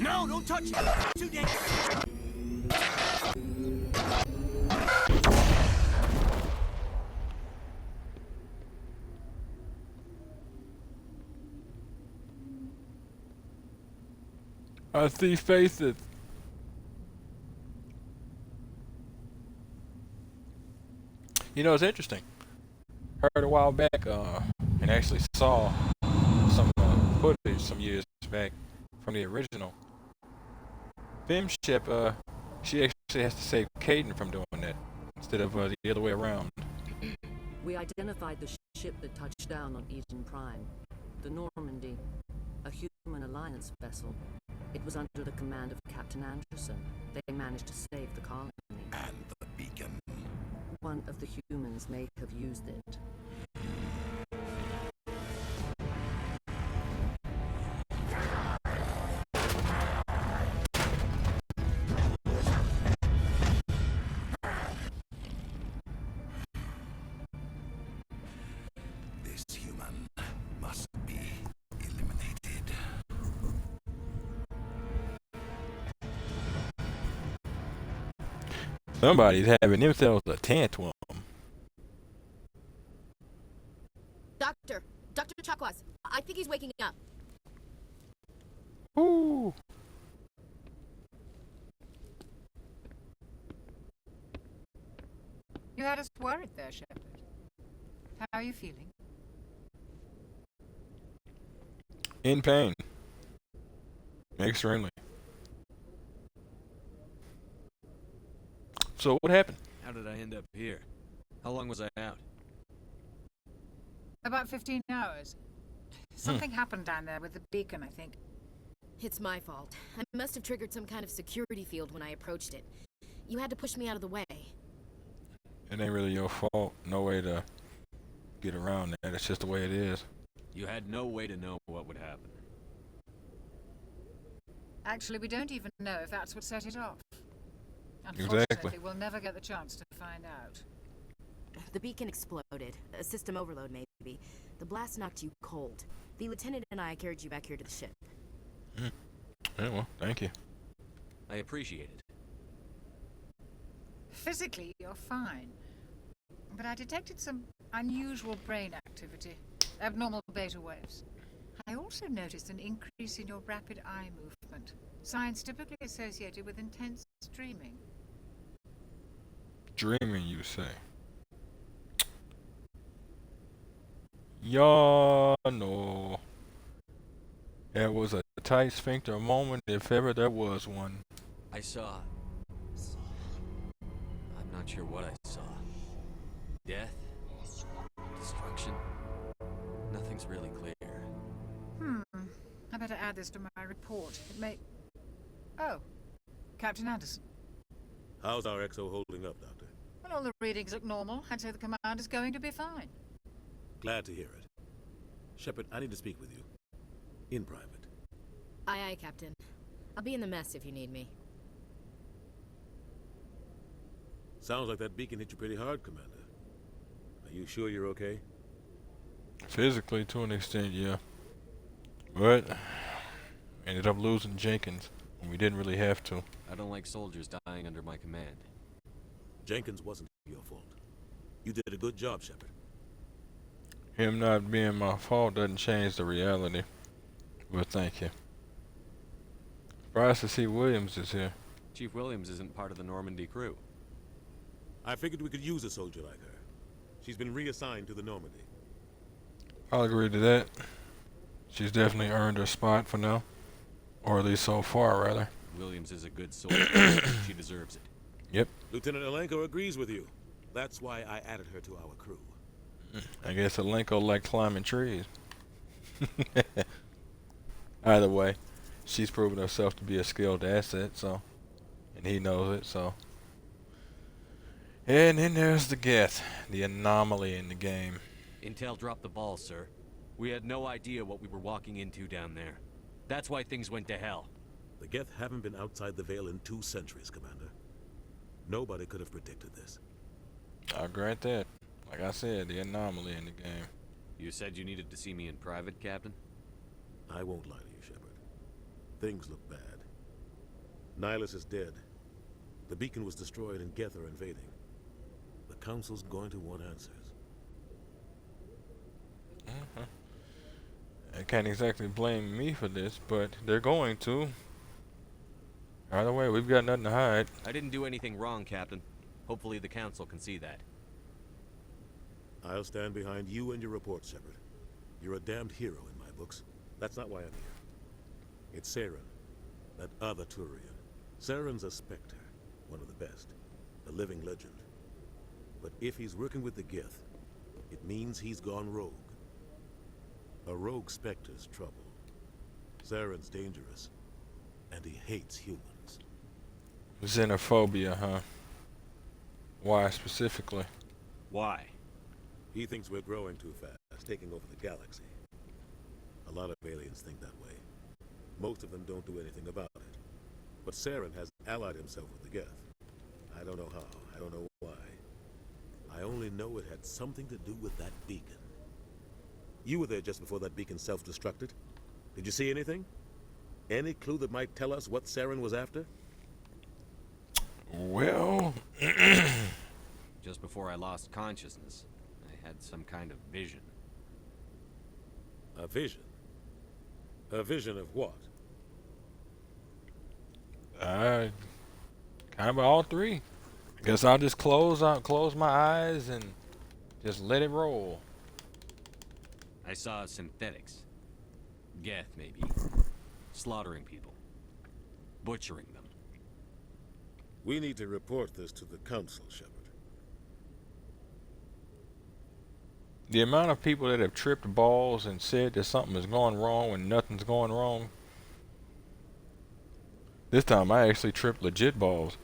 No, don't touch it. Too dangerous. I see faces. You know, it's interesting. Heard a while back, and actually saw some footage some years back from the original. Fem ship, she actually has to save Caden from doing that instead of the other way around. We identified the ship that touched down on Eden Prime, the Normandy, a human alliance vessel. It was under the command of Captain Anderson. They managed to save the colony. And the beacon. One of the humans may have used it. This human must be eliminated. Somebody's having themselves a tantrum. Dr. Chakwas, I think he's waking up. Ooh. You had us worried there, Shepard. How are you feeling? In pain. Extremely. So what happened? How did I end up here? How long was I out? About 15 hours. Something happened down there with the beacon, I think. It's my fault. I must have triggered some kind of security field when I approached it. You had to push me out of the way. It ain't really your fault. No way to get around that. It's just the way it is. You had no way to know what would happen. Actually, we don't even know if that's what set it off. Unfortunately, Exactly. we'll never get the chance to find out. The beacon exploded. A system overload, maybe. The blast knocked you cold. The lieutenant and I carried you back here to the ship. Yeah, well, thank you. I appreciate it. Physically, you're fine. But I detected some unusual brain activity. Abnormal beta waves. I also noticed an increase in your rapid eye movement. Signs typically associated with intense dreaming. Dreaming, you say? Y'all know. There was a tight sphincter moment, if ever there was one. I saw... I'm not sure what I saw. Death? Destruction? Nothing's really clear. I better add this to my report. It may... Oh, Captain Anderson. How's our XO holding up, Doctor? Well, all the readings look normal. I'd say the command is going to be fine. Glad to hear it. Shepard, I need to speak with you. In private. Aye, aye, Captain. I'll be in the mess if you need me. Sounds like that beacon hit you pretty hard, Commander. Are you sure you're okay? Physically, to an extent, yeah. But ended up losing Jenkins when we didn't really have to. I don't like soldiers dying under my command. Jenkins wasn't your fault. You did a good job, Shepard. Him not being my fault doesn't change the reality. But thank you. Surprised to see Williams is here. Chief Williams isn't part of the Normandy crew. I figured we could use a soldier like her. She's been reassigned to the Normandy. I'll agree to that. She's definitely earned her spot for now. Or at least so far, rather. Williams is a good soldier. She deserves it. Yep. Lieutenant Alenko agrees with you. That's why I added her to our crew. I guess Alenko like climbing trees. Either way, she's proven herself to be a skilled asset, so. And he knows it, so. And then there's the Geth, the anomaly in the game. Intel dropped the ball, sir. We had no idea what we were walking into down there. That's why things went to hell. The Geth haven't been outside the Veil in 2 centuries, Commander. Nobody could have predicted this. I'll grant that. Like I said, the anomaly in the game. You said you needed to see me in private, Captain? I won't lie to you, Shepard. Things look bad. Nihilus is dead. The beacon was destroyed and Geth are invading. The Council's going to want answers. I can't exactly blame me for this, but they're going to. Either way, we've got nothing to hide. I didn't do anything wrong, Captain. Hopefully the Council can see that. I'll stand behind you and your report, Shepard. You're a damned hero in my books. That's not why I'm here. It's Saren, that other Turian. Saren's a Spectre, one of the best, a living legend. But if he's working with the Geth, it means he's gone rogue. A rogue Spectre's trouble. Saren's dangerous, and he hates humans. Xenophobia, huh? Why specifically? Why? He thinks we're growing too fast, taking over the galaxy. A lot of aliens think that way. Most of them don't do anything about it. But Saren has allied himself with the Geth. I don't know how, I don't know why. I only know it had something to do with that beacon. You were there just before that beacon self-destructed. Did you see anything? Any clue that might tell us what Saren was after? Well... Just before I lost consciousness, I had some kind of vision. A vision? A vision of what? Kind of all three. I guess I'll just close my eyes and just let it roll. I saw synthetics. Geth, maybe. Slaughtering people. Butchering them. We need to report this to the Council, Shepard. The amount of people that have tripped balls and said that something is going wrong when nothing's going wrong. This time I actually tripped legit balls.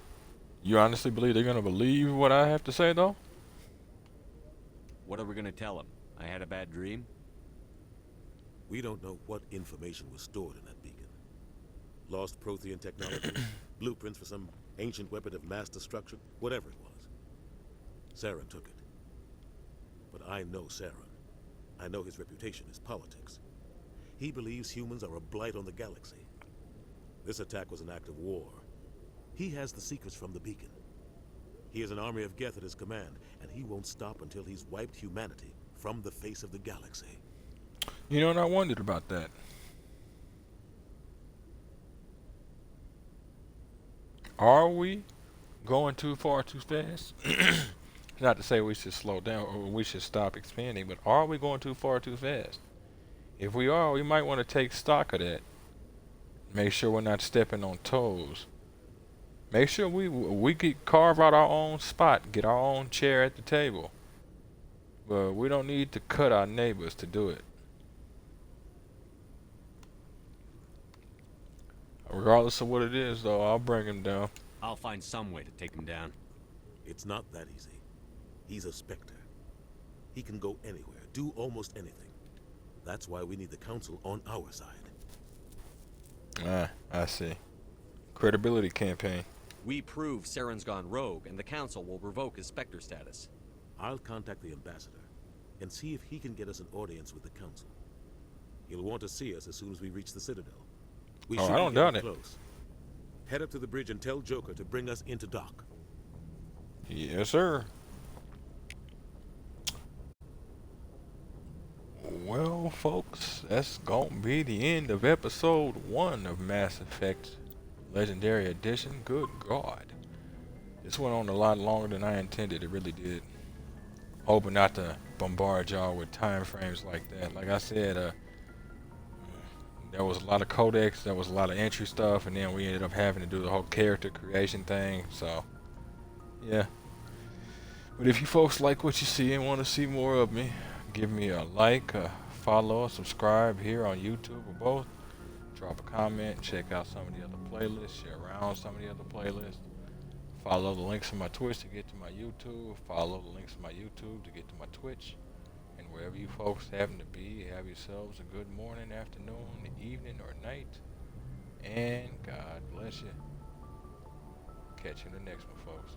You honestly believe they're going to believe what I have to say, though? What are we going to tell them? I had a bad dream? We don't know what information was stored in that beacon. Lost Prothean technology, blueprints for some ancient weapon of mass destruction, whatever it was. Saren took it. But I know Saren. I know his reputation is politics. He believes humans are a blight on the galaxy. This attack was an act of war. He has the secrets from the beacon. He has an army of Geth at his command, and he won't stop until he's wiped humanity from the face of the galaxy. You know, and I wondered about that. Are we going too far too fast? Not to say we should slow down or we should stop expanding, but are we going too far too fast? If we are, we might want to take stock of that. Make sure we're not stepping on toes. Make sure we could carve out our own spot, get our own chair at the table. But we don't need to cut our neighbors to do it. Regardless of what it is, though, I'll bring him down. I'll find some way to take him down. It's not that easy. He's a Spectre. He can go anywhere, do almost anything. That's why we need the Council on our side. Ah, I see. Credibility campaign. We prove Saren's gone rogue, and the Council will revoke his Spectre status. I'll contact the Ambassador and see if he can get us an audience with the Council. He'll want to see us as soon as we reach the Citadel. We I don't doubt it. Close. Head up to the bridge and tell Joker to bring us into dock. Yes, sir. Well, folks, that's gonna be the end of episode 1 of Mass Effect Legendary Edition. Good God. This went on a lot longer than I intended. It really did. Hoping not to bombard y'all with time frames like that. Like I said, there was a lot of codex, there was a lot of entry stuff, and then we ended up having to do the whole character creation thing. So, yeah. But if you folks like what you see and want to see more of me, give me a like, a follow, subscribe here on YouTube or both. Drop a comment, check out some of the other playlists, share around some of the other playlists. Follow the links on my Twitch to get to my YouTube. Follow the links on my YouTube to get to my Twitch. And wherever you folks happen to be, have yourselves a good morning, afternoon, evening, or night. And God bless you. Catch you in the next one, folks.